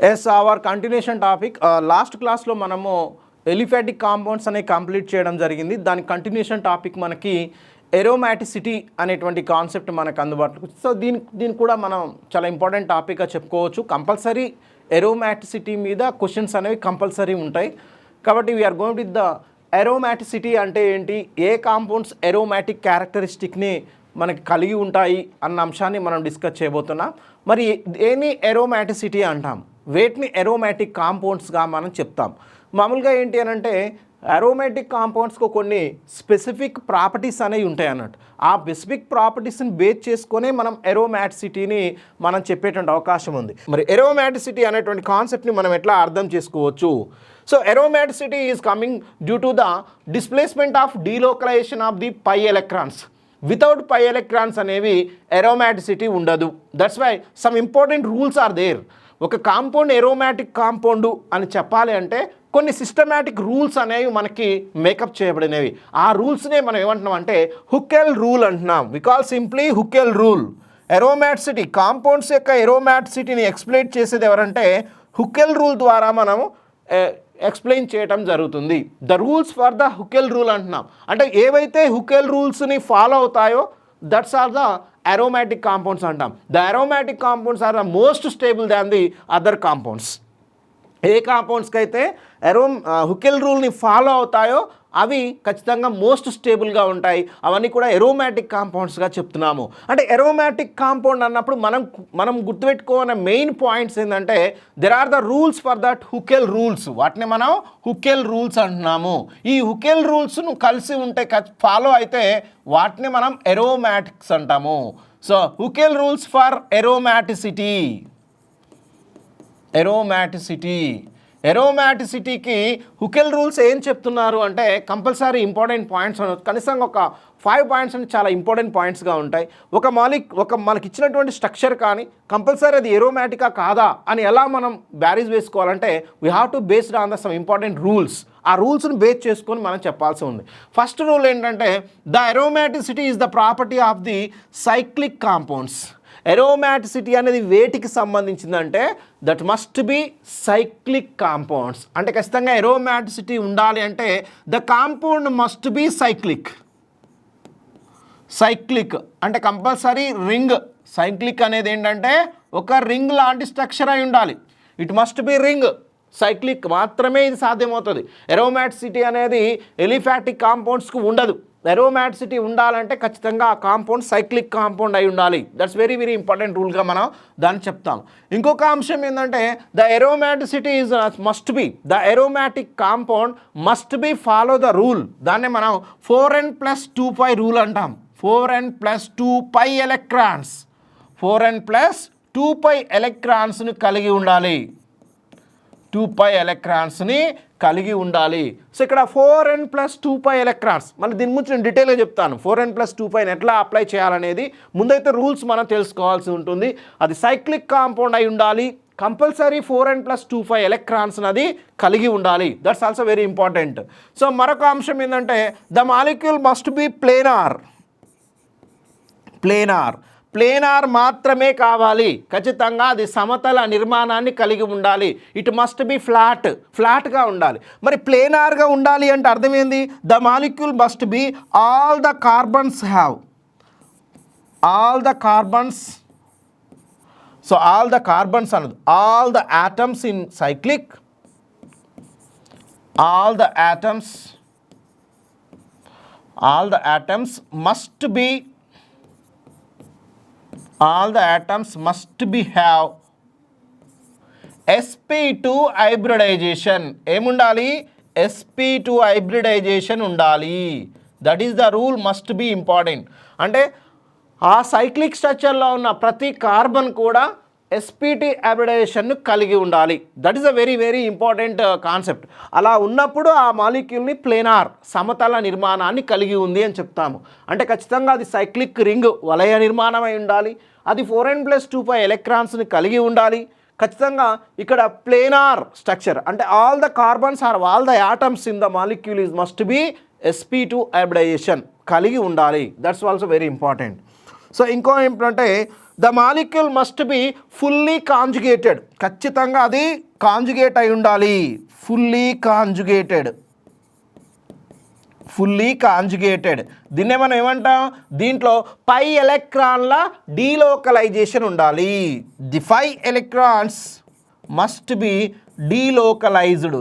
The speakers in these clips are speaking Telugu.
Yes our continuation topic last క్లాస్లో మనము ఎలిఫాటిక్ కాంపౌండ్స్ అనేవి కంప్లీట్ చేయడం జరిగింది. దాని కంటిన్యూషన్ టాపిక్ మనకి ఎరోమాటిసిటీ అనేటువంటి కాన్సెప్ట్ మనకు అందుబాటులో. సో దీని కూడా మనం చాలా ఇంపార్టెంట్ టాపిక్గా చెప్పుకోవచ్చు. కంపల్సరీ ఎరోమాటిసిటీ మీద క్వశ్చన్స్ అనేవి కంపల్సరీ ఉంటాయి. కాబట్టి we are going with the aromaticity అంటే ఏంటి, ఏ కాంపౌండ్స్ ఎరోమాటిక్ క్యారెక్టరిస్టిక్ని మనకి కలిగి ఉంటాయి అన్న అంశాన్ని మనం డిస్కస్ చేయబోతున్నాం. మరి దేని ఎరోమాటిసిటీ అంటాం, వేటిని ఎరోమాటిక్ కాంపౌండ్స్గా మనం చెప్తాం. మామూలుగా ఏంటి అని అంటే అరోమాటిక్ కాంపౌండ్స్కు కొన్ని స్పెసిఫిక్ ప్రాపర్టీస్ అనేవి ఉంటాయి అన్నట్టు. ఆ స్పెసిఫిక్ ప్రాపర్టీస్ని బేస్ చేసుకొని మనం ఎరోమాటిసిటీని మనం చెప్పేటువంటి అవకాశం ఉంది. మరి ఎరోమాటిసిటీ అనేటువంటి కాన్సెప్ట్ని మనం ఎట్లా అర్థం చేసుకోవచ్చు. So aromaticity is coming due to the displacement of delocalization of the pi electrons. Without pi electrons అనేవి aromaticity ఉండదు. That's why some important rules are there. ఒక కాంపౌండ్ ఎరోమాటిక్ కాంపౌండ్ అని చెప్పాలి అంటే కొన్ని సిస్టమాటిక్ రూల్స్ అనేవి మనకి మేకప్ చేయబడినవి. ఆ రూల్స్నే మనం ఏమంటున్నాం అంటే హుకెల్ రూల్ అంటున్నాం. We call simply Huckel rule. Aromaticity compounds యొక్క ఎరోమాటిసిటీని ఎక్స్ప్లెయిన్ చేసేది ఎవరంటే హుకెల్ రూల్ ద్వారా మనము ఎక్స్ప్లెయిన్ చేయటం జరుగుతుంది. The rules for the Huckel rule అంటున్నాం. అంటే ఏవైతే హుకెల్ రూల్స్ని ఫాలో అవుతాయో that's are the aromatic compounds అంటాం. The aromatic compounds are the most stable than the other compounds. ఏ కాంపౌండ్స్కి అయితే హుకెల్ రూల్ని ఫాలో అవుతాయో అవి ఖచ్చితంగా మోస్ట్ స్టేబుల్గా ఉంటాయి. అవన్నీ కూడా ఎరోమాటిక్ కాంపౌండ్స్గా చెప్తున్నాము. అంటే ఎరోమాటిక్ కాంపౌండ్ అన్నప్పుడు మనం గుర్తుపెట్టుకోవాలన్న మెయిన్ పాయింట్స్ ఏంటంటే there are the rules for that Huckel rules. వాటిని మనం హుకెల్ రూల్స్ అంటున్నాము. ఈ హుకెల్ రూల్స్ను కలిసి ఉంటే ఫాలో అయితే వాటిని మనం ఎరోమాటిక్స్ అంటాము. So Hückel rules for ఎరోమాటిసిటీకి Hückel rules ఏం చెప్తున్నారు అంటే కంపల్సరీ ఇంపార్టెంట్ పాయింట్స్ అనొచ్చు. కనీసం ఒక 5 పాయింట్స్ అని చాలా ఇంపార్టెంట్ పాయింట్స్గా ఉంటాయి. మనకి ఇచ్చినటువంటి స్ట్రక్చర్ కానీ కంపల్సరీ అది ఎరోమాటికా కాదా అని ఎలా మనం బ్యారీజ్ వేసుకోవాలంటే we have to based on the some important rules. ఆ రూల్స్ని బేస్ చేసుకొని మనం చెప్పాల్సి ఉంది. ఫస్ట్ రూల్ ఏంటంటే the aromaticity is the property of the cyclic compounds. Aromaticity అనేది వేటికి సంబంధించిందంటే that must be cyclic compounds. అంటే ఖచ్చితంగా ఎరోమాటిసిటీ ఉండాలి అంటే the compound must be cyclic అంటే కంపల్సరీ రింగ్. సైక్లిక్ అనేది ఏంటంటే ఒక రింగ్ లాంటి స్ట్రక్చర్ అయి ఉండాలి. It must be ring. Cyclic మాత్రమే ఇది సాధ్యమవుతుంది. ఎరోమాటిసిటీ అనేది ఎలిఫాటిక్ కాంపౌండ్స్కు ఉండదు. ఎరోమాటిసిటీ ఉండాలంటే ఖచ్చితంగా ఆ కాంపౌండ్ సైక్లిక్ కాంపౌండ్ అయి ఉండాలి. దట్స్ వెరీ వెరీ ఇంపార్టెంట్ రూల్గా మనం దాన్ని చెప్తాం. ఇంకొక అంశం ఏంటంటే the aromaticity is the aromatic compound must be follow the rule. దాన్ని మనం 4n+2π రూల్ అంటాం. 4n+2π ఎలక్ట్రాన్స్ 4n+2π ఎలక్ట్రాన్స్ని కలిగి ఉండాలి. 2π ఎలక్ట్రాన్స్ని కలిగి ఉండాలి. సో ఇక్కడ 4n+2π ఎలక్ట్రాన్స్, మళ్ళీ దీని గురించి నేను డీటెయిల్గా చెప్తాను. 4n+2πని ఎట్లా అప్లై చేయాలనేది ముందైతే రూల్స్ మనం తెలుసుకోవాల్సి ఉంటుంది. అది సైక్లిక్ కాంపౌండ్ అయి ఉండాలి. కంపల్సరీ 4n+2π ఎలక్ట్రాన్స్ అది కలిగి ఉండాలి. That's also very important. So మరొక అంశం ఏంటంటే the molecule must be planar మాత్రమే కావాలి. ఖచ్చితంగా అది సమతల నిర్మాణాన్ని కలిగి ఉండాలి. ఇట్ మస్ట్ బి ఫ్లాట్గా ఉండాలి. మరి ప్లేనార్గా ఉండాలి అంటే అర్థమైంది the molecule must be all the carbons అన్నది all the atoms in cyclic all the atoms must be have sp2 hybridization. ఏముండాలి? sp2 hybridization ఉండాలి. That is the rule must be important. అంటే ఆ సైక్లిక్ స్ట్రక్చర్లో ఉన్న ప్రతి కార్బన్ కూడా sp2 హైబ్రిడైజేషన్ను కలిగి ఉండాలి. That is a very very important concept. అలా ఉన్నప్పుడు ఆ మాలిక్యూల్ని ప్లేనార్ సమతల నిర్మాణాన్ని కలిగి ఉంది అని చెప్తాము. అంటే ఖచ్చితంగా అది సైక్లిక్ రింగ్ వలయ నిర్మాణం అయి ఉండాలి. అది 4n+2π ఎలక్ట్రాన్స్ని కలిగి ఉండాలి. ఖచ్చితంగా ఇక్కడ ప్లేనార్ స్ట్రక్చర్ అంటే all the carbons or all the atoms in the molecule is must be sp2 hybridisation కలిగి ఉండాలి. That's also very important. So ఇంకో ఏంటంటే the molecule must be fully conjugated, ఖచ్చితంగా అది కాంజుగేట్ అయి ఉండాలి. ఫుల్లీ కాంజుగేటెడ్ దీన్నే మనం ఏమంటాం, దీంట్లో పై ఎలక్ట్రాన్ల డీలోకలైజేషన్ ఉండాలి. The 5 electrons must be delocalised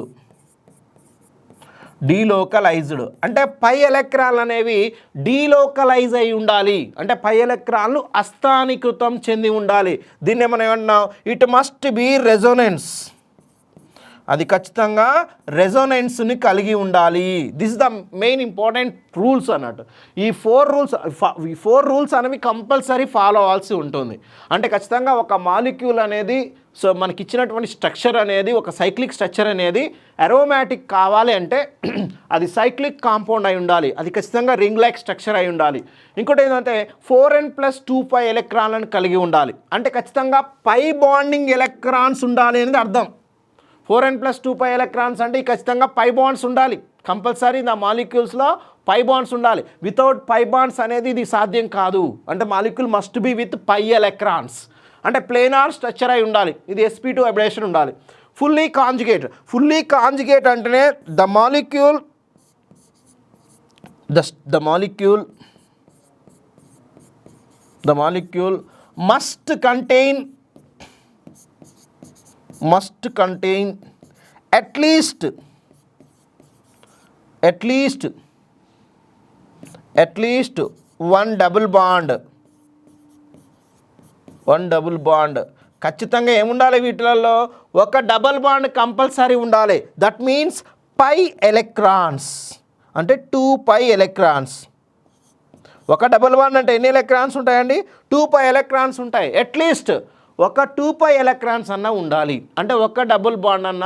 అంటే పై ఎలక్ట్రాన్లు అనేవి డీలోకలైజ్ అయి ఉండాలి, అంటే పై ఎలక్ట్రాన్లు అస్థానీకృతం చెంది ఉండాలి. దీన్ని మనం ఏమన్నాం, ఇట్ మస్ట్ బి రెజొనెన్స్, అది ఖచ్చితంగా రెజొనెన్స్ని కలిగి ఉండాలి. This is the main important rules అన్నట్టు. ఈ 4 రూల్స్ అనేవి కంపల్సరీ ఫాలో అవ్వాల్సి ఉంటుంది. అంటే ఖచ్చితంగా ఒక మాలిక్యూల్ అనేది, సో మనకి ఇచ్చినటువంటి స్ట్రక్చర్ అనేది, ఒక సైక్లిక్ స్ట్రక్చర్ అనేది అరోమాటిక్ కావాలి అంటే అది సైక్లిక్ కాంపౌండ్ అయి ఉండాలి, అది ఖచ్చితంగా రింగ్ లైక్ స్ట్రక్చర్ అయి ఉండాలి. ఇంకోటి ఏంటంటే 4n+2π ఎలక్ట్రాన్లను కలిగి ఉండాలి, అంటే ఖచ్చితంగా పై బాండింగ్ ఎలక్ట్రాన్స్ ఉండాలి అనేది అర్థం. 4n+2π ఎలక్ట్రాన్స్ అంటే ఖచ్చితంగా పై బాండ్స్ ఉండాలి, కంపల్సరీ నా మాలిక్యూల్స్లో పై బాండ్స్ ఉండాలి. వితౌట్ పై బాండ్స్ అనేది ఇది సాధ్యం కాదు. అంటే molecule must be with pi electrons, అంటే ప్లేనార్ స్ట్రక్చర్ అయి ఉండాలి. ఇది sp2 అబ్రేషన్ ఉండాలి. ఫుల్లీ కాంజుగేట్ అంటేనే the molecule must contain at least one double bond. ఖచ్చితంగా ఏముండాలి, వీటిలలో ఒక డబుల్ బాండ్ కంపల్సరీ ఉండాలి. దట్ మీన్స్ పై ఎలక్ట్రాన్స్ అంటే 2π ఎలక్ట్రాన్స్. ఒక డబుల్ బాండ్ అంటే ఎన్ని ఎలక్ట్రాన్స్ ఉంటాయండి, 2π ఎలక్ట్రాన్స్ ఉంటాయి. అట్లీస్ట్ ఒక 2π ఎలక్ట్రాన్స్ అన్న ఉండాలి, అంటే ఒక డబుల్ బాండ్ అన్న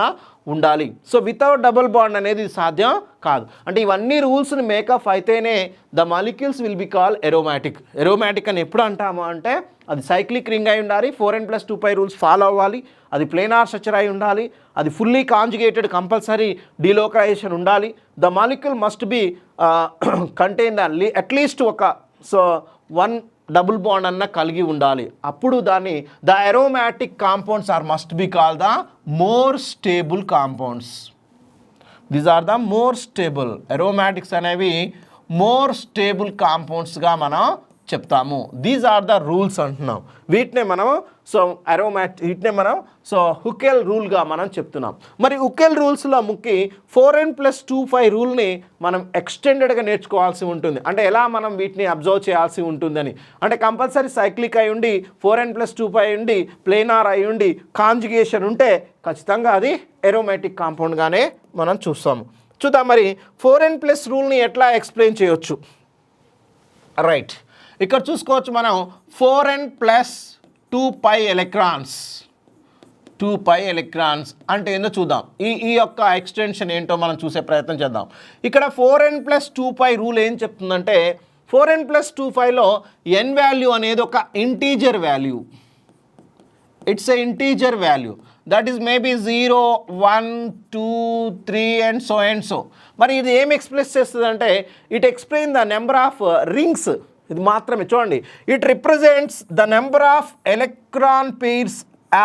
ఉండాలి. సో వితౌట్ డబుల్ బాండ్ అనేది సాధ్యం కాదు. అంటే ఇవన్నీ రూల్స్ని మేకప్ అయితేనే the molecules will be call aromatic అని ఎప్పుడు అంటాము అంటే అది సైక్లిక్ రింగ్ అయి ఉండాలి, 4n+2π రూల్స్ ఫాలో అవ్వాలి, అది ప్లేనార్ స్ట్రక్చర్ అయి ఉండాలి, అది ఫుల్లీ కాంజుగేటెడ్ కంపల్సరీ డీలోకలైజేషన్ ఉండాలి. The molecule must be contain at least ఒక వన్ డబుల్ బాండ్ అన్న కలిగి ఉండాలి. అప్పుడు దాన్ని the aromatic compounds must be call the more stable compounds. These are the more stable. Aromatics అనేవి మోర్ స్టేబుల్ కాంపౌండ్స్గా మనం చెప్తాము. దీస్ ఆర్ ద రూల్స్ అంటున్నాం. వీటినే మనం హుకెల్ రూల్గా మనం చెప్తున్నాం. మరి హుకెల్ రూల్స్లో ముఖ్య 4n+2π రూల్ని మనం ఎక్స్టెండెడ్గా నేర్చుకోవాల్సి ఉంటుంది. అంటే ఎలా మనం వీటిని అబ్జర్వ్ చేయాల్సి ఉంటుందని, అంటే కంపల్సరీ సైక్లిక్ అయి ఉండి 4n+2π ఉండి ప్లేనార్ అయి ఉండి కాంజుగేషన్ ఉంటే ఖచ్చితంగా అది ఎరోమాటిక్ కాంపౌండ్గానే మనం చూస్తాము. చూద్దాం మరి 4n+ రూల్ని ఎట్లా ఎక్స్ప్లెయిన్ చేయొచ్చు. రైట్, ఇక్కడ చూసుకోవచ్చు మనం 4n+2π ఎలక్ట్రాన్స్. 2π ఎలక్ట్రాన్స్ అంటే ఏందో చూద్దాం. ఈ యొక్క ఎక్స్టెన్షన్ ఏంటో మనం చూసే ప్రయత్నం చేద్దాం. ఇక్కడ 4n+2π రూల్ ఏం చెప్తుందంటే 4n+2πలో n వాల్యూ అనేది ఒక integer value. It's a integer value that is maybe 0, 1, 2, 3 and so. మరి ఇది ఏం ఎక్స్ప్రెస్ చేస్తుంది అంటే it explain the number of rings. ఇది మాత్రమే చూడండి, it represents the number of electron pairs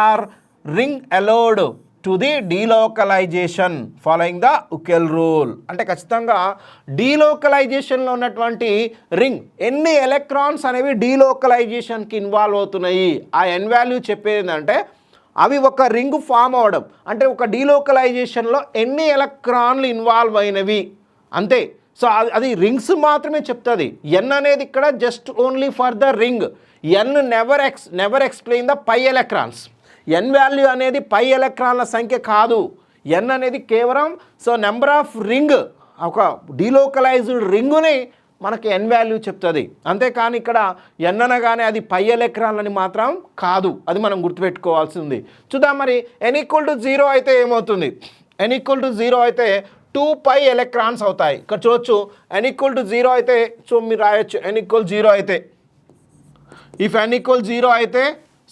are ring allowed to the delocalization following the Huckel rule. అంటే ఖచ్చితంగా డీలోకలైజేషన్లో ఉన్నటువంటి రింగ్ ఎన్ని ఎలక్ట్రాన్స్ అనేవి డీలోకలైజేషన్కి ఇన్వాల్వ్ అవుతున్నాయి. ఆ ఎన్ వాల్యూ చెప్పేది ఏంటంటే అవి ఒక రింగ్ ఫామ్ అవడం, అంటే ఒక డీలోకలైజేషన్లో ఎన్ని ఎలక్ట్రాన్లు ఇన్వాల్వ్ అయినవి అంతే. సో అది రింగ్స్ మాత్రమే చెప్తుంది. ఎన్ అనేది ఇక్కడ just only for the ring. N never explain the pi electrons. N value అనేది పై ఎలక్ట్రాన్ల సంఖ్య కాదు. ఎన్ అనేది కేవలం నెంబర్ ఆఫ్ రింగ్, ఒక డీలోకలైజ్డ్ రింగుని మనకి ఎన్ వాల్యూ చెప్తుంది. అంతేకాని ఇక్కడ ఎన్ అనగానే అది పై ఎలక్ట్రాన్లని మాత్రం కాదు. అది మనం గుర్తుపెట్టుకోవాల్సి ఉంది. చూద్దాం మరి n=0 అయితే ఏమవుతుంది. n=0 అయితే 2π ఎలక్ట్రాన్స్ అవుతాయి. ఇక్కడ చూడొచ్చు n=0 అయితే మీరు రాయొచ్చు n=0 అయితే, ఇఫ్ n=0 అయితే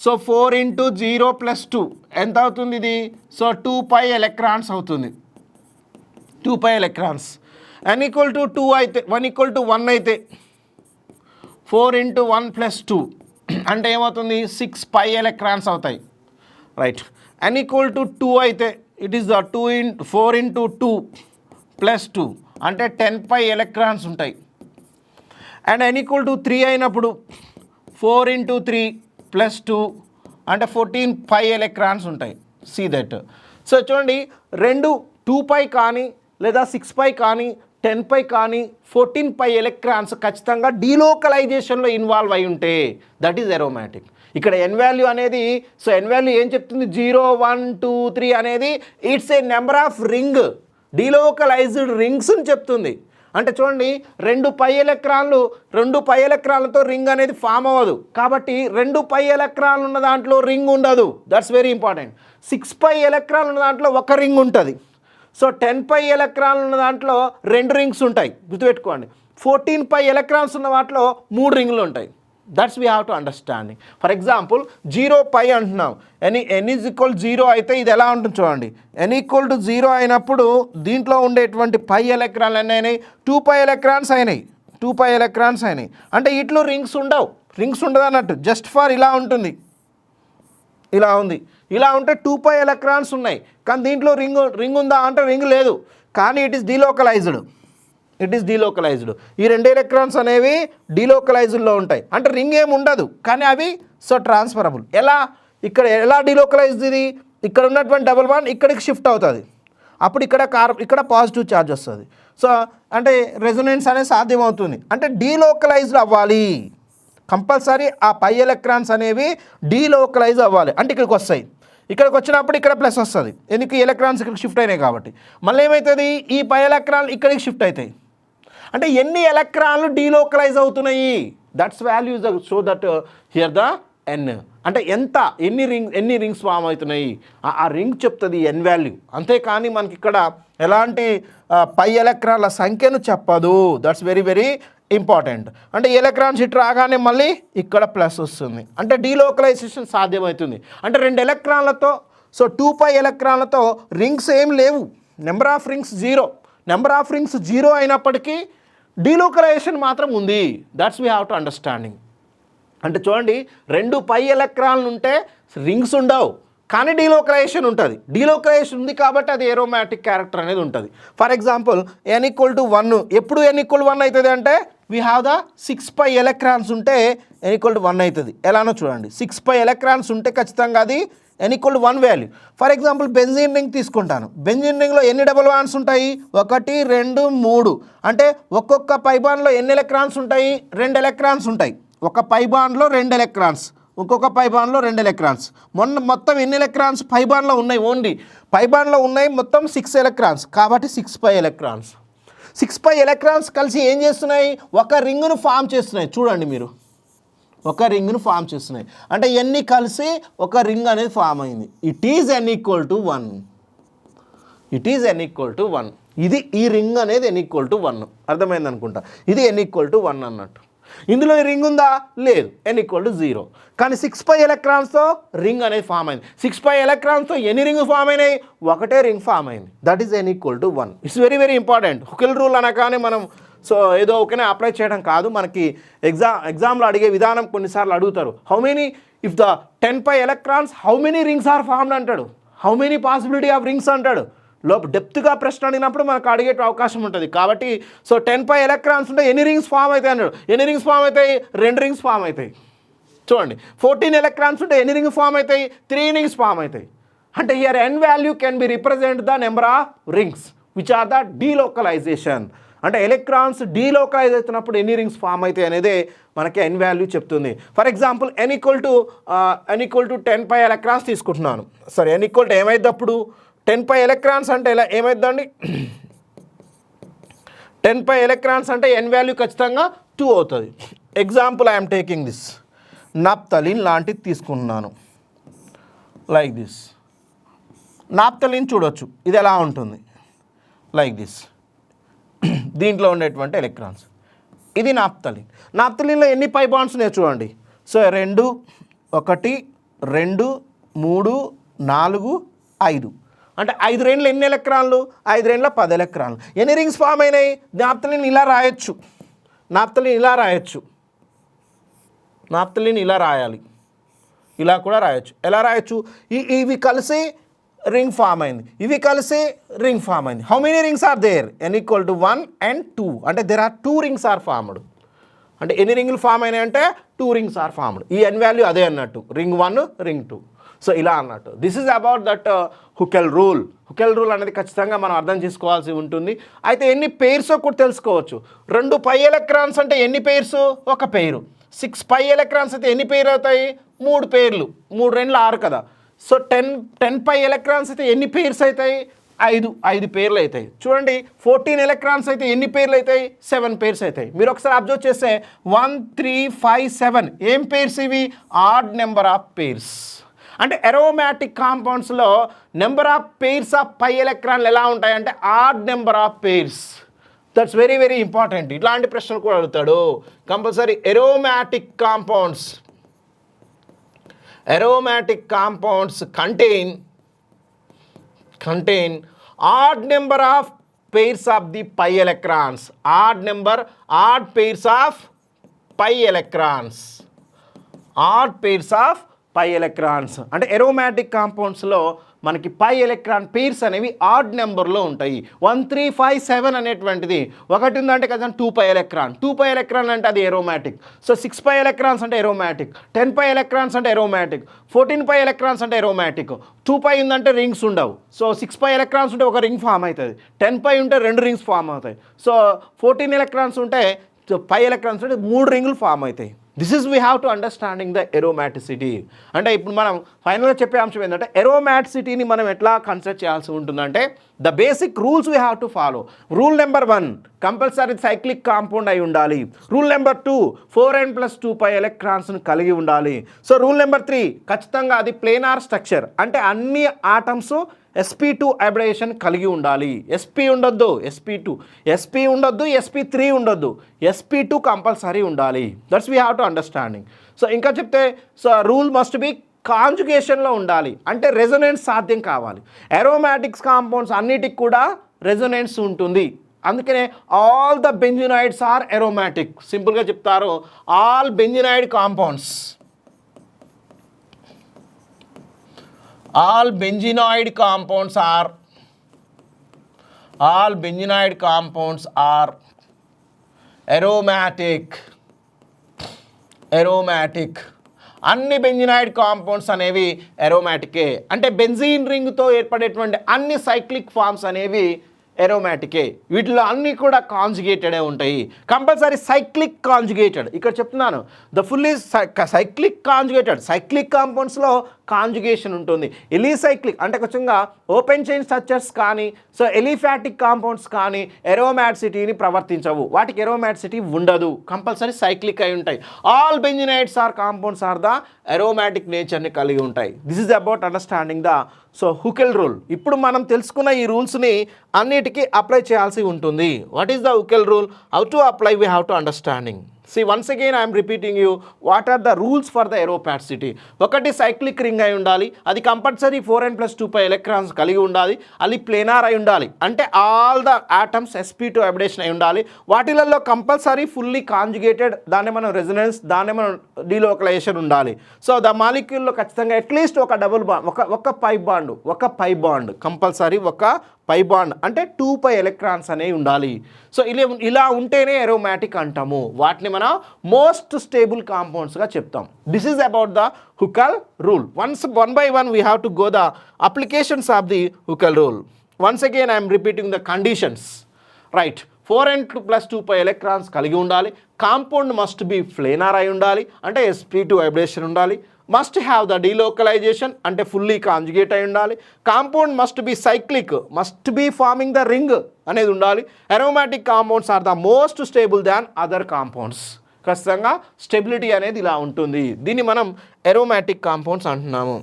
4 × 0 + 2 ఎంత అవుతుంది ఇది? 2π ఎలక్ట్రాన్స్ అవుతుంది. 2π ఎలక్ట్రాన్స్. n=2 అయితే 1 అయితే 4 × 1 + 2 అంటే ఏమవుతుంది 6 పై ఎలక్ట్రాన్స్ అవుతాయి రైట్. n ఈక్వల్ టు 2 అయితే it is the 4 into 2 plus 2 అంటే 10 పై ఎలక్ట్రాన్స్ ఉంటాయి. అండ్ n ఈక్వల్ టు 3 అయినప్పుడు 4 ఇంటూ 3 ప్లస్ 2 అంటే 14 పై ఎలక్ట్రాన్స్ ఉంటాయి. See that. సో చూడండి, రెండు 2 పై కానీ లేదా 6 పై కానీ 10 పై కానీ 14 పై ఎలక్ట్రాన్స్ ఖచ్చితంగా డీలోకలైజేషన్లో ఇన్వాల్వ్ అయి ఉంటే దట్ ఈజ్ ఎరోమాటిక్. ఇక్కడ ఎన్ వాల్యూ అనేది, సో ఎన్ వాల్యూ ఏం చెప్తుంది, 0 1 2 3 అనేది it's a number of ring, delocalised rings అని చెప్తుంది. అంటే చూడండి, 2 పై ఎలక్ట్రాన్లతో రింగ్ అనేది ఫామ్ అవ్వదు. కాబట్టి 2 పై ఎలక్ట్రాన్లు ఉన్న దాంట్లో రింగ్ ఉండదు. That's very important. 6 పై ఎలక్ట్రాన్లు ఉన్న దాంట్లో ఒక రింగ్ ఉంటుంది. సో 10 పై ఎలక్ట్రాన్లు ఉన్న దాంట్లో 2 రింగ్స్ ఉంటాయి, గుర్తుపెట్టుకోండి. 14 పై ఎలక్ట్రాన్స్ ఉన్న వాటిలో 3 రింగులు ఉంటాయి. That's we have to understanding. For example 0 పై అంటున్నాం, n ఈజ్ ఈక్వల్ 0 అయితే ఇది ఎలా ఉంటుంది చూడండి. n ఈక్వల్ టు 0 అయినప్పుడు దీంట్లో ఉండేటువంటి పై ఎలక్ట్రాన్లు ఎన్ని అయినాయి, 2 పై ఎలక్ట్రాన్స్ అయినాయి. 2 పై ఎలక్ట్రాన్స్ అయినాయి అంటే వీటిలో రింగ్స్ ఉండదు అన్నట్టు. జస్ట్ ఫర్ ఇలా ఉంటుంది, ఇలా ఉంది. ఇలా ఉంటే 2 పై ఎలక్ట్రాన్స్ ఉన్నాయి, కానీ దీంట్లో రింగ్ ఉందా అంటే రింగ్ లేదు, కానీ ఇట్ ఈస్ డీలోకలైజ్డ్. ఈ 2 ఎలక్ట్రాన్స్ అనేవి డీలోకలైజ్డ్లో ఉంటాయి. అంటే రింగ్ ఏమి ఉండదు, కానీ అవి సో ట్రాన్స్ఫరబుల్. ఎలా డీలోకలైజ్డ్ ఇది, ఇక్కడ ఉన్నటువంటి డబుల్ బాండ్ ఇక్కడికి షిఫ్ట్ అవుతుంది, అప్పుడు ఇక్కడ పాజిటివ్ ఛార్జ్ వస్తుంది. సో అంటే రెజొనెన్స్ అనేది సాధ్యమవుతుంది. అంటే డీలోకలైజ్డ్ అవ్వాలి కంపల్సరీ. ఆ పై ఎలక్ట్రాన్స్ అనేవి డీలోకలైజ్ అవ్వాలి. అంటే ఇక్కడికి వచ్చినప్పుడు ఇక్కడ ప్లస్ వస్తుంది, ఎందుకు ఈ ఎలక్ట్రాన్స్ ఇక్కడికి షిఫ్ట్ అయినాయి కాబట్టి. మళ్ళీ ఏమవుతుంది, ఈ పై ఎలక్ట్రాన్లు ఇక్కడికి షిఫ్ట్ అవుతాయి. అంటే ఎన్ని ఎలక్ట్రాన్లు డీలోకలైజ్ అవుతున్నాయి, that's value so that here the n. అంటే ఎన్ని రింగ్స్ ఫామ్ అవుతున్నాయి ఆ రింగ్ చెప్తుంది ఎన్ వాల్యూ. అంతేకాని మనకి ఇక్కడ ఎలాంటి పై ఎలక్ట్రాన్ల సంఖ్యను చెప్పదు. That's very very important. అంటే ఎలక్ట్రాన్స్ ఇటు రాగానే మళ్ళీ ఇక్కడ ప్లస్ వస్తుంది, అంటే డీలోకలైజేషన్ సాధ్యమవుతుంది. అంటే 2 ఎలక్ట్రాన్లతో, సో 2 పై ఎలక్ట్రాన్లతో రింగ్స్ ఏం లేవు, నెంబర్ ఆఫ్ రింగ్స్ 0 అయినప్పటికీ డీలోకలైజేషన్ మాత్రం ఉంది. That's we have to understanding. అంటే చూడండి, 2 పై ఎలక్ట్రాన్లు ఉంటే రింగ్స్ ఉండవు, కానీ డీలోకలైజేషన్ ఉంటుంది. డీలోకలైజేషన్ ఉంది కాబట్టి అది ఏరోమాటిక్ క్యారెక్టర్ అనేది ఉంటుంది. For example n equal to 1, ఎప్పుడు n ఈక్వల్ 1 అవుతుంది అంటే we have the 6 pi electrons ఉంటే n ఈక్వల్ టు 1 అవుతుంది. ఎలానో చూడండి, 6 పై ఎలక్ట్రాన్స్ ఉంటే ఖచ్చితంగా అది n equal to 1 value. For example benzene ring తీసుకుంటాను. బెంజీన్ రింగ్లో ఎన్ని డబుల్ బాండ్స్ ఉంటాయి, 1 2 3. అంటే ఒక్కొక్క పై బాండ్లో ఎన్ని ఎలక్ట్రాన్స్ ఉంటాయి, 2 ఎలక్ట్రాన్స్ ఉంటాయి. ఒక పై బాండ్లో 2 ఎలక్ట్రాన్స్, ఇంకొక పై బాండ్లో 2 ఎలక్ట్రాన్స్. మొత్తం ఎన్ని ఎలక్ట్రాన్స్ పై బాండ్లో ఉన్నాయి, ఓన్లీ పై బాండ్లో ఉన్నాయి మొత్తం 6 ఎలక్ట్రాన్స్. కాబట్టి 6 పై ఎలక్ట్రాన్స్. 6 పై ఎలక్ట్రాన్స్ కలిసి ఏం చేస్తున్నాయి, ఒక రింగ్ను ఫామ్ చేస్తున్నాయి. చూడండి మీరు, ఒక రింగ్ను ఫామ్ చేస్తున్నాయి. అంటే ఎన్ని కలిసి ఒక రింగ్ అనేది ఫామ్ అయింది. It is n equal to 1. ఇది ఈ రింగ్ అనేది n ఈక్వల్ టు 1. అర్థమైంది అనుకుంటా. ఇది n ఈక్వల్ టు 1 అన్నట్టు. ఇందులో ఈ రింగ్ ఉందా, లేదు, n ఈక్వల్ టు 0. కానీ 6 పై ఎలక్ట్రాన్స్తో రింగ్ అనేది ఫామ్ అయింది. 6 పై ఎలక్ట్రాన్స్తో ఎన్ని రింగ్ ఫామ్ అయినాయి, ఒకటే రింగ్ ఫామ్ అయింది. That is n equal to 1. It's very very important. Huckel rule అనగానే మనం సో ఏదో ఒకనే అప్లై చేయడం కాదు, మనకి ఎగ్జామ్లో అడిగే విధానం కొన్నిసార్లు అడుగుతారు. How many if the 10 pi electrons how many rings are formed అంటాడు, how many possibility of rings అంటాడు. డెప్త్గా ప్రశ్న అడిగినప్పుడు మనకు అడిగే అవకాశం ఉంటుంది. కాబట్టి సో 10 పై ఎలక్ట్రాన్స్ ఉంటే ఎన్ని రింగ్స్ ఫామ్ అవుతాయి అన్నాడు. ఎన్ని రింగ్స్ ఫామ్ అవుతాయి, 2 రింగ్స్ ఫామ్ అవుతాయి. చూడండి, 14 ఎలక్ట్రాన్స్ ఉంటే ఎన్ని రింగ్స్ ఫామ్ అవుతాయి, 3 రింగ్స్ ఫామ్ అవుతాయి. అంటే here n value can be represent the number of rings which are the delocalization. అంటే ఎలక్ట్రాన్స్ డీలోకలైజ్ అవుతున్నప్పుడు ఎన్ని రింగ్స్ ఫామ్ అవుతాయి అనేది మనకి n వాల్యూ చెప్తుంది. For example n equal to 10 pi electrons తీసుకుంటున్నాను. సరే, n ఈక్వల్ టు ఏమైంది అప్పుడు 10 పై ఎలక్ట్రాన్స్ అంటే ఎలా ఏమైందండి, 10 పై ఎలక్ట్రాన్స్ అంటే n వాల్యూ ఖచ్చితంగా 2 అవుతుంది. Example I'm taking this naphthalene లాంటిది తీసుకున్నాను, లైక్ దిస్. నాప్తలిన్ చూడొచ్చు, ఇది ఎలా ఉంటుంది, లైక్ దిస్. దీంట్లో ఉండేటువంటి ఎలక్ట్రాన్స్, ఇది నాప్తలిన్లో ఎన్ని పై బాండ్స్ ఉన్నాయి చూడండి. సో 2 1 2 3 4 5. అంటే 5 రేండ్లు ఎన్ని ఎలక్ట్రాన్లు, 5 రేండ్ల 10 ఎలక్ట్రాన్లు. ఎన్ని రింగ్స్ ఫామ్ అయినాయి, నాప్తలిన్ ఇలా రాయొచ్చు, నాప్థలిన్ ఇలా రాయాలి, ఇలా కూడా రాయొచ్చు. ఎలా రాయొచ్చు? ఇవి కలిసి రింగ్ ఫామ్ అయింది, ఇవి కలిసి రింగ్ ఫామ్ అయింది. How many rings are there? n equal to 1 and 2, అంటే there are 2 rings are formed. అంటే ఎన్ని రింగులు ఫామ్ అయినాయి అంటే 2 రింగ్స్ ఆర్ ఫార్మ్డ్. ఈ n వాల్యూ అదే అన్నట్టు, రింగ్ 1 రింగ్ 2. సో ఇలా అన్నట్టు. This is about that Huckel rule. Huckel rule అనేది ఖచ్చితంగా మనం అర్థం చేసుకోవాల్సి ఉంటుంది. అయితే ఎన్ని పెయిర్సో కూడా తెలుసుకోవచ్చు. 2 పై ఎలక్ట్రాన్స్ అంటే ఎన్ని పెయిర్స్? ఒక పెయిర్. 6 పై ఎలక్ట్రాన్స్ అయితే ఎన్ని పెయిర్ అవుతాయి? 3 పెయిర్లు. 3 2 6 కదా. సో 10 పై ఎలక్ట్రాన్స్ అయితే ఎన్ని పెయిర్స్ అవుతాయి? 5 పెయిర్లు అవుతాయి. చూడండి 14 ఎలక్ట్రాన్స్ అయితే ఎన్ని పెయిర్లు అవుతాయి? 7 పెయిర్స్ అవుతాయి. మీరు ఒకసారి అబ్జర్వ్ చేస్తే 1 3 5 7 ఏం పెయిర్స్ ఇవి? Odd number of pairs. అంటే అరోమాటిక్ కాంపౌండ్స్లో number of pairs of pi ఎలక్ట్రాన్లు ఎలా ఉంటాయంటే odd number of pairs. That's very very important. ఇట్లాంటి ప్రశ్నలు కూడా అడుగుతాడు compulsory. aromatic compounds contain odd number of pairs of the pi electrons. odd pairs of pi electrons. odd pairs of pi electrons. అంటే aromatic compoundsలో మనకి పై ఎలక్ట్రాన్ పెయిర్స్ అనేవి ఆడ్ నెంబర్లో ఉంటాయి. 1 3 5 7 అనేటువంటిది ఒకటి ఉందంటే కదా 2 పై ఎలక్ట్రాన్. 2 పై ఎలక్ట్రాన్ అంటే అది ఎరోమాటిక్. సో 6 పై ఎలక్ట్రాన్స్ అంటే ఎరోమాటిక్. 10 పై ఎలక్ట్రాన్స్ అంటే ఎరోమాటిక్. 14 పై ఎలక్ట్రాన్స్ అంటే ఎరోమాటిక్. 2 పై ఉందంటే రింగ్స్ ఉండవు. సో 6 పై ఎలక్ట్రాన్స్ ఉంటే ఒక రింగ్ ఫామ్ అవుతుంది. 10 పై ఉంటే 2 రింగ్స్ ఫామ్ అవుతాయి. సో 14 ఎలక్ట్రాన్స్ ఉంటే పై ఎలక్ట్రాన్స్ ఉంటే 3 రింగులు ఫామ్ అవుతాయి. This is we have to understanding the aromaticity. అంటే ఇప్పుడు మనం ఫైనల్గా చెప్పే అంశం ఏంటంటే ఎరోమాటిసిటీని మనం ఎట్లా కన్సిడర్ చేయాల్సి ఉంటుందంటే the basic rules we have to follow. Rule number 1 compulsory cyclic compound అయి ఉండాలి. రూల్ నెంబర్ 2 4n+2 పై ఎలక్ట్రాన్స్ను కలిగి ఉండాలి. సో రూల్ నెంబర్ 3 ఖచ్చితంగా అది ప్లేనార్ స్ట్రక్చర్, అంటే అన్ని ఆటమ్స్ sp2 హైబ్రిడేషన్ కలిగి ఉండాలి. sp ఉండొద్దు, sp ఉండొద్దు, sp3 ఉండొద్దు, sp2 కంపల్సరీ ఉండాలి. That's we have to understanding. So ఇంకా చెప్తే సో రూల్ మస్ట్ బి కాంజుగేషన్లో ఉండాలి, అంటే రెజొనెన్స్ సాధ్యం కావాలి. అరోమాటిక్స్ కాంపౌండ్స్ అన్నిటికి కూడా రెజొనెన్స్ ఉంటుంది. అందుకనే all the benzenoids are aromatic. సింపుల్గా చెప్తారు, ఆల్ బెంజినాయిడ్ కాంపౌండ్స్ aromatic. అన్ని బెంజినాయిడ్ కాంపౌండ్స్ అనేవి అరోమాటికే. అంటే బెంజీన్ రింగ్తో ఏర్పడేటువంటి అన్ని సైక్లిక్ ఫార్మ్స్ అనేవి ఎరోమాటికే. వీటిలో అన్నీ కూడా కాంజుగేటెడే ఉంటాయి. Compulsory cyclic conjugated. ఇక్కడ చెప్తున్నాను the full is cyclic conjugated. Cyclic కాంపౌండ్స్లో కాంజుగేషన్ ఉంటుంది. ఎలిసైక్లిక్ అంటే కొంచెంగా ఓపెన్ చైన్ స్ట్రక్చర్స్ కానీ సో ఎలిఫాటిక్ కాంపౌండ్స్ కానీ ఎరోమాటిసిటీని ప్రవర్తించవు, వాటికి ఎరోమాటిసిటీ ఉండదు, కంపల్సరీ సైక్లిక్ అయి ఉంటాయి. All benzenoids are compounds are the aromatic నేచర్ని కలిగి ఉంటాయి. This is about understanding the Huckel rule. ఇప్పుడు మనం తెలుసుకున్న ఈ రూల్స్ని అన్నిటికీ అప్లై చేయాల్సి ఉంటుంది. What is the Huckel rule? How to apply we have to understanding. See, once again I am repeating you, what are the rules for the aromaticity? ఒకటి సైక్లిక్ రింగ్ అయి ఉండాలి, అది కంపల్సరీ 4n+2 పై ఎలక్ట్రాన్స్ కలిగి ఉండాలి, అది ప్లేనార్ అయి ఉండాలి, అంటే all the atoms sp2 hybridisation అయి ఉండాలి. వాటిలలో కంపల్సరీ ఫుల్లీ కాంజుగేటెడ్, దాన్ని మనం రెజొనెన్స్, దాన్ని మనం డీలోకలైజేషన్ ఉండాలి. సో ద మాలిక్యూల్లో ఖచ్చితంగా అట్లీస్ట్ ఒక డబుల్ బాండ్, ఒక పై బాండ్ కంపల్సరీ, ఒక పై బాండ్ అంటే 2 పై ఎలక్ట్రాన్స్ అనేవి ఉండాలి. సో ఇలా ఉంటేనే అరోమాటిక్ అంటాము. వాటిని మనం మోస్ట్ స్టేబుల్ కాంపౌండ్స్గా చెప్తాం. This is about the Huckel rule. One by one we have to go the applications of the Huckel rule. Once again I'm repeating the conditions. Right, 4n+2 pi electrons కలిగి ఉండాలి, కాంపౌండ్ మస్ట్ బి ప్లేనార్ అయి ఉండాలి, అంటే sp2 హైబ్రిడేషన్ ఉండాలి, మస్ట్ హ్యావ్ ద డీలోకలైజేషన్ అంటే ఫుల్లీ కాంజుగేట్ అయి ఉండాలి, compound must be cyclic, must be forming the ring అనేది ఉండాలి. Aromatic compounds are the most stable than other compounds. ఖచ్చితంగా స్టెబిలిటీ అనేది ఇలా ఉంటుంది. దీన్ని మనం అరోమాటిక్ కాంపౌండ్స్ అంటున్నాము.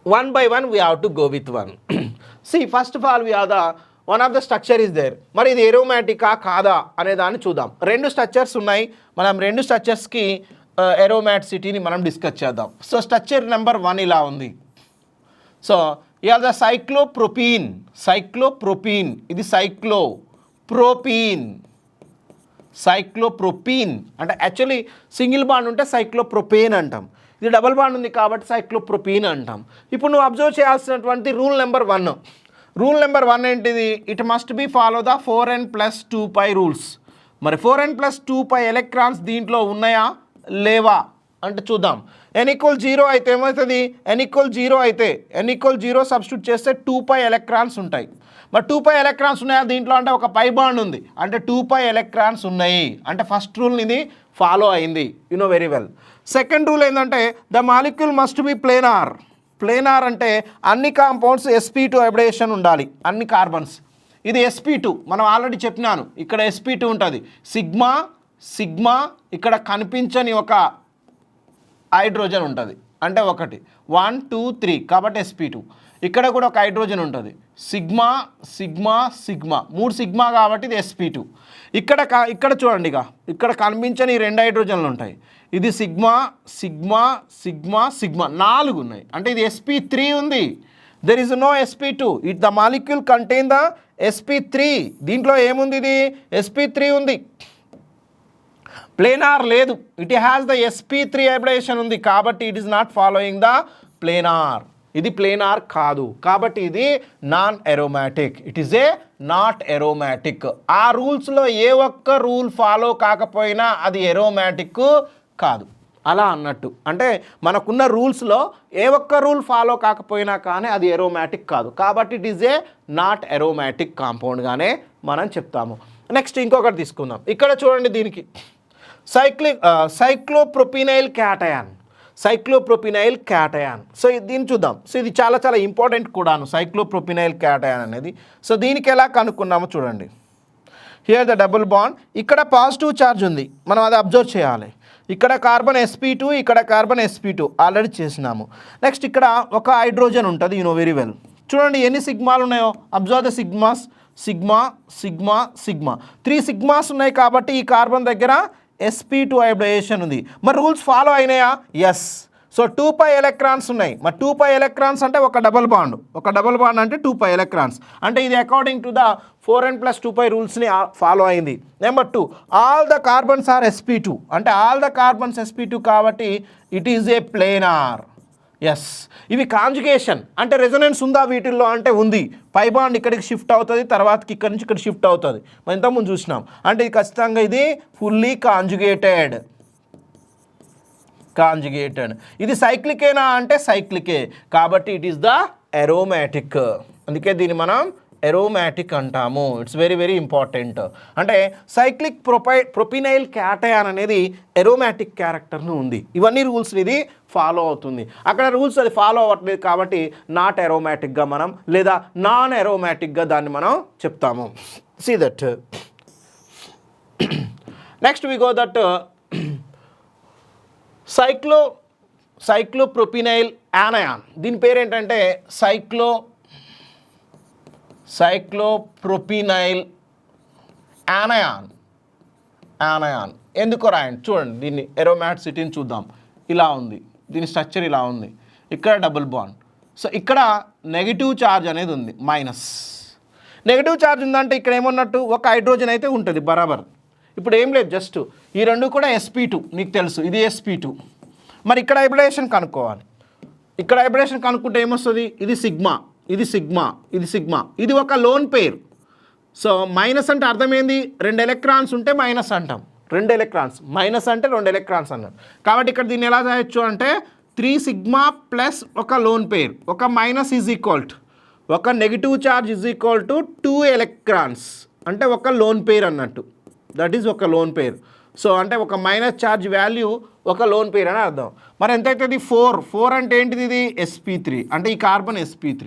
One by one we have to go with one. See first of all we are the one of the structure is there. మరి ఇది ఎరోమాటికా కాదా అనే దాన్ని చూద్దాం. 2 స్ట్రక్చర్స్ ఉన్నాయి, మనం 2 స్ట్రక్చర్స్కి ఎరోమాటిసిటీని మనం డిస్కస్ చేద్దాం. సో స్ట్రక్చర్ నెంబర్ 1 ఇలా ఉంది. సో ఇవాళ ద సైక్లోప్రోపీన్, ఇది సైక్లోప్రోపీన్, సైక్లోప్రొపీన్ అంటే యాక్చువల్లీ సింగిల్ బాండ్ ఉంటే సైక్లోప్రొపేన్ అంటాం, ఇది డబుల్ బాండ్ ఉంది కాబట్టి సైక్లోప్రొపీన్ అంటాం. ఇప్పుడు నువ్వు అబ్జర్వ్ చేయాల్సినటువంటి రూల్ నెంబర్ 1. రూల్ నెంబర్ 1 ఏంటిది? It must be follow the 4n+2π rules. మరి 4n+2π ఎలక్ట్రాన్స్ దీంట్లో ఉన్నాయా లేవా అంటే చూద్దాం. n=0 అయితే ఏమవుతుంది? n=0 అయితే n=0 సబ్స్టిట్యూట్ చేస్తే 2π ఎలక్ట్రాన్స్ ఉంటాయి. మరి 2π ఎలక్ట్రాన్స్ ఉన్నాయా దీంట్లో అంటే ఒక పై బాండ్ ఉంది అంటే 2π ఎలక్ట్రాన్స్ ఉన్నాయి అంటే ఫస్ట్ రూల్ ఇది ఫాలో అయింది, you know very well. Second rule ఏంటంటే the molecule must be planar. Planar అంటే అన్ని కాంపౌండ్స్ sp2 హైబ్రిడేషన్ ఉండాలి, అన్ని కార్బన్స్. ఇది sp2 మనం ఆల్రెడీ చెప్పినాను, ఇక్కడ sp2 ఉంటుంది. సిగ్మా సిగ్మా ఇక్కడ కనిపించని ఒక హైడ్రోజన్ ఉంటుంది అంటే 1 1 2 3 కాబట్టి sp2. ఇక్కడ కూడా ఒక హైడ్రోజన్ ఉంటుంది, సిగ్మా సిగ్మా సిగ్మా 3 సిగ్మా కాబట్టి ఇది sp2. ఇక్కడ చూడండి, ఇక్కడ కనిపించని 2 హైడ్రోజన్లు ఉంటాయి, ఇది సిగ్మా సిగ్మా సిగ్మా సిగ్మా 4 ఉన్నాయి అంటే ఇది sp3 ఉంది. There is no sp2. It the molecule contain the sp3. దీంట్లో ఏముంది? ఇది sp3 ఉంది, ప్లేనార్ లేదు. It has the sp3 hybridisation ఉంది కాబట్టి it is not following the planar. ఇది ప్లేనార్ కాదు కాబట్టి ఇది non aromatic. It is a not aromatic. ఆ రూల్స్లో ఏ ఒక్క రూల్ ఫాలో కాకపోయినా అది ఎరోమాటిక్ కాదు అలా అన్నట్టు. అంటే మనకున్న రూల్స్లో ఏ ఒక్క రూల్ ఫాలో కాకపోయినా కానీ అది ఎరోమాటిక్ కాదు కాబట్టి it is a not aromatic కాంపౌండ్గానే మనం చెప్తాము. నెక్స్ట్ ఇంకొకటి తీసుకుందాం. ఇక్కడ చూడండి, దీనికి cyclopropenyl cation. Cyclopropenyl cation. So దీన్ని చూద్దాం. సో ఇది చాలా చాలా ఇంపార్టెంట్ కూడాను సైక్లోప్రొపినైల్ క్యాటయాన్ అనేది. సో దీనికి ఎలా కనుక్కున్నామో చూడండి. హియర్ ద డబుల్ బాండ్, ఇక్కడ పాజిటివ్ ఛార్జ్ ఉంది, మనం అది అబ్జర్వ్ చేయాలి. ఇక్కడ కార్బన్ sp2, ఇక్కడ కార్బన్ sp2 ఆల్రెడీ చేసినాము. నెక్స్ట్ ఇక్కడ ఒక హైడ్రోజన్ ఉంటుంది, యు నో వెరీ వెల్. చూడండి ఎన్ని సిగ్మాలు ఉన్నాయో, observe the sigmas. Sigma sigma sigma 3 sigmas ఉన్నాయి కాబట్టి ఈ కార్బన్ దగ్గర sp2 హైబ్రిడేషన్ ఉంది. మరి రూల్స్ ఫాలో అయినాయా? ఎస్. సో 2π ఎలక్ట్రాన్స్ ఉన్నాయి. మరి 2π ఎలక్ట్రాన్స్ అంటే ఒక డబల్ బాండ్ అంటే 2π ఎలక్ట్రాన్స్ అంటే ఇది అకార్డింగ్ టు ద 4n+2π రూల్స్ని ఫాలో అయింది. Number 2, all the carbons are sp2 అంటే ఆల్ ద కార్బన్స్ sp2 కాబట్టి it is a planar. Yes. ఇవి కాంజుగేషన్ అంటే రెజొనెన్స్ ఉందా వీటిల్లో అంటే ఉంది. పై బాండ్ ఇక్కడికి షిఫ్ట్ అవుతుంది, తర్వాతకి ఇక్కడ నుంచి ఇక్కడ షిఫ్ట్ అవుతుంది, మనం ఇంతకుముందు చూసినాం. అంటే ఇది ఖచ్చితంగా ఇది ఫుల్లీ కాంజుగేటెడ్. ఇది సైక్లికేనా అంటే సైక్లికే కాబట్టి ఇట్ ఈస్ ద ఎరోమాటిక్. అందుకే దీన్ని మనం ఎరోమాటిక్ అంటాము. It's very very important. అంటే సైక్లిక్ ప్రొపినైల్ క్యాటయాన్ అనేది ఎరోమాటిక్ క్యారెక్టర్ను ఉంది. ఇవన్నీ రూల్స్ ఇది ఫాలో అవుతుంది. అక్కడ రూల్స్ అది ఫాలో అవ్వట్లేదు కాబట్టి నాట్ ఎరోమాటిక్గా మనం లేదా నాన్ ఎరోమాటిక్గా దాన్ని మనం చెప్తాము. See that. Next we go that cyclopropenyl anion. దీని పేరు ఏంటంటే సైక్లోప్రొపినైల్ యానయాన్. ఎందుకో రాయండి. చూడండి దీన్ని ఎరోమాటిసిటీని చూద్దాం. ఇలా ఉంది, దీని స్ట్రక్చర్ ఇలా ఉంది, ఇక్కడ డబుల్ బాండ్. సో ఇక్కడ నెగిటివ్ ఛార్జ్ అనేది ఉంది, మైనస్. నెగిటివ్ ఛార్జ్ ఉందంటే ఇక్కడ ఏమన్నట్టు ఒక హైడ్రోజన్ అయితే ఉంటుంది బరాబర్. ఇప్పుడు ఏం లేదు, జస్ట్ ఈ రెండు కూడా sp2 నీకు తెలుసు, ఇది sp2. మరి ఇక్కడ హైబ్రిడేషన్ కనుక్కోవాలి. ఇక్కడ హైబ్రిడేషన్ కనుక్కుంటే ఏమొస్తుంది? ఇది సిగ్మా, ఇది సిగ్మా, ఇది సిగ్మా, ఇది ఒక లోన్ పేర్. సో మైనస్ అంటే అర్థమైంది, 2 ఎలక్ట్రాన్స్ ఉంటే మైనస్ అంటాం. 2 ఎలక్ట్రాన్స్ మైనస్ అంటే 2 ఎలక్ట్రాన్స్ అన్నాడు. కాబట్టి ఇక్కడ దీన్ని ఎలా చేయొచ్చు అంటే 3 సిగ్మా ప్లస్ ఒక లోన్ పేర్, ఒక మైనస్ ఈజ్ ఈక్వల్ టు ఒక negative charge is equal to 2 electrons అంటే ఒక లోన్ పేర్ అన్నట్టు. దట్ ఈజ్ ఒక లోన్ పేర్. సో అంటే ఒక మైనస్ ఛార్జ్ వాల్యూ ఒక లోన్ పేర్ అని అర్థం. మరి ఎంత అవుతుంది? 4 అంటే ఏంటిది? ఇది sp3 అంటే ఈ కార్బన్ sp3.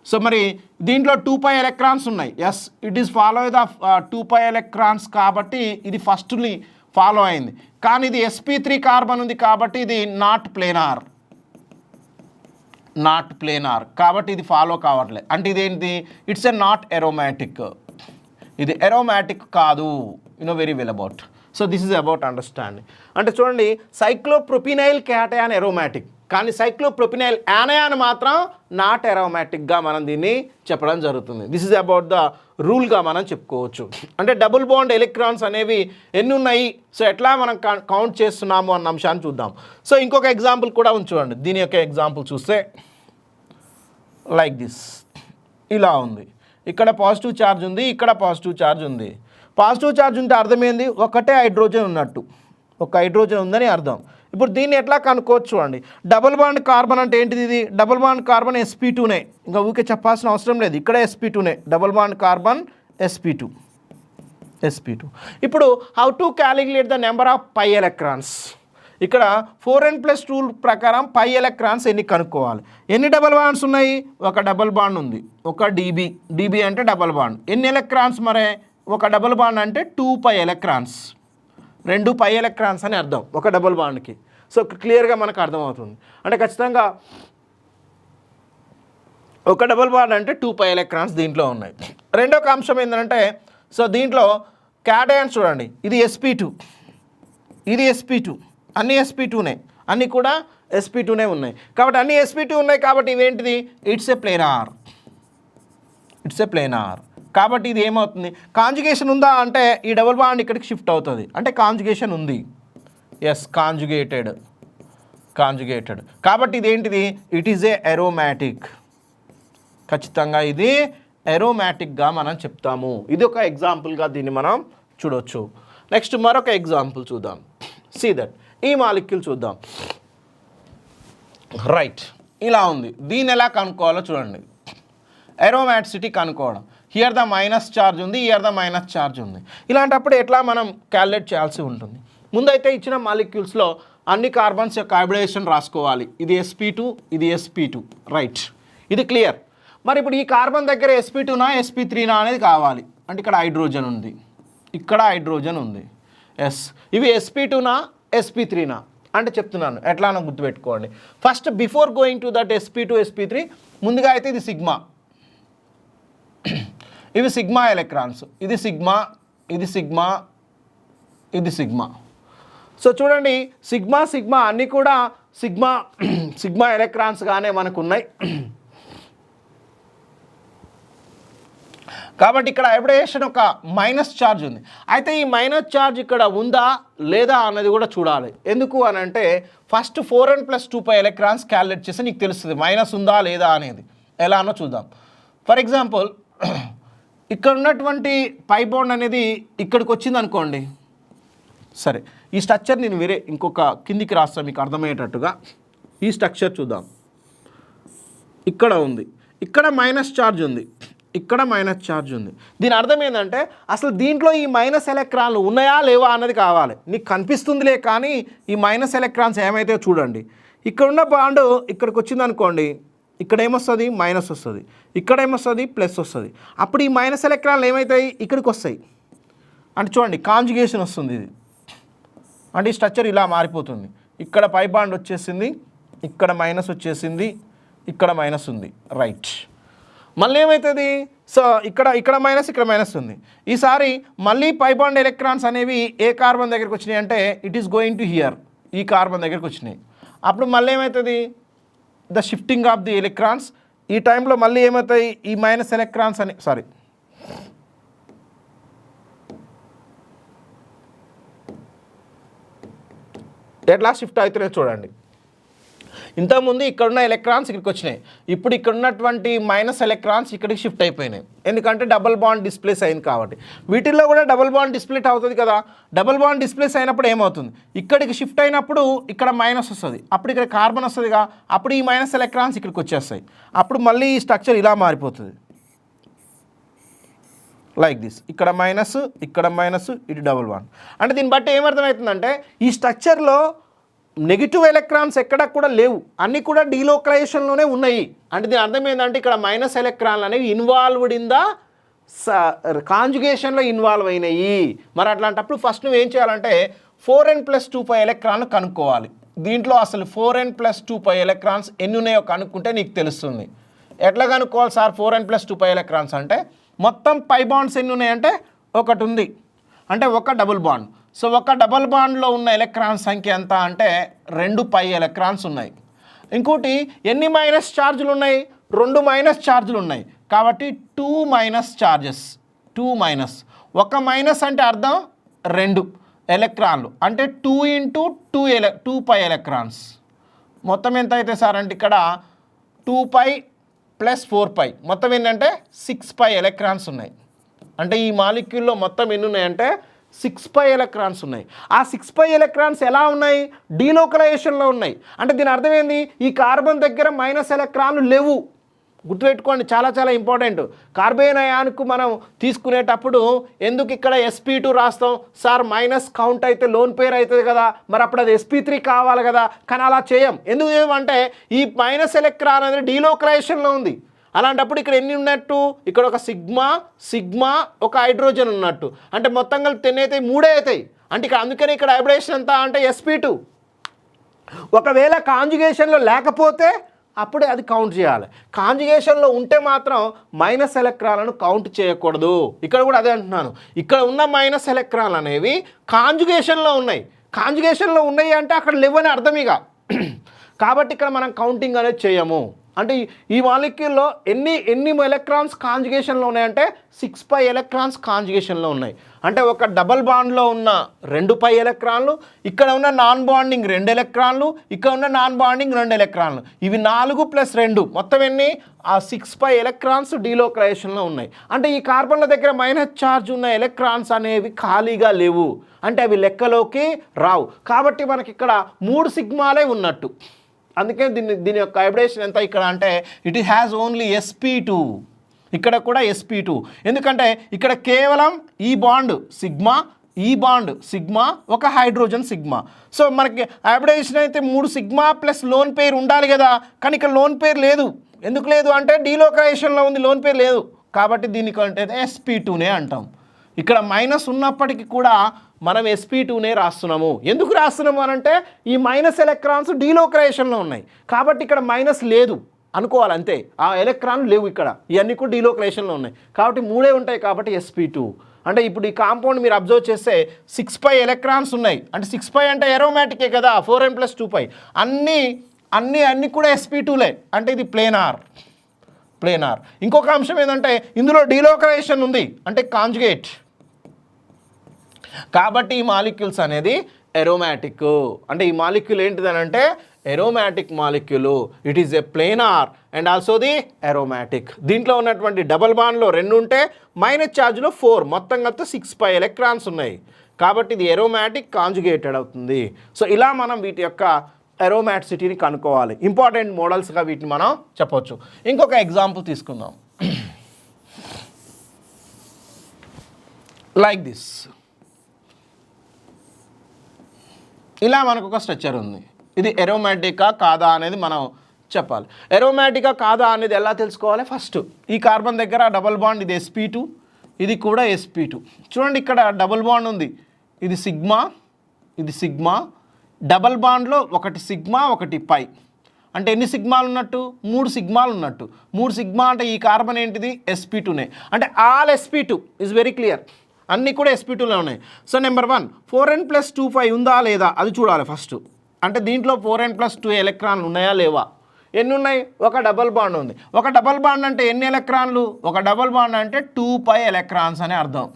సో మరి దీంట్లో 2π ఎలక్ట్రాన్స్ ఉన్నాయి. Yes, it is follow the 2π electrons కాబట్టి ఇది ఫస్ట్ని ఫాలో అయింది. కానీ ఇది sp3 కార్బన్ ఉంది కాబట్టి ఇది నాట్ ప్లేనార్ కాబట్టి ఇది ఫాలో కావట్లేదు. అంటే ఇదేంటి? It's a not aromatic. ఇది ఎరోమాటిక్ కాదు. You know very well about. So this is about understanding. అంటే చూడండి, సైక్లోప్రొపినైల్ క్యాటయాన్ ఎరోమాటిక్. కానీ సైక్లోప్రొపినైల్ యానయాన్ మాత్రం నాట్ అరోమాటిక్గా మనం దీన్ని చెప్పడం జరుగుతుంది. దిస్ ఇస్ అబౌట్ ద రూల్గా మనం చెప్పుకోవచ్చు. అంటే డబుల్ బాండ్ ఎలక్ట్రాన్స్ అనేవి ఎన్ని ఉన్నాయి, సో ఎట్లా మనం కౌంట్ చేస్తున్నాము అన్న అంశాన్ని చూద్దాం. సో ఇంకొక ఎగ్జాంపుల్ కూడా ఉంచండి. దీని యొక్క ఎగ్జాంపుల్ చూస్తే లైక్ దిస్ ఇలా ఉంది. ఇక్కడ పాజిటివ్ ఛార్జ్ ఉంది, ఇక్కడ పాజిటివ్ ఛార్జ్ ఉంది. పాజిటివ్ ఛార్జ్ ఉంటే అర్థమైంది ఒకటే హైడ్రోజన్ ఉన్నట్టు, ఒక హైడ్రోజన్ ఉందని అర్థం. ఇప్పుడు దీన్ని ఎట్లా కనుక్కోవచ్చు చూడండి. డబుల్ బాండ్ కార్బన్ అంటే ఏంటిది? ఇది డబుల్ బాండ్ కార్బన్ sp2నే, ఇంకా ఊరికే చెప్పాల్సిన అవసరం లేదు. ఇక్కడ sp2నే డబుల్ బాండ్ కార్బన్ sp2. ఇప్పుడు how to calculate the number of pi electrons? ఇక్కడ 4n+ రూల్ ప్రకారం పై ఎలక్ట్రాన్స్ ఎన్ని కనుక్కోవాలి. ఎన్ని డబల్ బాండ్స్ ఉన్నాయి? ఒక డబల్ బాండ్ ఉంది, ఒక డీబీ అంటే డబల్ బాండ్. ఎన్ని ఎలక్ట్రాన్స్ మరే? ఒక డబల్ బాండ్ అంటే 2 పై ఎలక్ట్రాన్స్, 2 పై ఎలక్ట్రాన్స్ అని అర్థం ఒక డబుల్ బాండ్కి. సో క్లియర్గా మనకు అర్థమవుతుంది. అంటే ఖచ్చితంగా ఒక డబుల్ బాండ్ అంటే 2 పై ఎలక్ట్రాన్స్ దీంట్లో ఉన్నాయి. రెండొక అంశం ఏంటంటే, సో దీంట్లో క్యాటయాన్స్ చూడండి, ఇది sp2, ఇది sp2, అన్ని sp2నే, అన్నీ కూడా sp2నే ఉన్నాయి. కాబట్టి అన్ని sp2 ఉన్నాయి కాబట్టి ఇవేంటిది? It's a planar. కాబట్టి ఇది ఏమవుతుంది? కాంజుగేషన్ ఉందా అంటే ఈ డబుల్ బాండ్ ఇక్కడికి షిఫ్ట్ అవుతుంది, అంటే కాంజుగేషన్ ఉంది. Yes, conjugated. కాబట్టి ఇదేంటిది? It is a aromatic. ఖచ్చితంగా ఇది అరోమాటిక్గా మనం చెప్తాము. ఇది ఒక ఎగ్జాంపుల్గా దీన్ని మనం చూడొచ్చు. నెక్స్ట్ మరొక ఎగ్జాంపుల్ చూద్దాం. సీ దట్ ఈ మాలిక్యూల్ చూద్దాం. రైట్, ఇలా ఉంది. దీన్ని ఎలా కనుక్కోవాలో చూడండి. అరోమాటిసిటీ కనుక్కోవడం. హియర్ ద మైనస్ ఛార్జ్ ఉంది, హియర్ ద మైనస్ ఛార్జ్ ఉంది. ఇలాంటప్పుడు ఎట్లా మనం క్యాలిక్యులేట్ చేయాల్సి ఉంటుంది? ముందైతే ఇచ్చిన మాలిక్యూల్స్లో అన్ని కార్బన్స్ యొక్క హైబ్రిడేషన్ రాసుకోవాలి. ఇది sp2, ఇది sp2. రైట్, ఇది క్లియర్. మరి ఇప్పుడు ఈ కార్బన్ దగ్గర sp2నా sp3నా అనేది కావాలి. అంటే ఇక్కడ హైడ్రోజన్ ఉంది, ఇక్కడ హైడ్రోజన్ ఉంది. ఎస్, ఇవి sp2నా sp3నా అంటే చెప్తున్నాను, ఎట్లానో గుర్తుపెట్టుకోండి. First before going to that sp2 sp3 ముందుగా అయితే ఇది సిగ్మా, ఇవి సిగ్మా ఎలక్ట్రాన్స్, ఇది సిగ్మా, ఇది సిగ్మా, ఇది సిగ్మా. సో చూడండి, సిగ్మా అన్నీ కూడా సిగ్మా ఎలక్ట్రాన్స్గానే మనకు ఉన్నాయి. కాబట్టి ఇక్కడ హైబ్రిడేషన్ ఒక మైనస్ ఛార్జ్ ఉంది. అయితే ఈ మైనస్ ఛార్జ్ ఇక్కడ ఉందా లేదా అన్నది కూడా చూడాలి. ఎందుకు అని అంటే first 4n+2 pi electrons calculate చేస్తే నీకు తెలుస్తుంది మైనస్ ఉందా లేదా అనేది. ఎలానో చూద్దాం. ఫర్ ఎగ్జాంపుల్, ఇక్కడ ఉన్నటువంటి పై బాండ్ అనేది ఇక్కడికి వచ్చింది అనుకోండి. సరే, ఈ స్ట్రక్చర్ నేను వేరే ఇంకొక కిందికి రాస్తాను మీకు అర్థమయ్యేటట్టుగా. ఈ స్ట్రక్చర్ చూద్దాం. ఇక్కడ ఉంది, ఇక్కడ మైనస్ ఛార్జ్ ఉంది, ఇక్కడ మైనస్ ఛార్జ్ ఉంది. దీని అర్థం ఏంటంటే అసలు దీంట్లో ఈ మైనస్ ఎలక్ట్రాన్లు ఉన్నాయా లేవా అన్నది కావాలి. నీకు కనిపిస్తుందిలే కానీ ఈ మైనస్ ఎలక్ట్రాన్స్ ఏమైతే చూడండి. ఇక్కడ ఉన్న బాండ్ ఇక్కడికి వచ్చింది అనుకోండి, ఇక్కడ ఏమొస్తుంది? మైనస్ వస్తుంది. ఇక్కడ ఏమొస్తుంది? ప్లస్ వస్తుంది. అప్పుడు ఈ మైనస్ ఎలక్ట్రాన్లు ఏమవుతాయి? ఇక్కడికి వస్తాయి. అంటే చూడండి, కాంజుగేషన్ వస్తుంది. ఇది అంటే ఈ స్ట్రక్చర్ ఇలా మారిపోతుంది. ఇక్కడ పై బాండ్ వచ్చేసింది, ఇక్కడ మైనస్ వచ్చేసింది, ఇక్కడ మైనస్ ఉంది. రైట్, మళ్ళీ ఏమవుతుంది? సో ఇక్కడ మైనస్, ఇక్కడ మైనస్ ఉంది. ఈసారి మళ్ళీ పై బాండ్ ఎలక్ట్రాన్స్ అనేవి ఏ కార్బన్ దగ్గరికి వచ్చినాయి అంటే it is going to hear, ఈ కార్బన్ దగ్గరికి వచ్చినాయి. అప్పుడు మళ్ళీ ఏమవుతుంది? The shifting of the electrons. ఈ టైంలో మళ్ళీ ఏమవుతాయి? ఈ మైనస్ ఎలక్ట్రాన్స్ అని ఎట్లా షిఫ్ట్ అవుతున్నాయో చూడండి. ఇంతకుముందు ఇక్కడున్న ఎలక్ట్రాన్స్ ఇక్కడికి వచ్చినాయి, ఇప్పుడు ఇక్కడ ఉన్నటువంటి మైనస్ ఎలక్ట్రాన్స్ ఇక్కడికి షిఫ్ట్ అయిపోయినాయి. ఎందుకంటే డబుల్ బాండ్ డిస్ప్లేస్ అయింది కాబట్టి. వీటిల్లో కూడా డబుల్ బాండ్ డిస్ప్లేట్ అవుతుంది కదా. డబుల్ బాండ్ డిస్ప్లేస్ అయినప్పుడు ఏమవుతుంది? ఇక్కడికి షిఫ్ట్ అయినప్పుడు ఇక్కడ మైనస్ వస్తుంది, అప్పుడు ఇక్కడ కార్బన్ వస్తుందిగా, అప్పుడు ఈ మైనస్ ఎలక్ట్రాన్స్ ఇక్కడికి వచ్చేస్తాయి. అప్పుడు మళ్ళీ ఈ స్ట్రక్చర్ ఇలా మారిపోతుంది, లైక్ దిస్. ఇక్కడ మైనస్, ఇక్కడ మైనస్, ఇటు డబుల్ బాండ్. అంటే దీన్ని బట్టి ఏమర్థమవుతుందంటే ఈ స్ట్రక్చర్లో నెగిటివ్ ఎలక్ట్రాన్స్ ఎక్కడ కూడా లేవు, అన్నీ కూడా డీలోకలైజేషన్లోనే ఉన్నాయి. అంటే దీని అర్థం ఏంటంటే ఇక్కడ మైనస్ ఎలక్ట్రాన్లు అనేవి ఇన్వాల్వ్డ్ ఇన్ ద కాంజుగేషన్లో ఇన్వాల్వ్ అయినాయి. మరి అట్లాంటప్పుడు ఫస్ట్ నువ్వు ఏం చేయాలంటే 4n+2 పై ఎలక్ట్రాన్లు కనుక్కోవాలి. దీంట్లో అసలు 4n+2 పై ఎలక్ట్రాన్స్ ఎన్ని ఉన్నాయో కనుక్కుంటే నీకు తెలుస్తుంది. ఎట్లా కనుక్కోవాలి సార్ 4n+2 పై ఎలక్ట్రాన్స్ అంటే? మొత్తం పై బాండ్స్ ఎన్ని ఉన్నాయంటే ఒకటి ఉంది, అంటే ఒక డబుల్ బాండ్. సో ఒక డబుల్ బాండ్లో ఉన్న ఎలక్ట్రాన్ సంఖ్య ఎంత అంటే 2 పై ఎలక్ట్రాన్స్ ఉన్నాయి. ఇంకోటి ఎన్ని మైనస్ ఛార్జీలు ఉన్నాయి, 2 మైనస్ ఛార్జీలు ఉన్నాయి కాబట్టి 2 మైనస్ ఛార్జెస్, 2 మైనస్, ఒక మైనస్ అంటే అర్థం 2 ఎలక్ట్రాన్లు అంటే 2 ఇంటూ 2 పై ఎలక్ట్రాన్స్. మొత్తం ఎంత అయితే సార్ అంటే ఇక్కడ 2 పై ప్లస్ 4 పై మొత్తం ఏంటంటే 6 పై ఎలక్ట్రాన్స్ ఉన్నాయి. అంటే ఈ మాలిక్యూల్లో మొత్తం ఎన్ని ఉన్నాయంటే 6 పై ఎలక్ట్రాన్స్ ఉన్నాయి. ఆ 6 పై ఎలక్ట్రాన్స్ ఎలా ఉన్నాయి, డీలోకలైజేషన్లో ఉన్నాయి. అంటే దీని అర్థం ఏంది, ఈ కార్బన్ దగ్గర మైనస్ ఎలక్ట్రాన్లు లేవు. గుర్తుపెట్టుకోండి, చాలా చాలా ఇంపార్టెంట్. కార్బన్ అయాన్కు మనం తీసుకునేటప్పుడు ఎందుకు ఇక్కడ sp2 రాస్తాం సార్, మైనస్ కౌంట్ అయితే లోన్ పేర్ అవుతుంది కదా, మరి అప్పుడు అది sp3 కావాలి కదా, కానీ అలా చేయం. ఎందుకు చేయమంటే ఈ మైనస్ ఎలక్ట్రాన్ అనేది డీలోకలైజేషన్లో ఉంది. అలాంటప్పుడు ఇక్కడ ఎన్ని ఉన్నట్టు, ఇక్కడ ఒక సిగ్మా ఒక హైడ్రోజన్ ఉన్నట్టు, అంటే మొత్తం కలిపి 10 అవుతాయి, 3 అవుతాయి. అంటే ఇక్కడ అందుకని ఇక్కడ హైబ్రిడేషన్ ఎంత అంటే sp2. ఒకవేళ కాంజుగేషన్లో లేకపోతే అప్పుడే అది కౌంట్ చేయాలి. కాంజుగేషన్లో ఉంటే మాత్రం మైనస్ ఎలక్ట్రాన్లను కౌంట్ చేయకూడదు. ఇక్కడ కూడా అదే అంటున్నాను, ఇక్కడ ఉన్న మైనస్ ఎలక్ట్రాన్లు అనేవి కాంజుగేషన్లో ఉన్నాయి. కాంజుగేషన్లో ఉన్నాయి అంటే అక్కడ లేవని అర్థం ఇక. కాబట్టి ఇక్కడ మనం కౌంటింగ్ అనేది చేయము. అంటే ఈ మాలిక్యూల్లో ఎన్ని ఎలక్ట్రాన్స్ కాంజుగేషన్లో ఉన్నాయంటే 6 పై ఎలక్ట్రాన్స్ కాంజుగేషన్లో ఉన్నాయి. అంటే ఒక డబల్ బాండ్లో ఉన్న 2 పై ఎలక్ట్రాన్లు, ఇక్కడ ఉన్న నాన్ బాండింగ్ 2 ఎలక్ట్రాన్లు, ఇక్కడ ఉన్న నాన్ బాండింగ్ 2 ఎలక్ట్రాన్లు, ఇవి 4 ప్లస్ 2 మొత్తం ఎన్ని, ఆ 6 పై ఎలక్ట్రాన్స్ డీలోకలైజేషన్లో ఉన్నాయి. అంటే ఈ కార్బన్ల దగ్గర మైనస్ ఛార్జ్ ఉన్న ఎలక్ట్రాన్స్ అనేవి ఖాళీగా లేవు, అంటే అవి లెక్కలోకి రావు. కాబట్టి మనకి ఇక్కడ 3 సిగ్మాలే ఉన్నట్టు. అందుకే దీని యొక్క హైబ్రిడేషన్ ఎంత ఇక్కడ అంటే ఇట్ హ్యాస్ ఓన్లీ sp2. ఇక్కడ కూడా sp2, ఎందుకంటే ఇక్కడ కేవలం ఈ బాండ్ సిగ్మా, ఈ బాండ్ సిగ్మా, ఒక హైడ్రోజన్ సిగ్మా. సో మనకి హైబ్రిడేషన్ అయితే 3 సిగ్మా ప్లస్ లోన్ పేర్ ఉండాలి కదా, కానీ ఇక్కడ లోన్ పేర్ లేదు. ఎందుకు లేదు అంటే డీలోకలైజేషన్లో ఉంది, లోన్ పేర్ లేదు. కాబట్టి దీనికి అంటే sp2నే అంటాం. ఇక్కడ మైనస్ ఉన్నప్పటికీ కూడా మనం sp2నే రాస్తున్నాము. ఎందుకు రాస్తున్నాము అని అంటే ఈ మైనస్ ఎలక్ట్రాన్స్ డీలోకలైజేషన్లో ఉన్నాయి కాబట్టి ఇక్కడ మైనస్ లేదు అనుకోవాలి అంతే. ఆ ఎలక్ట్రాన్లు లేవు ఇక్కడ, ఇవన్నీ కూడా డీలోకలైజేషన్లో ఉన్నాయి కాబట్టి 3 ఉంటాయి కాబట్టి sp2. అంటే ఇప్పుడు ఈ కాంపౌండ్ మీరు అబ్జర్వ్ చేస్తే 6 పై ఎలక్ట్రాన్స్ ఉన్నాయి. అంటే 6 పై అంటే ఎరోమాటికే కదా, 4n + 2 పై అన్నీ కూడా sp2లే. అంటే ఇది ప్లేనార్. ఇంకొక అంశం ఏంటంటే ఇందులో డీలోకలైజేషన్ ఉంది అంటే కాంజుగేట్. కాబట్టి ఈ మాలిక్యూల్స్ అనేది ఎరోమాటిక్. అంటే ఈ మాలిక్యూల్ ఏంటిదని అంటే aromatic molecule. It is a planar and also the aromatic. దీంట్లో ఉన్నటువంటి డబల్ బాండ్లో 2 ఉంటే మైనస్ ఛార్జ్లో 4, మొత్తం కలిపితే 6 పై ఎలక్ట్రాన్స్ ఉన్నాయి కాబట్టి ఇది ఎరోమాటిక్ కాంజుగేటెడ్ అవుతుంది. సో ఇలా మనం వీటి యొక్క ఎరోమాటిసిటీని కనుక్కోవాలి. ఇంపార్టెంట్ మోడల్స్గా వీటిని మనం చెప్పొచ్చు. ఇంకొక ఎగ్జాంపుల్ తీసుకుందాం. Like this. ఇలా మనకు ఒక స్ట్రక్చర్ ఉంది. ఇది ఎరోమాటికా కాదా అనేది మనం చెప్పాలి. ఎరోమాటికా కాదా అనేది ఎలా తెలుసుకోవాలి, ఫస్ట్ ఈ కార్బన్ దగ్గర డబల్ బాండ్ ఇది sp2, ఇది కూడా sp2. చూడండి ఇక్కడ డబుల్ బాండ్ ఉంది, ఇది సిగ్మా, డబల్ బాండ్లో ఒకటి సిగ్మా ఒకటి పై. అంటే ఎన్ని సిగ్మాలు ఉన్నట్టు, 3 సిగ్మాలు ఉన్నట్టు. 3 సిగ్మా అంటే ఈ కార్బన్ ఏంటిది sp2నే. అంటే all sp2 is very clear, అన్నీ కూడా sp2లో ఉన్నాయి. సో నెంబర్ 1 4n + 2 పై ఉందా లేదా అది చూడాలి ఫస్ట్. అంటే దీంట్లో 4n + 2 ఎలక్ట్రాన్లు ఉన్నాయా లేవా. ఎన్ని ఉన్నాయి, ఒక డబల్ బాండ్ ఉంది. ఒక డబల్ బాండ్ అంటే ఎన్ని ఎలక్ట్రాన్లు, ఒక డబల్ బాండ్ అంటే 2 పై ఎలక్ట్రాన్స్ అని అర్థం.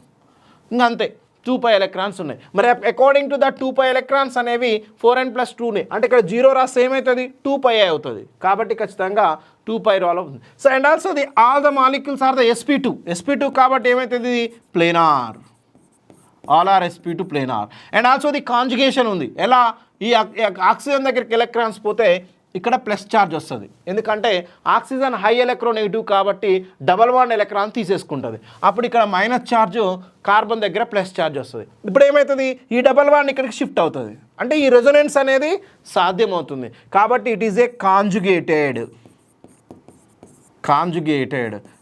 ఇంకా అంతే, 2 పై ఎలక్ట్రాన్స్ ఉన్నాయి. మరి according to the 2 pi electrons అనేవి 4n + 2ని, అంటే ఇక్కడ 0 రాస్తే ఏమవుతుంది 2 పై అవుతుంది. కాబట్టి ఖచ్చితంగా 2 పై రాల్ అవుతుంది. So and also the all the molecules are the sp2 కాబట్టి ఏమవుతుంది planar. All are sp2 planar. And also the conjugation ఉంది. ఎలా, ఈ ఆక్సిజన్ దగ్గరికి ఎలక్ట్రాన్స్ పోతే ఇక్కడ ప్లస్ ఛార్జ్ వస్తుంది, ఎందుకంటే ఆక్సిజన్ హై ఎలక్ట్రోనెగటివ్ కాబట్టి డబల్ బాండ్ ఎలక్ట్రాన్ తీసేసుకుంటుంది. అప్పుడు ఇక్కడ మైనస్ ఛార్జ్ కార్బన్ దగ్గర ప్లస్ ఛార్జ్ వస్తుంది. ఇప్పుడు ఏమవుతుంది, ఈ డబల్ బాండ్ ఇక్కడికి షిఫ్ట్ అవుతుంది, అంటే ఈ రెజొనెన్స్ అనేది సాధ్యమవుతుంది. కాబట్టి ఇట్ ఈజ్ ఏ కాంజుగేటెడ్.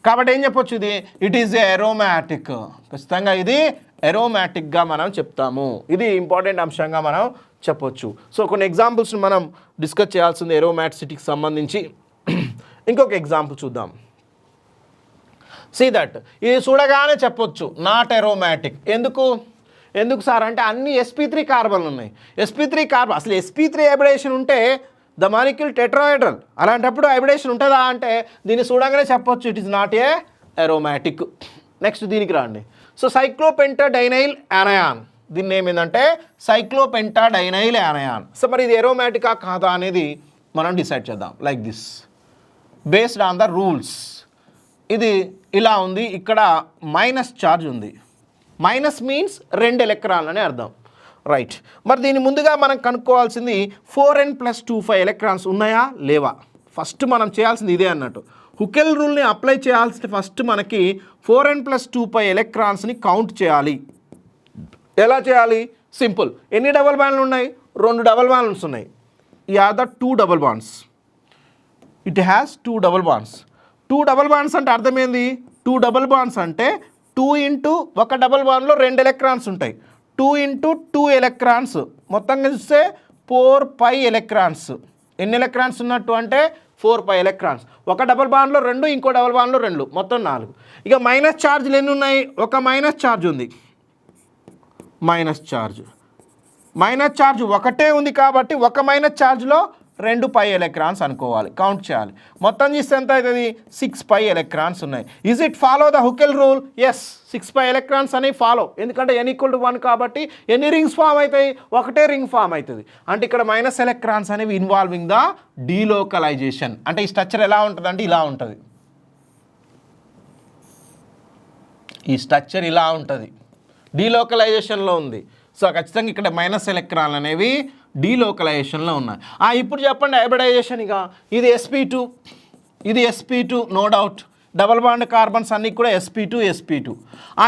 కాబట్టి ఏం చెప్పొచ్చు, ఇది ఇట్ ఈజ్ ఏ ఎరోమాటిక్. ఖచ్చితంగా ఇది ఎరోమాటిక్గా మనం చెప్తాము. ఇది ఇంపార్టెంట్ అంశంగా మనం చెప్పొచ్చు. సో కొన్ని ఎగ్జాంపుల్స్ని మనం డిస్కస్ చేయాల్సింది ఎరోమాటిసిటీకి సంబంధించి. ఇంకొక ఎగ్జాంపుల్ చూద్దాం. సీ దట్ ఇది చూడగానే చెప్పొచ్చు నాట్ ఎరోమాటిక్. ఎందుకు సార్ అంటే అన్ని sp3 కార్బన్లు ఉన్నాయి. sp3 కార్బన్, అసలు sp3 హైబ్రిడేషన్ ఉంటే ద మాలిక్యూల్ టెట్రాహెడ్రల్. అలాంటప్పుడు హైబ్రిడేషన్ ఉంటుందా అంటే దీన్ని చూడగానే చెప్పొచ్చు it is not a aromatic. Next దీనికి రండి. సో సైక్లోపెంటాడైనైల్ యానయాన్, దీన్ని ఏమైందంటే సైక్లోపెంటాడైనైల్ యానయాన్. సో మరి ఇది ఎరోమాటికా కాదా అనేది మనం డిసైడ్ చేద్దాం. Like this based on the rules. ఇది ఇలా ఉంది, ఇక్కడ మైనస్ ఛార్జ్ ఉంది. మైనస్ మీన్స్ 2 ఎలక్ట్రాన్లు అని అర్థం, రైట్. మరి దీని ముందుగా మనం కనుక్కోవాల్సింది 4n+25 ఎలక్ట్రాన్స్ ఉన్నాయా లేవా. ఫస్ట్ మనం చేయాల్సింది ఇదే అన్నట్టు. హుకెల్ రూల్ని అప్లై చేయాల్సిన ఫస్ట్ మనకి 4n+25 ఎలక్ట్రాన్స్ని కౌంట్ చేయాలి. ఎలా చేయాలి? సింపుల్. ఎన్ని డబల్ బాండ్లు ఉన్నాయి? 2 డబల్ బాండ్స్ ఉన్నాయి. ఈ are the 2 double bonds. It has 2 double bonds. 2 double bonds అంటే అర్థమైంది. 2 డబల్ బాండ్స్ అంటే 2 ఇంటూ ఒక డబల్ బాండ్లో 2 ఎలక్ట్రాన్స్ ఉంటాయి. 2 ఇంటూ 2 ఎలక్ట్రాన్స్, మొత్తంగా చూస్తే 4π ఎలక్ట్రాన్స్. ఎన్ని ఎలక్ట్రాన్స్ ఉన్నట్టు అంటే 4π ఎలక్ట్రాన్స్. ఒక డబల్ బాండ్లో 2, ఇంకో డబల్ బాండ్లో 2, మొత్తం 4. ఇక మైనస్ ఛార్జ్లు ఎన్ని ఉన్నాయి? ఒక మైనస్ ఛార్జ్ ఉంది. మైనస్ ఛార్జ్ ఒకటే ఉంది కాబట్టి ఒక మైనస్ ఛార్జ్లో 2π ఎలక్ట్రాన్స్ అనుకోవాలి, కౌంట్ చేయాలి. మొత్తం చేస్తే ఎంత అవుతుంది? 6π ఎలక్ట్రాన్స్ ఉన్నాయి. Is it follow the Huckel rule? Yes, 6π electrons అనేవి ఫాలో. ఎందుకంటే n=1 కాబట్టి ఎన్ని రింగ్స్ ఫామ్ అవుతాయి? ఒకటే రింగ్ ఫామ్ అవుతుంది. అంటే ఇక్కడ మైనస్ ఎలక్ట్రాన్స్ అనేవి ఇన్వాల్వింగ్ ద డీలోకలైజేషన్. అంటే ఈ స్ట్రక్చర్ ఎలా ఉంటుంది అంటే ఇలా ఉంటుంది. ఈ స్ట్రక్చర్ ఇలా ఉంటుంది, డీలోకలైజేషన్లో ఉంది. సో ఖచ్చితంగా ఇక్కడ మైనస్ ఎలక్ట్రాన్లు అనేవి డీలోకలైజేషన్లో ఉన్నాయి. ఇప్పుడు చెప్పండి హైబ్రిడైజేషన్. ఇక ఇది sp2, ఇది sp2, no doubt. Double bond carbons అన్నీ కూడా sp2.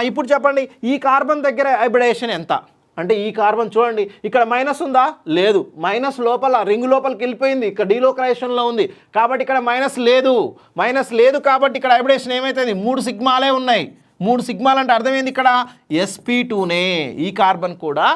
ఇప్పుడు చెప్పండి ఈ కార్బన్ దగ్గర హైబ్రిడైజేషన్ ఎంత అంటే, ఈ కార్బన్ చూడండి ఇక్కడ మైనస్ ఉందా? లేదు. మైనస్ లోపల రింగ్ లోపలికి వెళ్ళిపోయింది, ఇక్కడ డీలోకలైజేషన్లో ఉంది కాబట్టి ఇక్కడ మైనస్ లేదు కాబట్టి ఇక్కడ హైబ్రిడేషన్ ఏమవుతుంది? 3 సిగ్మాలే ఉన్నాయి. 3 సిగ్మాలు అంటే అర్థమైంది ఇక్కడ sp2నే. ఈ కార్బన్ కూడా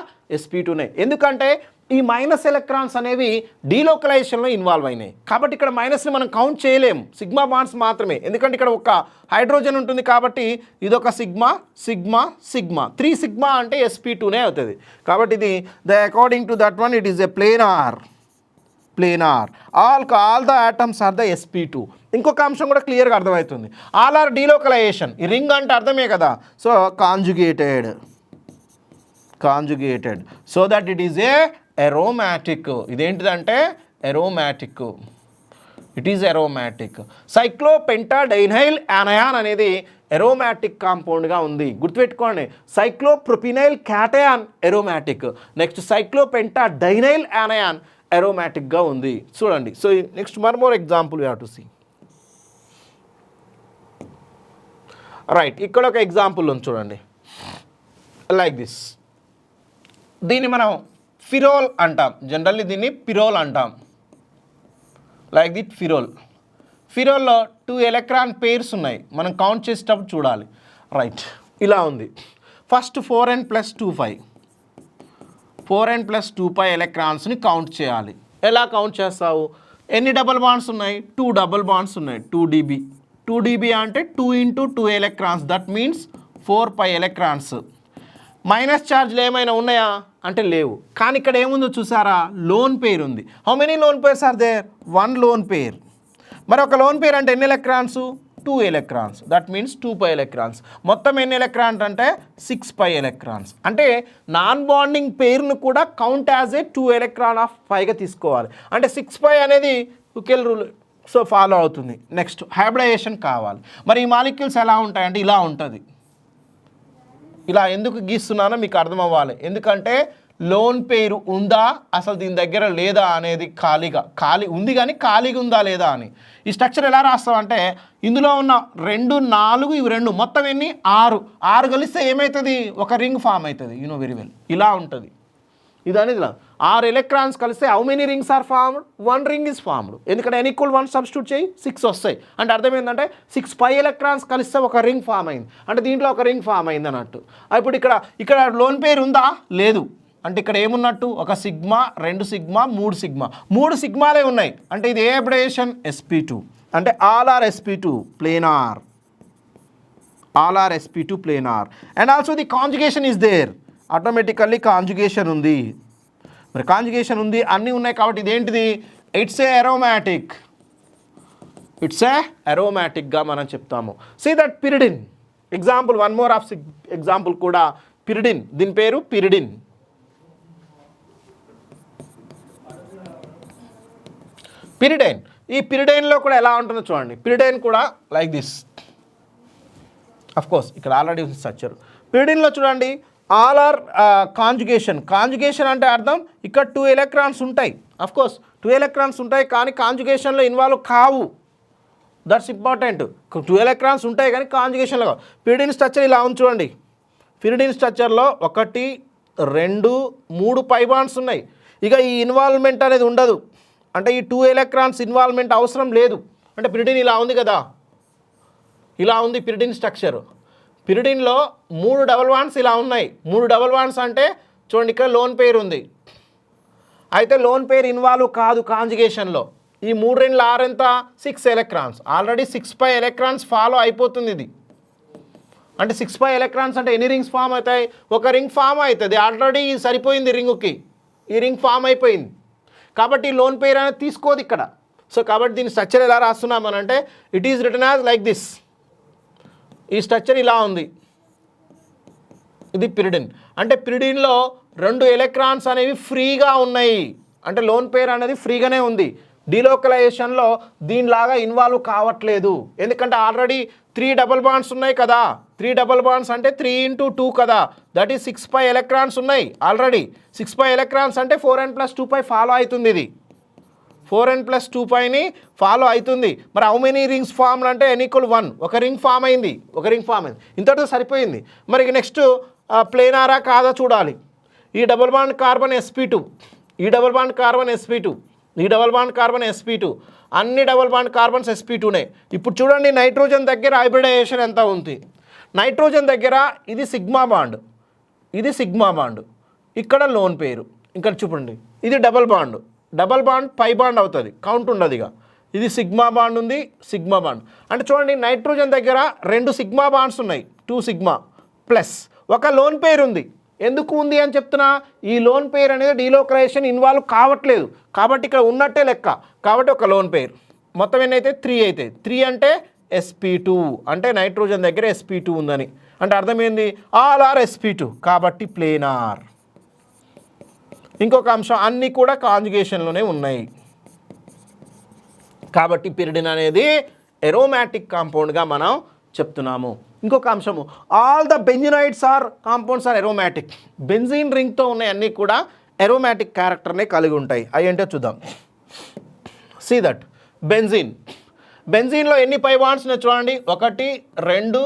sp2నే. ఎందుకంటే ఈ మైనస్ ఎలక్ట్రాన్స్ అనేవి డీలోకలైజేషన్లో ఇన్వాల్వ్ అయినాయి కాబట్టి ఇక్కడ మైనస్ని మనం కౌంట్ చేయలేము, సిగ్మా బాండ్స్ మాత్రమే. ఎందుకంటే ఇక్కడ ఒక హైడ్రోజన్ ఉంటుంది కాబట్టి ఇదొక సిగ్మా 3 సిగ్మా అంటే sp2నే అవుతుంది. కాబట్టి ఇది according to that one it is a planar. All the atoms are the sp2. ఇంకొక అంశం కూడా క్లియర్గా అర్థమవుతుంది. All are delocalization. ఈ రింగ్ అంటే అర్థమే కదా. So conjugated so that it is a aromatic. ఇదేంటిదంటే aromatic. It is aromatic. Cyclopentadienyl anion అనేది ఎరోమాటిక్ కాంపౌండ్గా ఉంది. గుర్తుపెట్టుకోండి, cyclopropenyl cation aromatic. Next cyclopentadienyl anion ఎరోమాటిక్గా ఉంది. చూడండి. So next one more example you have to see. Right, ఇక్కడ ఒక ఎగ్జాంపుల్ ఉంది చూడండి. Like this. దీన్ని మనం ఫిరోల్ అంటాం, జనరల్లీ దీన్ని పిరోల్ అంటాం. లైక్ దిట్ ఫిరోల్లో 2 ఎలక్ట్రాన్ పెయిర్స్ ఉన్నాయి. మనం కౌంట్ చేసేటప్పుడు చూడాలి. రైట్, ఇలా ఉంది. ఫస్ట్ 4n+25 ఎలక్ట్రాన్స్ని కౌంట్ చేయాలి. ఎలా కౌంట్ చేస్తావు? ఎన్ని డబల్ బాండ్స్ ఉన్నాయి? 2 డబల్ బాండ్స్ ఉన్నాయి. 2 dB అంటే 2 into 2 electrons, that means 4π electrons. Minus ఛార్జ్లు ఏమైనా ఉన్నాయా అంటే లేవు. కానీ ఇక్కడ ఏముందో చూసారా? లోన్ పెయిర్ ఉంది. How many lone pairs are there? 1 lone pair. మరి ఒక లోన్ పెయిర్ అంటే ఎన్ని electrons? 2 electrons, that means 2π electrons. మొత్తం ఎన్ని ఎలక్ట్రాన్స్ అంటే 6π ఎలక్ట్రాన్స్. అంటే నాన్ బాండింగ్ పెయిర్ను కూడా count as a 2 electron of 5గా తీసుకోవాలి. అంటే 6π అనేది హుకెల్ రూల్ సో ఫాలో అవుతుంది. నెక్స్ట్ హైబ్రిడైజేషన్ కావాలి. మరి ఈ మాలిక్యూల్స్ ఎలా ఉంటాయంటే ఇలా ఉంటుంది. ఇలా ఎందుకు గీస్తున్నానో మీకు అర్థం అవ్వాలి. ఎందుకంటే లోన్ పేరు ఉందా అసలు దీని దగ్గర లేదా అనేది ఖాళీ ఉంది కానీ ఖాళీగా ఉందా లేదా అని. ఈ స్ట్రక్చర్ ఎలా రాస్తామంటే ఇందులో ఉన్న 2, 4 ఇవి 2 మొత్తం ఎన్ని? 6 కలిస్తే ఏమవుతుంది? ఒక రింగ్ ఫామ్ అవుతుంది. You know very well. ఇలా ఉంటుంది. ఇది అనేది 6 ఎలక్ట్రాన్స్ కలిస్తే how many rings are formed? 1 ring is formed. ఎందుకంటే n=1 సబ్స్టిట్యూట్ చేయి 6 వస్తాయి. అంటే అర్థం ఏంటంటే 6π ఎలక్ట్రాన్స్ కలిస్తే ఒక రింగ్ ఫామ్ అయింది. అంటే దీంట్లో ఒక రింగ్ ఫామ్ అయింది అన్నట్టు. ఇప్పుడు ఇక్కడ లోన్ పేరు ఉందా? లేదు. అంటే ఇక్కడ ఏమున్నట్టు? ఒక సిగ్మా, 2 సిగ్మా, 3 సిగ్మా. 3 సిగ్మాలే ఉన్నాయి. అంటే ఇది ఏ హైబ్రిడైజేషన్? sp2. అంటే all are sp2 planar. And also the conjugation is there. Automatically conjugation ఉంది. మరి కాంజుగేషన్ ఉంది, అన్నీ ఉన్నాయి కాబట్టి ఇదేంటిది? It's a aromatic. It's a అరోమాటిక్గా మనం చెప్తాము. See that pyridine example, one more of example కూడా పిరిడిన్. దీని పేరు పిరిడిన్. పిరిడైన్. ఈ పిరిడైన్లో కూడా ఎలా ఉంటుందో చూడండి. పిరిడైన్ కూడా లైక్ దిస్. అఫ్ కోర్స్ ఇక్కడ ఆల్రెడీ సచ్చారు. పిరిడిన్లో చూడండి ఆల్ ఆర్ కాంజుగేషన్. కాంజుగేషన్ అంటే అర్థం ఇక్కడ 2 ఎలక్ట్రాన్స్ ఉంటాయి. అఫ్ కోర్స్ 2 ఎలక్ట్రాన్స్ ఉంటాయి కానీ కాంజుగేషన్లో ఇన్వాల్వ్ కావు. That's important. 2 ఎలక్ట్రాన్స్ ఉంటాయి కానీ కాంజుగేషన్లో కావు. పిరిడిన్ స్ట్రక్చర్ ఇలా ఉంది చూడండి. పిరిడిన్ స్ట్రక్చర్లో 1 2 3 పై బాండ్స్ ఉన్నాయి. ఇక ఈ ఇన్వాల్వ్మెంట్ అనేది ఉండదు. అంటే ఈ 2 ఎలక్ట్రాన్స్ ఇన్వాల్వ్మెంట్ అవసరం లేదు. అంటే పిరిడిన్ ఇలా ఉంది కదా, ఇలా ఉంది పిరిడిన్ స్ట్రక్చర్. పిరిడిన్లో 3 డబుల్ బాండ్స్ ఇలా ఉన్నాయి. 3 డబుల్ బాండ్స్ అంటే చూడండి ఇక్కడ లోన్ పేర్ ఉంది. అయితే లోన్ పేర్ ఇన్వాల్వ్ కాదు కాంజుగేషన్లో. ఈ 3 2 6 ఎంత 6 electrons. Already 6 pi electrons follow అయిపోతుంది ఇది. అంటే 6 పై ఎలక్ట్రాన్స్ అంటే ఎన్ని రింగ్స్ ఫామ్ అవుతాయి? ఒక రింగ్ ఫామ్ అవుతుంది. ఆల్రెడీ సరిపోయింది రింగుకి, ఈ రింగ్ ఫామ్ అయిపోయింది. కాబట్టి లోన్ పేర్ అనేది తీసుకోదు ఇక్కడ. సో కాబట్టి దీని స్ట్రక్చర్ ఎలా రాస్తున్నామనంటే it is written as like this. ఈ స్ట్రక్చర్ ఇలా ఉంది. ఇది పిరిడిన్. అంటే పిరిడిన్లో 2 ఎలక్ట్రాన్స్ అనేవి ఫ్రీగా ఉన్నాయి. అంటే లోన్ పేర్ అనేది ఫ్రీగానే ఉంది. డీలోకలైజేషన్లో దీనిలాగా ఇన్వాల్వ్ కావట్లేదు. ఎందుకంటే ఆల్రెడీ 3 డబుల్ బాండ్స్ ఉన్నాయి కదా. 3 డబుల్ బాండ్స్ అంటే 3 × 2 కదా. దట్ ఈస్ 6 పై ఎలక్ట్రాన్స్ ఉన్నాయి ఆల్రెడీ. 6 పై ఎలక్ట్రాన్స్ అంటే 4n + 2 పై ఫాలో అవుతుంది. ఇది 4n + 2 పైని ఫాలో అవుతుంది. మరి హౌ మెనీ రింగ్స్ ఫామ్ అంటే n = 1. ఒక రింగ్ ఫామ్ అయింది, ఒక రింగ్ ఫామ్ అయింది. ఇంతటితో సరిపోయింది. మరి నెక్స్ట్ ప్లేనారా కాదా చూడాలి. ఈ డబుల్ బాండ్ కార్బన్ sp2, ఈ డబుల్ బాండ్ కార్బన్ sp2, ఈ డబుల్ బాండ్ కార్బన్ sp2, అన్ని డబుల్ బాండ్ కార్బన్స్ sp2నే. ఇప్పుడు చూడండి నైట్రోజన్ దగ్గర హైబ్రిడైజేషన్ ఎంత ఉంది. నైట్రోజన్ దగ్గర ఇది సిగ్మా బాండ్, ఇది సిగ్మా బాండ్, ఇక్కడ లోన్ పేరు. ఇక్కడ చూడండి ఇది double bond, double bond pi bond అవుతుంది, కౌంట్ ఉండదు. ఇక ఇది సిగ్మా బాండ్ ఉంది, సిగ్మా బాండ్. అంటే చూడండి నైట్రోజన్ దగ్గర 2 సిగ్మా బాండ్స్ ఉన్నాయి, 2 సిగ్మా ప్లస్ ఒక లోన్ పేరు ఉంది. ఎందుకు ఉంది అని చెప్తున్నా, ఈ లోన్ పేర్ అనేది డీలోకలైజేషన్ ఇన్వాల్వ్ కావట్లేదు కాబట్టి ఇక్కడ ఉన్నట్టే లెక్క. కాబట్టి ఒక లోన్ పేర్ మొత్తం ఎన్నైతే 3 అయితే 3 అంటే sp2, అంటే నైట్రోజన్ దగ్గర sp2 ఉందని. అంటే అర్థమైంది ఆల్ ఆర్ sp2 కాబట్టి ప్లేనార్. ఇంకొక అంశం అన్నీ కూడా కాంజుగేషన్లోనే ఉన్నాయి కాబట్టి పిరిడిన్ అనేది ఎరోమాటిక్ కాంపౌండ్గా మనం చెప్తున్నాము. ఇంకొక అంశము all the benzenoids are compounds are aromatic. Benzene రింగ్తో ఉన్నాయి అన్నీ కూడా ఎరోమాటిక్ క్యారెక్టర్నే కలిగి ఉంటాయి. అవి ఏంటో చూద్దాం. See that benzene. బెంజీన్లో ఎన్ని పై బాండ్స్ ఉన్నాయి చూడండి. 1 2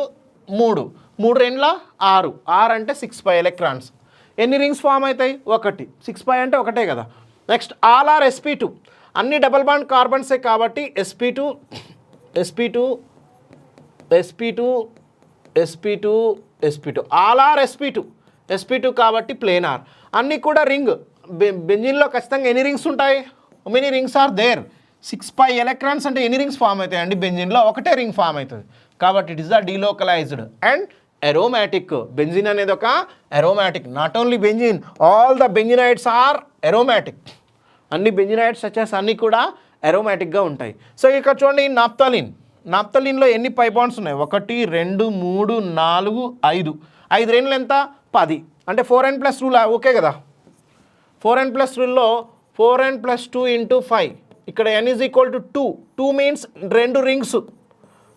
3, 3 2 6, 6 అంటే 6 పై ఎలక్ట్రాన్స్. ఎన్ని రింగ్స్ ఫామ్ అవుతాయి? 1. 6 పై అంటే ఒకటే కదా. నెక్స్ట్ ఆల్ ఆర్ sp2, అన్ని డబల్ బాండ్ కార్బన్సే కాబట్టి sp2 sp2 sp2 sp2 sp2 all are sp2 sp2 కాబట్టి ప్లేనార్. అన్నీ కూడా రింగ్. బెంజిన్లో ఖచ్చితంగా ఎన్ని రింగ్స్ ఉంటాయి? Many rings are there. 6 pi electrons అంటే ఎన్ని రింగ్స్ ఫామ్ అవుతాయి అండి? బెంజిన్లో ఒకటే రింగ్ ఫామ్ అవుతుంది కాబట్టి it is the delocalized and aromatic. Benzene అనేది ఒక aromatic. Not only benzene, all the benzenoids are aromatic. అన్ని బెంజినాయిడ్స్ వచ్చేసి అన్నీ కూడా ఎరోమాటిక్గా ఉంటాయి. సో ఇక్కడ చూడండి నాప్థలిన్. నాప్థలిన్లో ఎన్ని పై బాండ్స్ ఉన్నాయి? 1 2 3 4 5. 5 2 ఎంత? 10. అంటే 4n + రూల్ ఓకే కదా. 4n + రూల్లో 4n + 2 × 5. ఇక్కడ n = 2. 2 means 2 rings.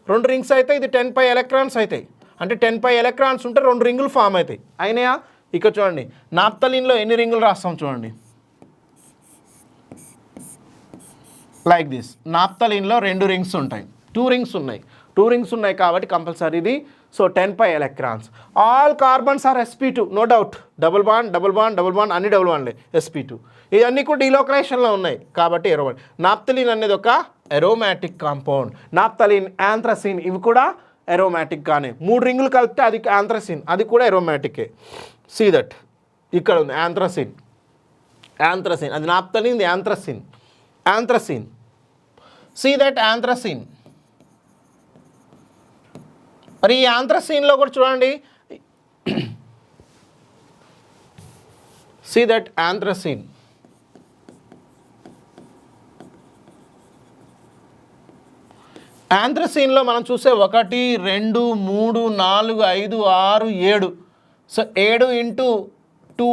2 రింగ్స్ అయితే ఇది 10 పై ఎలక్ట్రాన్స్ అవుతాయి. అంటే 10 పై ఎలక్ట్రాన్స్ ఉంటే 2 రింగులు ఫామ్ అవుతాయి. అయినాయా? ఇక్కడ చూడండి నాప్థలిన్లో ఎన్ని రింగులు రాస్తాం చూడండి. Like this. నాప్థలిన్లో 2 రింగ్స్ ఉంటాయి, 2 రింగ్స్ ఉన్నాయి. 2 రింగ్స్ ఉన్నాయి కాబట్టి కంపల్సరీ ఇది. So 10 pi electrons. All carbons are sp2, no doubt. Double bond double bond double bond అన్ని డబుల్ బాండ్లే sp2. ఇవన్నీ కూడా డీలోకలైజేషన్లో ఉన్నాయి కాబట్టి ఎరోమాటిక్. నాప్థలిన్ అనేది ఒక ఎరోమాటిక్ కాంపౌండ్. నాప్థలిన్, యాంథ్రసిన్ ఇవి కూడా ఎరోమాటిక్ గానే. 3 రింగులు కలిపితే అది యాంథ్రసిన్, అది కూడా ఎరోమాటికే. సీ దట్ ఇక్కడ ఉంది యాంథ్రసిన్. యాంథ్రసిన్ అది naphthalene, anthracene. Anthracene. See that anthracene. మరి ఈ యాంథ్రసిన్లో కూడా చూడండి. See that యాంథ్రసిన్. యాంథ్రసీన్లో మనం చూసే 1 2 3 4 5 6 7 సో 7 ఇంటూ 2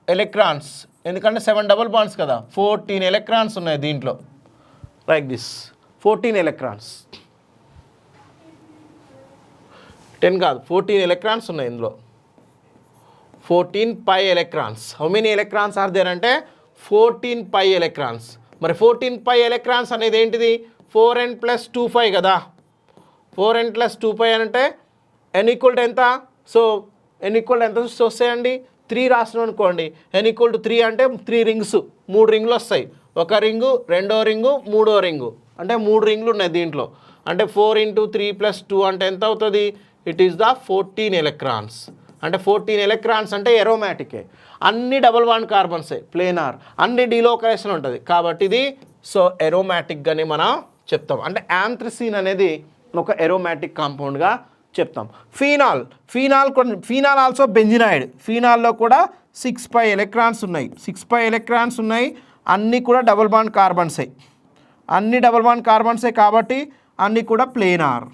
ఎలక్ట్రాన్స్ ఎందుకంటే 7 డబుల్ బాండ్స్ కదా 14 ఎలక్ట్రాన్స్ ఉన్నాయి దీంట్లో లైక్ దిస్ 14 ఎలక్ట్రాన్స్ 10 కాదు 14 ఎలక్ట్రాన్స్ ఉన్నాయి ఇందులో 14 pi electrons how many electrons are there అంటే 14 పై ఎలక్ట్రాన్స్ మరి 14 పై ఎలక్ట్రాన్స్ అనేది ఏంటిది 4n + 2 కదా 4n + 2 అంటే n ఈక్వల్ టు ఎంత సో n ఈక్వల్ ఎంత వస్తాయండి 3 రాసినాం అనుకోండి n ఈక్వల్ టు 3 అంటే 3 రింగ్స్ 3 రింగులు వస్తాయి ఒక రింగు రెండో రింగు మూడో రింగు అంటే 3 రింగులు ఉన్నాయి దీంట్లో అంటే 4 × 3 + 2 అంటే ఎంత అవుతుంది ఇట్ ఈస్ ద 14 ఎలక్ట్రాన్స్ అంటే 14 ఎలక్ట్రాన్స్ అంటే ఎరోమాటికే అన్ని డబుల్ బాండ్ కార్బన్సే ప్లేనార్ అన్ని డీలోకలైజేషన్ ఉంటుంది కాబట్టి ఇది సో ఎరోమాటిక్గానే మనం చెప్తాం అంటే యాంథ్రసీన్ అనేది ఒక ఎరోమాటిక్ కాంపౌండ్గా చెప్తాం ఫీనాల్ ఆల్సో బెంజినాయిడ్ ఫీనాల్లో కూడా 6 పై ఎలక్ట్రాన్స్ ఉన్నాయి 6 పై ఎలక్ట్రాన్స్ ఉన్నాయి అన్నీ కూడా డబుల్ బాండ్ కార్బన్సే అన్ని డబుల్ బాండ్ కార్బన్సే కాబట్టి అన్నీ కూడా ప్లేనార్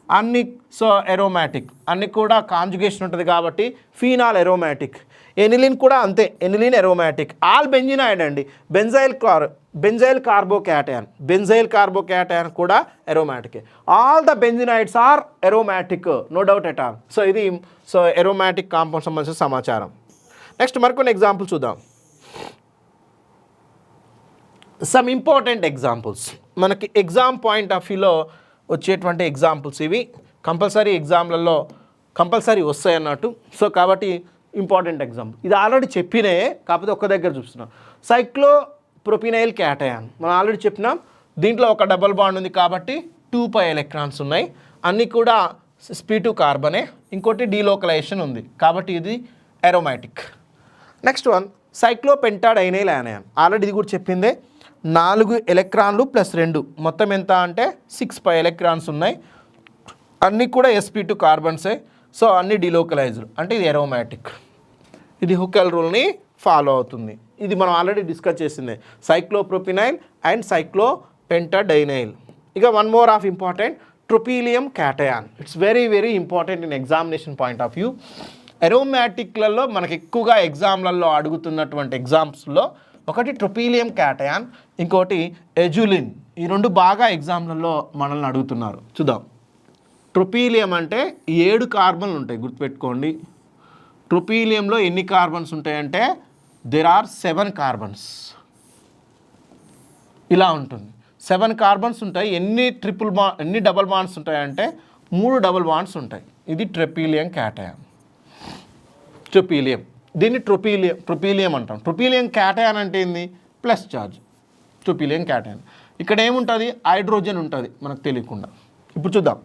అన్ని సో ఎరోమాటిక్ అన్ని కూడా కాంజుగేషన్ ఉంటుంది కాబట్టి ఫీనాల్ ఎరోమాటిక్ ఎనిలిన్ కూడా అంతే ఎనిలిన్ ఎరోమాటిక్ ఆల్ బెంజినాయిడ్ అండి బెంజైల్ కార్బోక్యాటయాన్ కూడా aromatic all the benzenoids are aromatic no doubt at all so ఇది సో ఎరోమాటిక్ కాంపౌండ్ సంబంధించిన సమాచారం నెక్స్ట్ మరికొన్ని ఎగ్జాంపుల్ చూద్దాం సమ్ ఇంపార్టెంట్ ఎగ్జాంపుల్స్ మనకి ఎగ్జామ్ పాయింట్ ఆఫ్ వ్యూలో వచ్చేటువంటి ఎగ్జాంపుల్స్ ఇవి కంపల్సరీ ఎగ్జామ్లలో కంపల్సరీ వస్తాయి అన్నట్టు సో కాబట్టి ఇంపార్టెంట్ ఎగ్జాంపుల్ ఇది ఆల్రెడీ చెప్పినే కాకపోతే ఒక్క దగ్గర చూస్తున్నాం సైక్లోప్రొపినైల్ క్యాటయాన్ మనం ఆల్రెడీ చెప్పినాం దీంట్లో ఒక డబుల్ బాండ్ ఉంది కాబట్టి 2 పై ఎలక్ట్రాన్స్ ఉన్నాయి అన్నీ కూడా sp2 కార్బనే ఇంకోటి డీలోకలైజేషన్ ఉంది కాబట్టి ఇది aromatic next one cyclopentadienyl anion already ఇది కూడా చెప్పిందే 4 ఎలక్ట్రాన్లు + 2 మొత్తం ఎంత అంటే 6 పై ఎలక్ట్రాన్స్ ఉన్నాయి అన్నీ కూడా sp2 కార్బన్సే సో అన్ని డీలోకలైజ్డ్ అంటే ఇది ఎరోమాటిక్ ఇది హుకెల్ రూల్ని ఫాలో అవుతుంది ఇది మనం ఆల్రెడీ డిస్కస్ చేసిందే సైక్లోప్రొపినైల్ అండ్ సైక్లోపెంటాడైనైల్ ఇక one more of important tropylium cation it's very very important in examination point of view ఎరోమాటిక్లలో మనకి ఎక్కువగా ఎగ్జామ్లలో అడుగుతున్నటువంటి ఎగ్జామ్స్లో ఒకటి ట్రోపీలియం క్యాటయాన్ ఇంకోటి ఎజులిన్ ఈ రెండు బాగా ఎగ్జామ్లలో మనల్ని అడుగుతున్నారు చూద్దాం ట్రోపీలియం అంటే 7 కార్బన్లు ఉంటాయి గుర్తుపెట్టుకోండి ట్రోపీలియంలో ఎన్ని కార్బన్స్ ఉంటాయంటే దేర్ ఆర్ 7 కార్బన్స్ ఇలా ఉంటుంది 7 కార్బన్స్ ఉంటాయి ఎన్ని డబుల్ బాండ్స్ ఉంటాయంటే 3 డబుల్ బాండ్స్ ఉంటాయి ఇది ట్రోపీలియం క్యాటయాన్ ట్రోపీలియం దీన్ని ట్రోపీలియం అంటాం ట్రోపీలియం క్యాటయాన్ అంటే ఏంది ప్లస్ ఛార్జ్ ట్రోపీలియం క్యాటయాన్ ఇక్కడ ఏముంటుంది హైడ్రోజన్ ఉంటుంది మనకు తెలియకుండా ఇప్పుడు చూద్దాం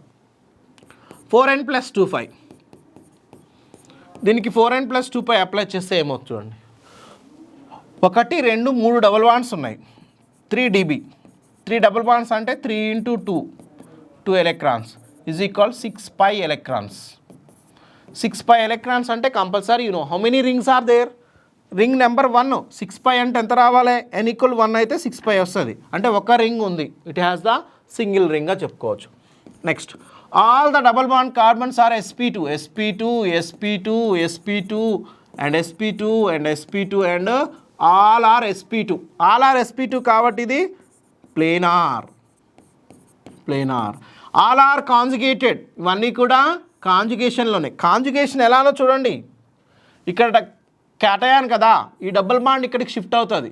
4n + 2 దీనికి 4n + 2 అప్లై చేస్తే ఏమవుతుంది చూడండి 1 2 3 డబుల్ బాండ్స్ ఉన్నాయి 3 dB 3 డబుల్ బాండ్స్ అంటే 3 × 2 electrons is equal 6 pi electrons 6 pi electrons అంటే compulsory you know how many rings are there ring number 1 6 pi అంటే ఎంత రావాలి n = 1 అయితే 6 పై వస్తుంది అంటే ఒక రింగ్ ఉంది ఇట్ హ్యాస్ ద సింగిల్ రింగ్గా చెప్పుకోవచ్చు next all the double bond carbons are sp2 and sp2 and all are sp2 కాబట్టి ఇది ప్లేనార్ ఆల్ ఆర్ కాంజుగేటెడ్ ఇవన్నీ కూడా కాంజుగేషన్లోనే కాంజుగేషన్ ఎలానో చూడండి ఇక్కడ క్యాటయాన్ కదా ఈ డబుల్ బాండ్ ఇక్కడికి షిఫ్ట్ అవుతుంది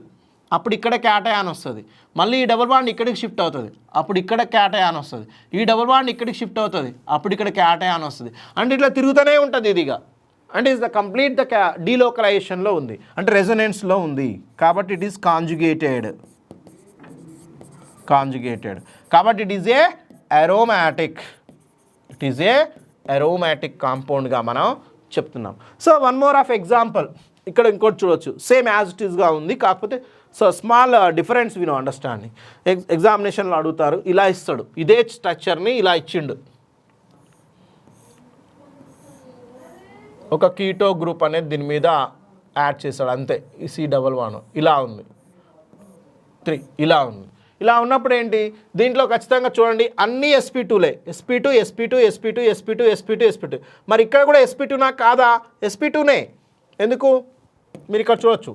అప్పుడు ఇక్కడ క్యాటయాన్ వస్తుంది మళ్ళీ ఈ డబుల్ బాండ్ ఇక్కడికి షిఫ్ట్ అవుతుంది అప్పుడు ఇక్కడ క్యాటయాన్ వస్తుంది ఈ డబుల్ బాండ్ ఇక్కడికి షిఫ్ట్ అవుతుంది అప్పుడు ఇక్కడ క్యాటయాన్ వస్తుంది అంటే ఇట్లా తిరుగుతూనే ఉంటుంది ఇదిగా అంటే ఇస్ ద కంప్లీట్ ద డీలోకలైజేషన్లో ఉంది అంటే రెజొనెన్స్లో ఉంది కాబట్టి ఇట్ ఈస్ కాంజుగేటెడ్ కాబట్టి ఇట్ ఈస్ ఏ అరోమాటిక్ కాంపౌండ్గా మనం చెప్తున్నాం so one more of example ఇక్కడ ఇంకోటి చూడొచ్చు సేమ్ యాజ్ ఇట్ ఈస్గా ఉంది కాకపోతే సో స్మాల్ డిఫరెన్స్ వినో అండర్స్టాండింగ్ ఎగ్జామినేషన్లో అడుగుతారు ఇలా ఇస్తాడు ఇదే స్ట్రక్చర్ని ఇలా ఇచ్చిండు ఒక కీటో గ్రూప్ అనేది దీని మీద యాడ్ చేశాడు అంతే ఈ C11 ఇలా ఉంది 3 ఇలా ఉంది ఇలా ఉన్నప్పుడు ఏంటి దీంట్లో ఖచ్చితంగా చూడండి అన్నీ sp2లే sp2 sp2 sp2 sp2 sp2 sp2 మరి ఇక్కడ కూడా sp2నా కాదా sp2నే ఎందుకు మీరు ఇక్కడ చూడొచ్చు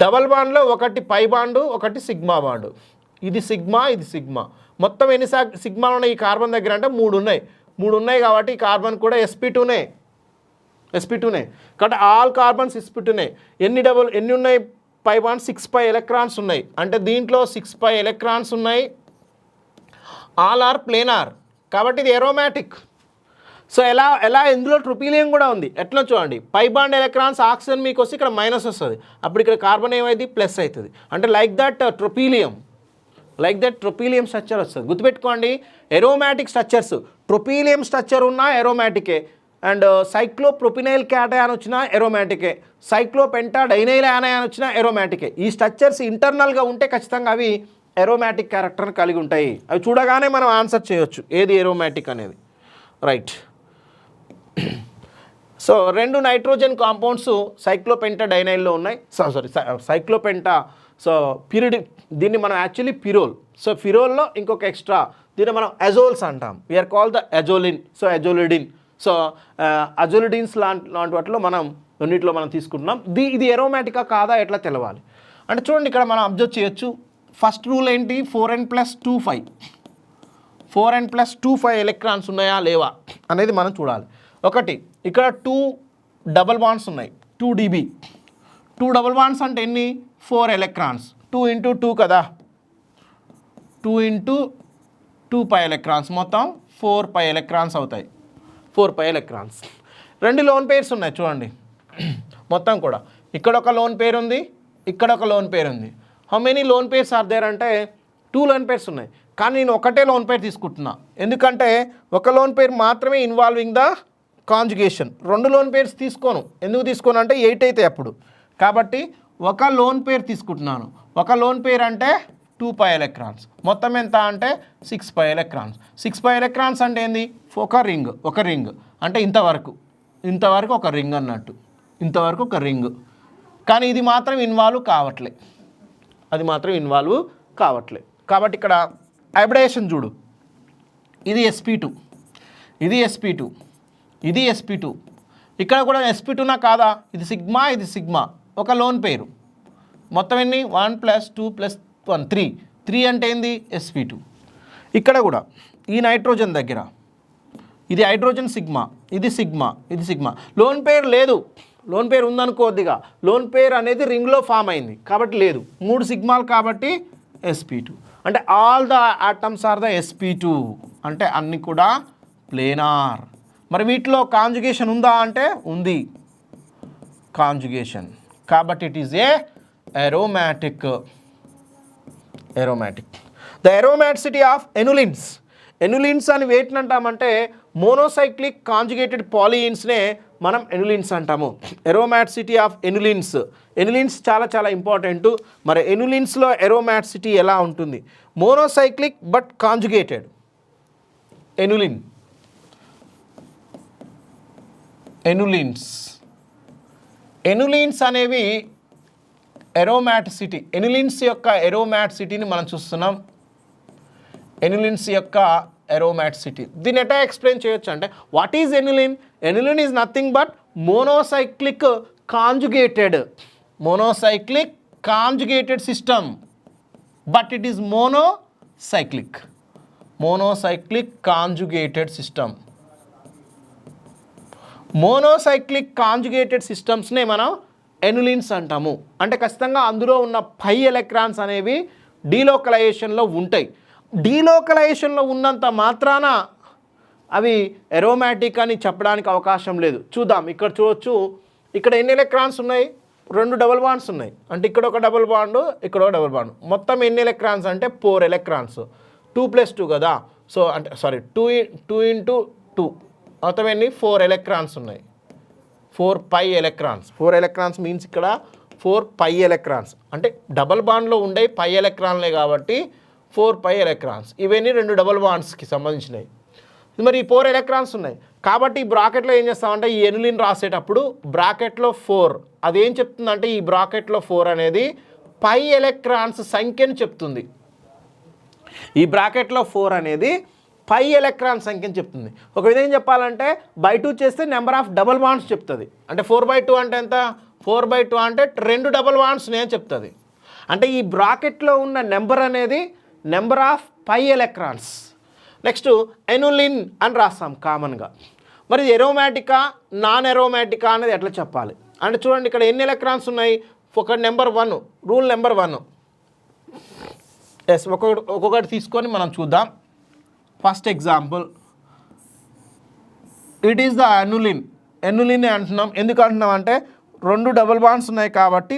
డబల్ బాండ్లో ఒకటి పై బాండు ఒకటి సిగ్మా బాండు ఇది సిగ్మా మొత్తం ఎన్ని సిగ్మాలు ఉన్నాయి ఈ కార్బన్ దగ్గర అంటే 3 ఉన్నాయి కాబట్టి ఈ కార్బన్ కూడా sp2నే కాబట్టి ఆల్ కార్బన్స్ sp2నే ఎన్ని ఉన్నాయి పై బాండ్ 6 పై ఎలక్ట్రాన్స్ ఉన్నాయి అంటే దీంట్లో 6 పై ఎలక్ట్రాన్స్ ఉన్నాయి ఆల్ ఆర్ ప్లేనార్ కాబట్టి ఇది ఎరోమాటిక్ సో ఎలా ఇందులో ట్రొపీలియం కూడా ఉంది ఎట్లా చూడండి పై బాండ్ ఎలక్ట్రాన్స్ ఆక్సిజన్ మీకు వస్తే ఇక్కడ మైనస్ వస్తుంది అప్పుడు ఇక్కడ కార్బన్ ఏమైంది ప్లస్ అవుతుంది అంటే లైక్ దట్ ట్రొపీలియం స్ట్రక్చర్ వస్తుంది గుర్తుపెట్టుకోండి ఎరోమాటిక్ స్ట్రక్చర్స్ ట్రొపీలియం స్ట్రక్చర్ ఉన్న ఎరోమాటికే అండ్ సైక్లోప్రొపినైల్ క్యాటయాన్ వచ్చిన ఎరోమాటికే సైక్లోపెంటాడైనైల్ యానయాన్ వచ్చిన ఎరోమాటికే ఈ స్ట్రక్చర్స్ ఇంటర్నల్గా ఉంటే ఖచ్చితంగా అవి ఎరోమాటిక్ క్యారెక్టర్ని కలిగి ఉంటాయి అవి చూడగానే మనం ఆన్సర్ చేయొచ్చు ఏది ఎరోమాటిక్ అనేది రైట్ సో 2 నైట్రోజన్ కాంపౌండ్స్ సైక్లోపెంటాడైనైల్లో ఉన్నాయి సైక్లోపెంటా సో దీన్ని మనం యాక్చువల్లీ పిరోల్ సో ఫిరోల్లో ఇంకొక ఎక్స్ట్రా దీన్ని మనం అజోల్స్ అంటాం we are call the azoline so azolidine so azolidines లాంటి వాటిలో మనం రెండింటిలో మనం తీసుకుంటున్నాం ఇది ఎరోమాటికా కాదా ఎట్లా తెలవాలి అంటే చూడండి ఇక్కడ మనం అబ్జర్వ్ చేయొచ్చు ఫస్ట్ రూల్ ఏంటి 4n+2 ఎలక్ట్రాన్స్ ఉన్నాయా లేవా అనేది మనం చూడాలి ఒకటి ఇక్కడ 2 డబల్ బాండ్స్ ఉన్నాయి 2 dB 2 డబల్ బాండ్స్ అంటే ఎన్ని 4 ఎలక్ట్రాన్స్ 2 × 2 కదా 2 × 2 పై ఎలక్ట్రాన్స్ మొత్తం 4 పై ఎలక్ట్రాన్స్ అవుతాయి 4 పై ఎలక్ట్రాన్స్ 2 లోన్ పేర్స్ ఉన్నాయి చూడండి మొత్తం కూడా ఇక్కడ ఒక లోన్ పేర్ ఉంది ఇక్కడ ఒక లోన్ పేర్ ఉంది how many lone pairs are there అంటే 2 లోన్ పేర్స్ ఉన్నాయి కానీ నేను ఒకటే లోన్ పేర్ తీసుకుంటున్నా ఎందుకంటే ఒక లోన్ పేర్ మాత్రమే involving the conjugation 2 loan pairs తీసుకోను ఎందుకు తీసుకోను అంటే 8 అయితే అప్పుడు కాబట్టి ఒక లోన్ పేర్ తీసుకుంటున్నాను ఒక లోన్ పేర్ అంటే 2 పై ఎలక్ట్రాన్స్ మొత్తం ఎంత అంటే 6 పై ఎలక్ట్రాన్స్ 6 పై ఎలక్ట్రాన్స్ అంటే ఏంది ఒక రింగ్ అంటే ఇంతవరకు ఒక రింగ్ అన్నట్టు ఇంతవరకు ఒక రింగ్ కానీ ఇది మాత్రం ఇన్వాల్వ్ కావట్లే కాబట్టి ఇక్కడ హైబ్రిడేషన్ చూడు ఇది sp2 ఇది sp2 ఇక్కడ కూడా sp2నా కాదా ఇది సిగ్మా ఒక లోన్ పేరు మొత్తం ఎన్ని 1 + 2 + 1 3 అంటే ఏంది sp2 ఇక్కడ కూడా ఈ నైట్రోజన్ దగ్గర ఇది హైడ్రోజన్ ఇది సిగ్మా లోన్ పేర్ లేదు లోన్ పేర్ ఉందనుకోద్దిగా లోన్ పేర్ అనేది రింగ్లో ఫామ్ అయింది కాబట్టి లేదు 3 సిగ్మాలు కాబట్టి sp2 అంటే all the atoms are the sp2 అంటే అన్ని కూడా ప్లేనార్ మరి వీటిలో కాంజుగేషన్ ఉందా అంటే ఉంది కాంజుగేషన్ కాబట్టి it is a aromatic the aromaticity of annulenes అని వేటిని అంటామంటే మోనోసైక్లిక్ కాంజుగేటెడ్ పాలియిన్స్నే మనం ఎనులిన్స్ అంటాము ఎరోమాటిసిటీ ఆఫ్ ఎనులిన్స్ చాలా ఇంపార్టెంట్ మరి ఎనులిన్స్లో ఎరోమాటిసిటీ ఎలా ఉంటుంది మోనోసైక్లిక్ బట్ కాంజుగేటెడ్ ఎనులిన్స్ అనేవి ఎరోమాటిసిటీ ఎనులిన్స్ యొక్క ఎరోమాటిసిటీని మనం చూస్తున్నాం ఎరోమాటిసిటీ దీన్ని ఎట్లా ఎక్స్ప్లెయిన్ చేయొచ్చు అంటే what is annulene is nothing but monocyclic conjugated system but it is monocyclic conjugated సిస్టమ్స్నే మనం ఎనులిన్స్ అంటాము అంటే ఖచ్చితంగా అందులో ఉన్న పై ఎలక్ట్రాన్స్ అనేవి డీలోకలైజేషన్లో ఉంటాయి డీలోకలైజేషన్లో ఉన్నంత మాత్రాన అవి ఎరోమాటిక్ అని చెప్పడానికి అవకాశం లేదు చూద్దాం ఇక్కడ చూడొచ్చు ఇక్కడ ఎన్ని ఎలక్ట్రాన్స్ ఉన్నాయి 2 డబుల్ బాండ్స్ ఉన్నాయి అంటే ఇక్కడ ఒక డబుల్ బాండ్ ఇక్కడ ఒక డబుల్ బాండ్ మొత్తం ఎన్ని ఎలక్ట్రాన్స్ అంటే 4 ఎలక్ట్రాన్స్ 2 + 2 కదా సో అంటే 2 × 2 మొత్తం ఎన్ని 4 ఎలక్ట్రాన్స్ ఉన్నాయి 4 పై ఎలక్ట్రాన్స్ మీన్స్ ఇక్కడ 4 పై ఎలక్ట్రాన్స్ అంటే డబల్ బాండ్లో ఉండే పై ఎలక్ట్రాన్లే కాబట్టి 4 పై ఎలక్ట్రాన్స్ ఇవన్నీ 2 డబుల్ బాండ్స్కి సంబంధించినవి మరి 4 ఎలక్ట్రాన్స్ ఉన్నాయి కాబట్టి ఈ బ్రాకెట్లో ఏం చేస్తామంటే ఈ ఎనులిన్ రాసేటప్పుడు బ్రాకెట్లో 4 అదేం చెప్తుందంటే ఈ బ్రాకెట్లో 4 అనేది పై ఎలక్ట్రాన్స్ సంఖ్యను చెప్తుంది ఈ బ్రాకెట్లో 4 అనేది పై ఎలక్ట్రాన్ సంఖ్యని చెప్తుంది. ఒక విధంగా చెప్పాలంటే బై 2 చేస్తే నెంబర్ ఆఫ్ డబుల్ బాండ్స్ చెప్తుంది. అంటే 4/2 అంటే ఎంత? 4/2 అంటే 2 డబుల్ బాండ్స్ నేను చెప్తుంది. అంటే ఈ బ్రాకెట్లో ఉన్న నెంబర్ అనేది number of pi electrons. Next annulene అని రాస్తాం కామన్గా. మరి ఎరోమాటికా నాన్ ఎరోమాటికా అనేది ఎట్లా చెప్పాలి అంటే చూడండి, ఇక్కడ ఎన్ని ఎలక్ట్రాన్స్ ఉన్నాయి? ఒక నెంబర్ 1, రూల్ నెంబర్ 1. ఎస్, ఒక్కొక్కటి తీసుకొని మనం చూద్దాం. First example, it is the annulene. Annulene అంటున్నాం. ఎందుకు అంటున్నాం అంటే 2 డబుల్ బాండ్స్ ఉన్నాయి కాబట్టి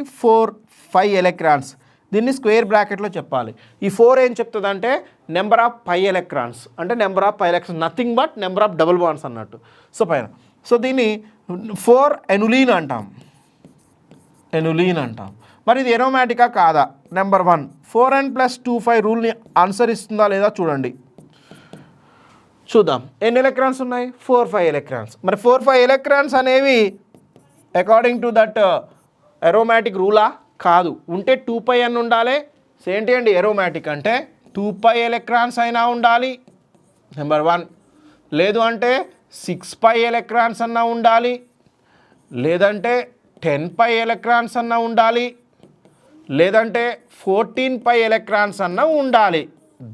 5 ఎలక్ట్రాన్స్. దీన్ని స్క్వేర్ బ్రాకెట్లో చెప్పాలి. ఈ 4 ఏం చెప్తుంది అంటే నెంబర్ ఆఫ్ పై ఎలక్ట్రాన్స్, అంటే number of pi electrons, nothing but number of double bonds అన్నట్టు. సో పైన దీన్ని 4 ఎనులీన్ అంటాం. ఎనులీన్ అంటాం. మరి ఇది ఎరోమాటికా కాదా? నెంబర్ 1, 4n + 2 5 రూల్ని అనుసరిస్తుందా లేదా చూడండి. చూద్దాం. ఎన్ని ఎలక్ట్రాన్స్ ఉన్నాయి? 4 5 ఎలక్ట్రాన్స్. మరి 4 5 ఎలక్ట్రాన్స్ అనేవి అకార్డింగ్ టు దట్ ఎరోమాటిక్ రూలా? కాదు. ఉంటే 2πn ఉండాలి. ఏంటి అండి ఎరోమాటిక్ అంటే 2π ఎలక్ట్రాన్స్ అయినా ఉండాలి, నెంబర్ 1. లేదు అంటే 6π ఎలక్ట్రాన్స్ అన్నా ఉండాలి, లేదంటే 10π ఎలక్ట్రాన్స్ అన్నా ఉండాలి, లేదంటే 14π ఎలక్ట్రాన్స్ అన్నా ఉండాలి.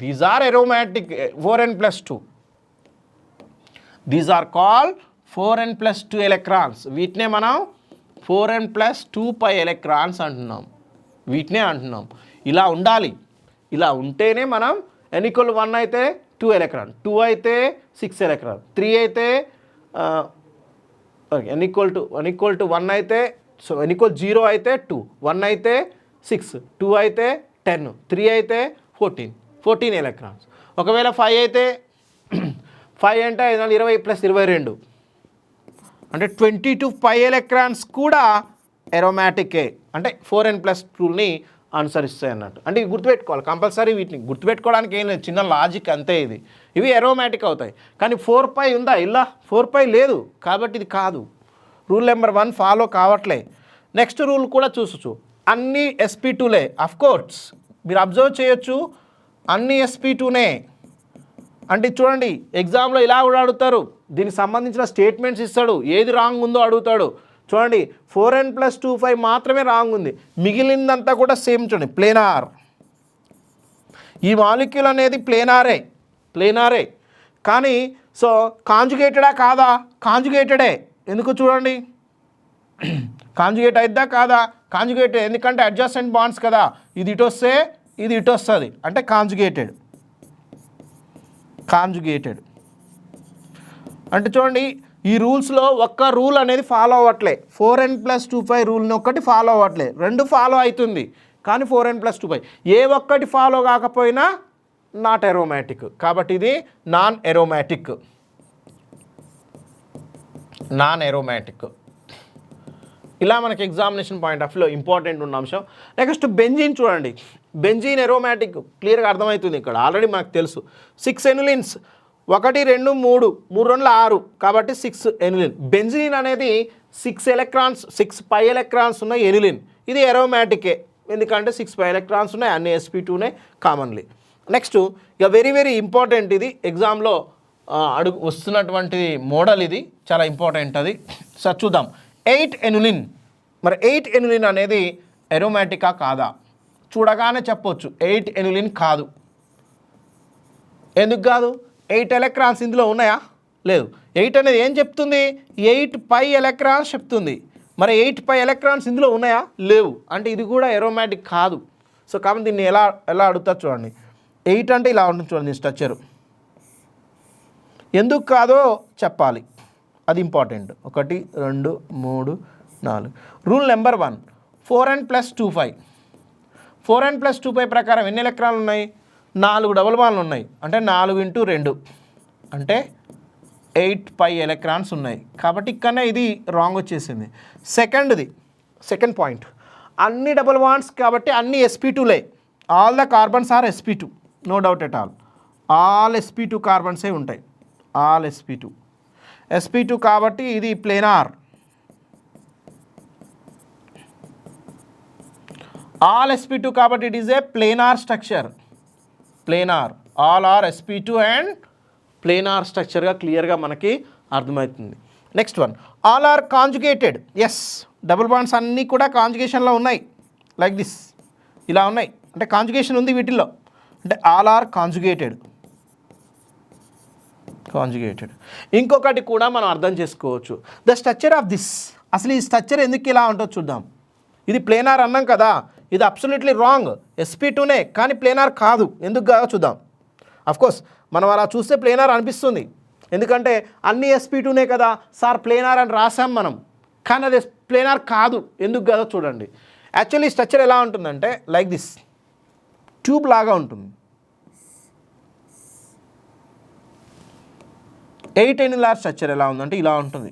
These are aromatic 4n + 2. These are called 4n + 2 electrons. వీటినే మనం 4n + 2π ఎలక్ట్రాన్స్ అంటున్నాం. వీటినే అంటున్నాం. ఇలా ఉండాలి. ఇలా ఉంటేనే మనం n = 1 అయితే 2 ఎలక్ట్రాన్, 2 అయితే 6 ఎలక్ట్రాన్, 3 అయితే n = 1 అయితే n = 0 అయితే 2, 1 అయితే 6, 2 అయితే 10, 3 అయితే 14 ఎలక్ట్రాన్స్. ఒకవేళ 5 అయితే 5 అంటే 20 + 22 అంటే 22π ఎలక్ట్రాన్స్ కూడా ఎరోమాటికే. అంటే 4n + రూల్ని అనుసరిస్తాయి అన్నట్టు. అంటే ఇవి గుర్తుపెట్టుకోవాలి కంపల్సరీ. వీటిని గుర్తుపెట్టుకోవడానికి ఏం లేదు, చిన్న లాజిక్ అంతే. ఇవి ఎరోమాటిక్ అవుతాయి. కానీ 4π ఉందా? ఇలా 4π లేదు కాబట్టి ఇది కాదు. రూల్ నెంబర్ 1 ఫాలో కావట్లే. నెక్స్ట్ రూల్ కూడా చూసొచ్చు. అన్ని sp2లే. అఫ్కోర్స్ మీరు అబ్జర్వ్ చేయొచ్చు, అన్ని sp2నే. అంటే చూడండి, ఎగ్జామ్లో ఇలా కూడా అడుగుతారు. దీనికి సంబంధించిన స్టేట్మెంట్స్ ఇస్తాడు, ఏది రాంగ్ ఉందో అడుగుతాడు. చూడండి, 4n + 2 5 మాత్రమే రాంగ్ ఉంది, మిగిలిందంతా కూడా సేమ్. చూడండి, ప్లేనార్. ఈ మాలిక్యూల్ అనేది ప్లేనారే. కానీ సో కాంజుగేటెడా కాదా? కాంజుగేటెడే. ఎందుకు చూడండి, కాంజుగేట్ అయిద్దా కాదా? కాంజుగేటెడ్. ఎందుకంటే అడ్జసెంట్ బాండ్స్ కదా. ఇది ఇటు వస్తే ఇది ఇటు వస్తుంది, అంటే కాంజుగేటెడ్. అంటే చూడండి, ఈ రూల్స్లో ఒక్క రూల్ అనేది ఫాలో అవ్వట్లే. 4n + 2 5 రూల్ని ఒక్కటి ఫాలో అవ్వట్లే, 2 ఫాలో అవుతుంది. కానీ 4n + 2 5 ఏ ఒక్కటి ఫాలో కాకపోయినా నాట్ ఎరోమాటిక్. కాబట్టి ఇది నాన్ ఎరోమాటిక్. ఇలా మనకి ఎగ్జామినేషన్ పాయింట్ ఆఫ్ వ్యూలో ఇంపార్టెంట్ ఉన్న అంశం. నెక్స్ట్ బెంజీన్ చూడండి. బెంజీన్ ఎరోమాటిక్ క్లియర్గా అర్థమవుతుంది. ఇక్కడ ఆల్రెడీ మనకు తెలుసు 6 ఎనులిన్స్, 1 2 3 3 2 6 కాబట్టి 6 ఎనులిన్. బెంజీన్ అనేది 6π ఎలక్ట్రాన్స్ ఉన్న ఎనులిన్. ఇది ఎరోమాటికే, ఎందుకంటే 6π ఎలక్ట్రాన్స్ ఉన్నాయి, అన్ని sp2నే కామన్లీ. నెక్స్ట్ ఇక వెరీ వెరీ ఇంపార్టెంట్, ఇది ఎగ్జామ్లో వస్తున్నటువంటి మోడల్. ఇది చాలా ఇంపార్టెంట్. అది సార్ చూద్దాం. 8 ఎనులిన్. మరి 8 ఎనులిన్ అనేది ఎరోమాటికా కాదా? చూడగానే చెప్పొచ్చు 8 ఎనులిన్ కాదు. ఎందుకు కాదు? 8 ఎలక్ట్రాన్స్ ఇందులో ఉన్నాయా? లేదు. 8 అనేది ఏం చెప్తుంది? 8π ఎలక్ట్రాన్స్ చెప్తుంది. మరి 8π ఎలక్ట్రాన్స్ ఇందులో ఉన్నాయా? లేవు. అంటే ఇది కూడా ఎరోమాటిక్ కాదు. సో కాబట్టి దీన్ని ఎలా అడుగుతారు చూడండి. 8 అంటే ఇలా ఉంటుంది చూడండి స్ట్రక్చరు. ఎందుకు కాదో చెప్పాలి, అది important. 1 2 3 4. Rule number 1, 4n + 2 5. 4n + 2 5 ప్రకారం ఎన్ని ఎలక్ట్రాన్లు ఉన్నాయి? 4 డబుల్ బాండ్లు ఉన్నాయి. అంటే 4 × 2 అంటే 8π ఎలక్ట్రాన్స్ ఉన్నాయి. కాబట్టి ఇక్కడనే ఇది రాంగ్ వచ్చేసింది. సెకండ్ పాయింట్, అన్ని డబుల్ బాండ్స్ కాబట్టి అన్ని sp2లే. All the carbons are sp2, no doubt at all. All sp2 కార్బన్సే ఉంటాయి. ఆల్ sp2 కాబట్టి ఇది ప్లేనార్. ఆల్ sp2 కాబట్టి it is a planar structure. Planar, all are sp2 and planar స్ట్రక్చర్గా క్లియర్గా మనకి అర్థమవుతుంది. Next one, all are conjugated. Yes, double bonds అన్నీ కూడా కాంజుగేషన్లో ఉన్నాయి, లైక్ దిస్, ఇలా ఉన్నాయి, అంటే కాంజుగేషన్ ఉంది వీటిల్లో, అంటే ఆల్ ఆర్ కాంజుగేటెడ్. ఇంకొకటి కూడా మనం అర్థం చేసుకోవచ్చు, ద స్ట్రక్చర్ ఆఫ్ దిస్. అసలు ఈ స్ట్రక్చర్ ఎందుకు ఇలా ఉంటుందో చూద్దాం. ఇది ప్లేనార్ అన్నాం కదా, ఇది అబ్సల్యూట్లీ రాంగ్, sp2నే, కానీ ప్లేనార్ కాదు. ఎందుకు కాదో చూద్దాం. అఫ్కోర్స్ మనం అలా చూస్తే ప్లేనార్ అనిపిస్తుంది, ఎందుకంటే అన్ని sp2నే కదా సార్ ప్లేనార్ అని రాసాం మనం, కానీ అది ప్లేనార్ కాదు. ఎందుకు కాదో చూడండి. యాక్చువల్లీ స్ట్రక్చర్ ఎలా ఉంటుందంటే లైక్ దిస్, ట్యూబ్ లాగా ఉంటుంది. 8 annular స్ట్రక్చర్ ఎలా ఉందంటే ఇలా ఉంటుంది.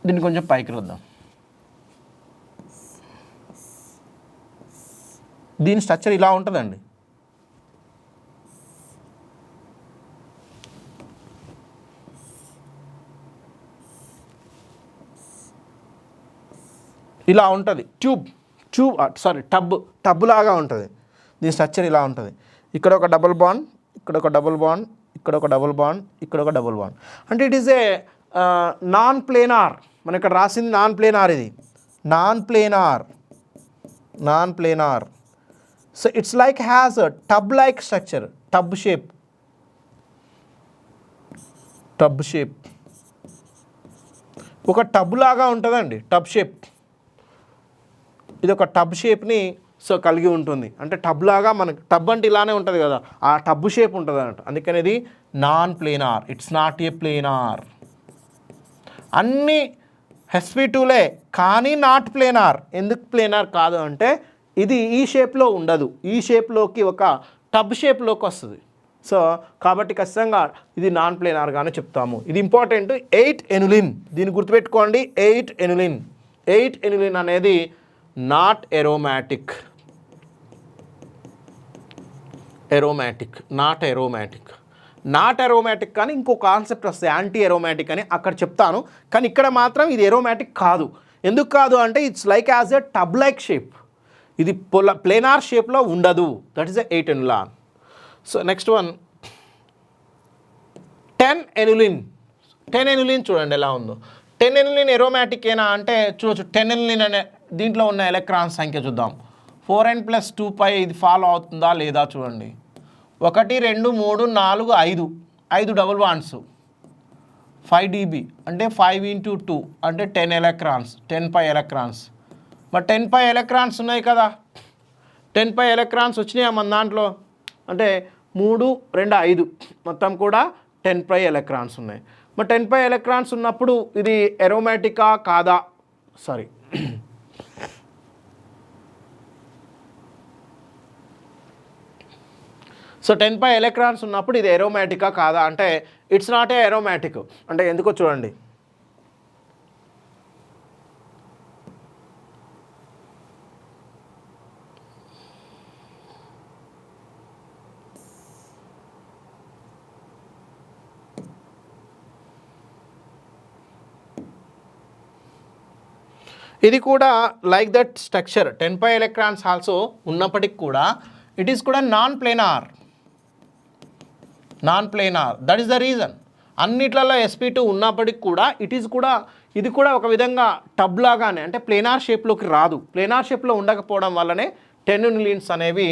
దీన్ని కొంచెం పైకి వద్దాం. దీని స్ట్రక్చర్ ఇలా ఉంటుందండి. ఇలా ఉంటుంది, టబ్ లాగా ఉంటుంది. దీని స్ట్రక్చర్ ఇలా ఉంటుంది. ఇక్కడ ఒక డబుల్ బాండ్, ఇక్కడ ఒక డబుల్ బాండ్, ఇక్కడ ఒక డబుల్ బాండ్, ఇక్కడ ఒక డబుల్ బాండ్. అంటే it is A non planar. మన ఇక్కడ రాసింది నాన్ ప్లేనార్, ఇది non planar. So it's like has tub like structure, tub shape, ఒక టబ్ లాగా ఉంటుందండి, టబ్ షేప్. ఇది ఒక టబ్ షేప్ని సో కలిగి ఉంటుంది. అంటే టబ్ లాగా, మనకి టబ్ అంటే ఇలానే ఉంటుంది కదా, ఆ టబ్ షేప్ ఉంటుంది అన్నట్టు. అందుకని ఇది non planar, it's not a planar. అన్నీ sp2లే కానీ నాట్ ప్లేనార్. ఎందుకు ప్లేనార్ కాదు అంటే ఇది ఈ షేప్లో ఉండదు, ఈ షేప్లోకి ఒక టబ్ షేప్లోకి వస్తుంది. సో కాబట్టి ఖచ్చితంగా ఇది నాన్ ప్లేనార్గానే చెప్తాము. ఇది ఇంపార్టెంట్. 8 ఎనులిన్, దీన్ని గుర్తుపెట్టుకోండి. 8 ఎనులిన్ అనేది నాట్ ఎరోమాటిక్, నాట్ ఎరోమాటిక్ కానీ ఇంకో కాన్సెప్ట్ వస్తుంది, యాంటీ ఎరోమాటిక్ అని, అక్కడ చెప్తాను. కానీ ఇక్కడ మాత్రం ఇది ఎరోమాటిక్ కాదు. ఎందుకు కాదు అంటే it's like as a tub like shape, ఇది ప్లేనార్ షేప్లో ఉండదు. That is a 8 annulene. So next one 10 annulene చూడండి ఎలా ఉందో. 10 ఎనులిన్ ఎరోమాటిక్ ఏనా అంటే చూడొచ్చు. 10 ఎనులిన్ అనే దీంట్లో ఉన్న ఎలక్ట్రాన్స్ సంఖ్య చూద్దాం. 4n + 2π, ఇది ఫాలో అవుతుందా లేదా చూడండి. 1 2 3 4 5 డబుల్ బాండ్స్, 5 dB అంటే 5 × 2 అంటే 10 ఎలక్ట్రాన్స్, 10π ఎలక్ట్రాన్స్. మరి 10π ఎలక్ట్రాన్స్ ఉన్నాయి కదా, 10π ఎలక్ట్రాన్స్ వచ్చినాయా మన దాంట్లో అంటే 3 2 5 మొత్తం కూడా 10π ఎలక్ట్రాన్స్ ఉన్నాయి. మరి 10π ఎలక్ట్రాన్స్ ఉన్నప్పుడు ఇది ఎరోమాటికా కాదా? సారీ, సో 10π ఎలక్ట్రాన్స్ ఉన్నప్పుడు ఇది ఎరోమాటికా కాదా అంటే ఇట్స్ నాట్ ఏ ఎరోమాటిక్. అంటే ఎందుకో చూడండి. ఇది కూడా like that structure 10π electrons also ఉన్నప్పటికి కూడా ఇట్ ఈస్ కూడా non planar. That is the reason. అన్నిట్లలో sp2 ఉన్నప్పటికి కూడా ఇది కూడా ఒక విధంగా టబ్ లాగానే, అంటే ప్లేనార్ షేప్లోకి రాదు. ప్లేనార్ షేప్లో ఉండకపోవడం వల్లనే 10 ఎనులిన్స్ అనేవి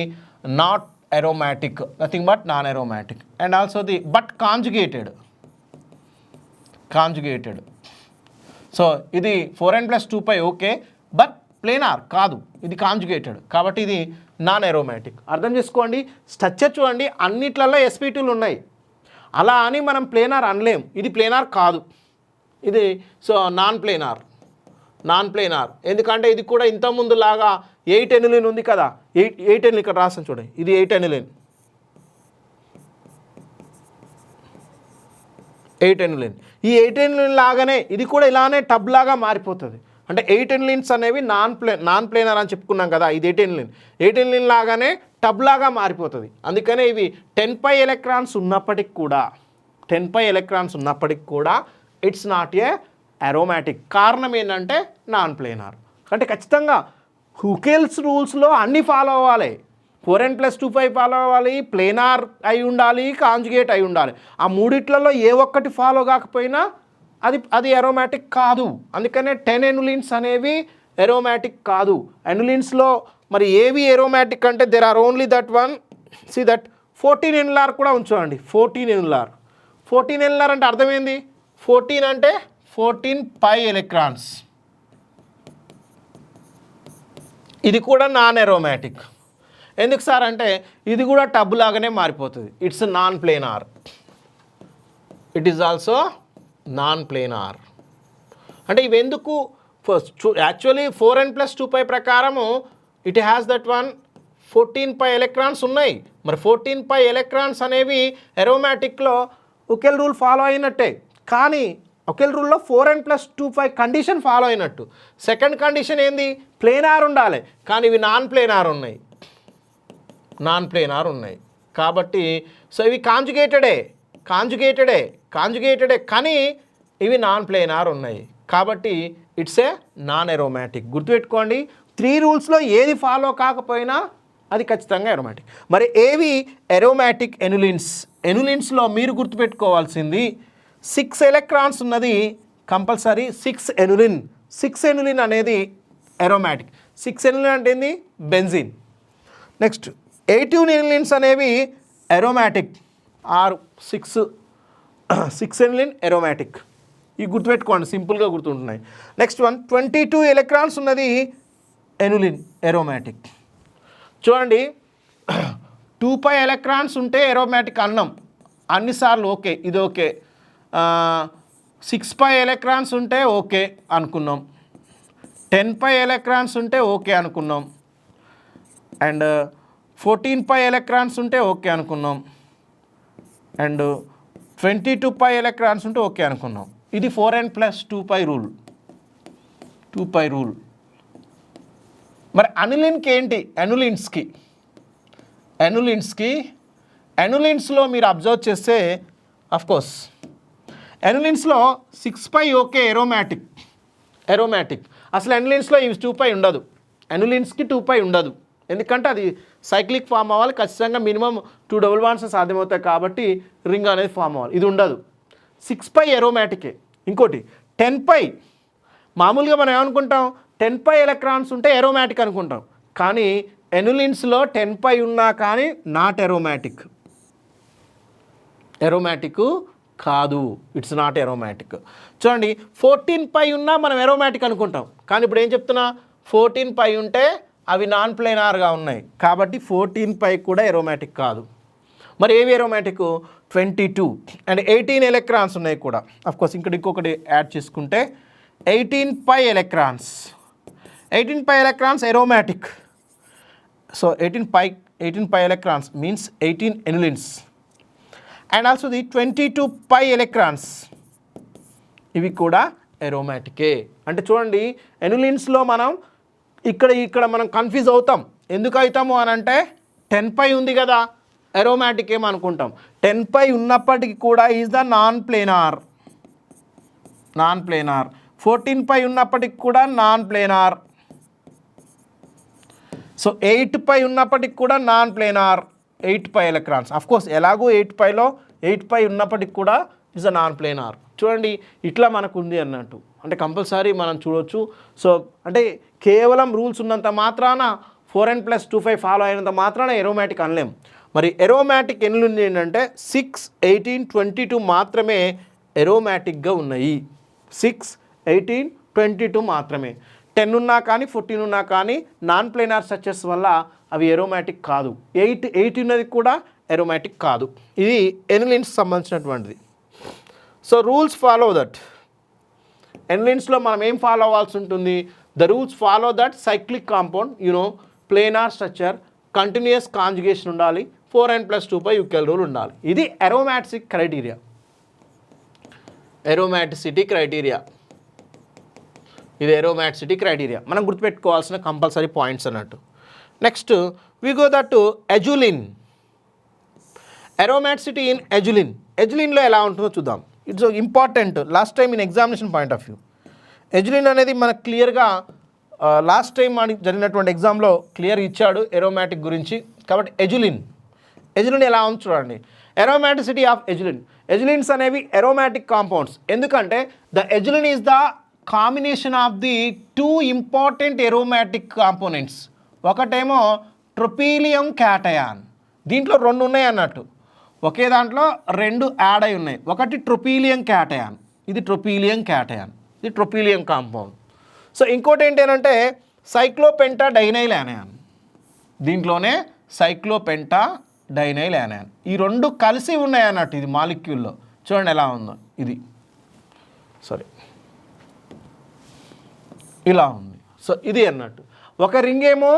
not aromatic, nothing but non-aromatic. And also but conjugated. So ఇది 4n + 2π ఓకే, బట్ ప్లేనార్ కాదు, ఇది కాంజుగేటెడ్ కాబట్టి ఇది నాన్ ఎరోమాటిక్. అర్థం చేసుకోండి. స్ట్రక్చర్ చూడండి, అన్నిట్లలో sp2లు ఉన్నాయి, అలా అని మనం ప్లేనార్ అనలేం. ఇది ప్లేనార్ కాదు, ఇది సో నాన్ ప్లేనార్. ఎందుకంటే ఇది కూడా ఇంతకుముందు లాగా 8 ఎనులిన్ ఉంది కదా, 8 ఎనులిన్ ఇక్కడ రాసాను చూడండి, ఇది 8 ఎనులిన్. ఈ 8 ఎనులిన్ లాగానే ఇది కూడా ఇలానే టబ్ లాగా మారిపోతుంది. అంటే 8 ఎనులిన్స్ అనేవి నాన్ ప్లేనార్ అని చెప్పుకున్నాం కదా, ఇది 8 ఎనులిన్ లాగానే టబ్ లాగా మారిపోతుంది. అందుకనే ఇవి 10π ఎలక్ట్రాన్స్ ఉన్నప్పటికి కూడా ఇట్స్ నాట్ ఏ అరోమాటిక్. కారణం ఏంటంటే నాన్ ప్లేనార్. అంటే ఖచ్చితంగా హుకెల్స్ రూల్స్లో అన్నీ ఫాలో అవ్వాలి. 4n+2,5 ఫాలో అవ్వాలి, ప్లేనార్ అయి ఉండాలి, కాంజుగేట్ అయి ఉండాలి. ఆ మూడిట్లలో ఏ ఒక్కటి ఫాలో కాకపోయినా అది అరోమాటిక్ కాదు. అందుకనే 10 ఎనులిన్స్ అనేవి అరోమాటిక్ కాదు. ఎనులిన్స్లో మరి ఏవి అరోమాటిక్ అంటే there are only that one. See that 14 ఎనులార్ కూడా ఉంచండి. 14 ఎనులార్. 14 ఎనులార్ అంటే అర్థమైంది. 14 అంటే 14 పై ఎలక్ట్రాన్స్. ఇది కూడా నాన్ అరోమాటిక్. ఎందుకు సార్ అంటే ఇది కూడా టబ్ లాగానే మారిపోతుంది. It's non planar. It is also non planar. అంటే ఇవి ఎందుకు యాక్చువల్లీ 4n+2π ప్రకారము it has that one 14 pi electrons ఉన్నాయి. మరి 14 పై ఎలక్ట్రాన్స్ అనేవి అరోమాటిక్లో ఒకెల్ రూల్ ఫాలో అయినట్టే. కానీ ఒకెల్ రూల్లో 4n+2π కండిషన్ ఫాలో అయినట్టు. సెకండ్ కండిషన్ ఏంది? ప్లేనార్ ఉండాలి. కానీ ఇవి నాన్ ప్లేనార్ ఉన్నాయి. కాబట్టి సో ఇవి కాంజుగేటెడే కానీ ఇవి నాన్ ప్లేనార్ ఉన్నాయి. కాబట్టి ఇట్స్ ఏ నాన్ అరోమాటిక్. గుర్తుపెట్టుకోండి, 3 రూల్స్లో ఏది ఫాలో కాకపోయినా అది ఖచ్చితంగా అరోమాటిక్. మరి ఏవి అరోమాటిక్ ఎనులిన్స్? ఎనులిన్స్లో మీరు గుర్తుపెట్టుకోవాల్సింది 6 ఎలక్ట్రాన్స్ ఉన్నది కంపల్సరీ. 6 ఎనులిన్ అనేది అరోమాటిక్. 6 ఎనులిన్ అంటే ఏంది? బెంజిన్. నెక్స్ట్ 18 ఎనులిన్స్ అనేవి అరోమాటిక్. 6 ఎనులిన్ అరోమాటిక్. ఇవి గుర్తుపెట్టుకోండి, సింపుల్గా గుర్తుంటున్నాయి. నెక్స్ట్ వన్ 22 ఎలక్ట్రాన్స్ ఉన్నది ఎనులిన్ అరోమాటిక్. చూడండి 2π ఎలక్ట్రాన్స్ ఉంటే అరోమాటిక్ అన్నాం అన్నిసార్లు. ఓకే, ఇది ఓకే. 6π ఎలక్ట్రాన్స్ ఉంటే ఓకే అనుకున్నాం. 10π ఎలక్ట్రాన్స్ ఉంటే ఓకే అనుకున్నాం. అండ్ 14π ఎలక్ట్రాన్స్ ఉంటే ఓకే అనుకున్నాం. అండ్ 22π ఎలక్ట్రాన్స్ ఉంటే ఓకే అనుకున్నాం. ఇది 4n+2π రూల్. 2π రూల్. మరి అనిలిన్కి ఏంటి? ఎనులిన్స్లో మీరు అబ్జర్వ్ చేస్తే అఫ్కోర్స్ ఎనులిన్స్లో 6π ఓకే అరోమాటిక్. అసలు ఎనులిన్స్లో ఇవి 2π ఉండదు. ఎనులిన్స్కి 2π ఉండదు. ఎందుకంటే అది సైక్లిక్ ఫామ్ అవ్వాలి. ఖచ్చితంగా మినిమం 2 డబుల్ బాండ్స్ సాధ్యమవుతాయి కాబట్టి రింగ్ అనేది ఫామ్ అవ్వాలి. ఇది ఉండదు. 6π అరోమాటికే. ఇంకోటి 10π. మామూలుగా మనం ఏమనుకుంటాం? 10π ఎలక్ట్రాన్స్ ఉంటే అరోమాటిక్ అనుకుంటాం. కానీ ఎనులిన్స్లో 10π ఉన్నా కానీ నాట్ అరోమాటిక్ కాదు. It's not aromatic. చూడండి 14π ఉన్నా మనం అరోమాటిక్ అనుకుంటాం. కానీ ఇప్పుడు ఏం చెప్తున్నా? 14π ఉంటే అవి నాన్ ప్లేనార్గా ఉన్నాయి కాబట్టి 14π కూడా అరోమాటిక్ కాదు. మరి ఏవి అరోమాటిక్? 22 అండ్ 18 ఎలక్ట్రాన్స్ ఉన్నాయి కూడా. అఫ్కోర్స్ ఇంకొకటి యాడ్ చేసుకుంటే 18π electrons aromatic. So 18π electrons means 18 annulenes. And also the 22π electrons ఇవి కూడా అరోమాటికే. అంటే చూడండి ఎనులిన్స్లో మనం ఇక్కడ మనం కన్ఫ్యూజ్ అవుతాం. ఎందుకు అవుతాము అని అంటే 10π ఉంది కదా అరోమాటిక్ ఏమనుకుంటాం. 10π ఉన్నప్పటికీ కూడా ఈజ్ ద నాన్ ప్లేనార్. 14π ఉన్నప్పటికి కూడా నాన్ ప్లేనార్. సో 8π ఉన్నప్పటికి కూడా నాన్ ప్లేనార్. 8π ఎలక్ట్రాన్స్ అఫ్కోర్స్ ఎలాగో 8π ఉన్నప్పటికి కూడా ఇస్ అ నాన్ ప్లేనార్. చూడండి ఇట్లా మనకు ఉంది అన్నట్టు. అంటే కంపల్సరీ మనం చూడవచ్చు. సో అంటే కేవలం రూల్స్ ఉన్నంత మాత్రాన 4n+2π ఫాలో అయినంత మాత్రాన అరోమాటిక్ అనలేం. మరి అరోమాటిక్ ఎన్ని ఏంటంటే 6, 18, 22 మాత్రమే అరోమాటిక్గా ఉన్నాయి. 6, 18, 22 మాత్రమే. 10 ఉన్నా కానీ 14 ఉన్నా కానీ నాన్ ప్లేనార్ స్ట్రక్చర్స్ వల్ల అవి అరోమాటిక్ కాదు. 8 ఉన్నది కూడా అరోమాటిక్ కాదు. ఇది ఎనులిన్స్ సంబంధించినటువంటిది. So rules follow that. ఎనులిన్స్లో మనం ఏం ఫాలో అవ్వాల్సి ఉంటుంది? The rules follow that cyclic compound planar structure, continuous conjugation ఉండాలి, 4n+2π యూకెల్ రూల్ ఉండాలి. ఇది అరోమాటిసిటీ క్రైటీరియా. మనం గుర్తుపెట్టుకోవాల్సిన కంపల్సరీ పాయింట్స్ అన్నట్టు. Next we go that to azulene. Aromaticity in ఎజులిన్లో ఎలా ఉంటుందో చూద్దాం. It's important last time in examination point of view. Azulene అనేది మనకు క్లియర్గా లాస్ట్ టైం జరిగినటువంటి ఎగ్జామ్లో క్లియర్ ఇచ్చాడు ఎరోమాటిక్ గురించి. కాబట్టి ఎజిలిన్ ఎలా ఉంది చూడండి. ఎరోమాటిసిటీ ఆఫ్ ఎజిలిన్. ఎజిలిన్స్ అనేవి ఎరోమాటిక్ కాంపౌండ్స్. ఎందుకంటే the azulene is the combination of the two important aromatic components. ఒకటేమో ట్రోపీలియం క్యాటయాన్. దీంట్లో రెండు ఉన్నాయి అన్నట్టు, ఒకే దాంట్లో రెండు యాడ్ అయి ఉన్నాయి. ఒకటి ట్రోపీలియం క్యాటయాన్, ఇది ట్రోపీలియం క్యాటయాన్, ఇది ట్రోపీలియం కాంపౌండ్. సో ఇంకోటి ఏంటంటే సైక్లోపెంటాడైనైల్ యానయాన్. దీంట్లోనే సైక్లోపెంటాడైనైల్ యానయాన్. ఈ రెండు కలిసి ఉన్నాయి అన్నట్టు ఇది మాలిక్యూల్లో. చూడండి ఎలా ఉందో, ఇది సారీ ఇలా ఉంది. సో ఇది అన్నట్టు ఒక రింగ్ ఏమో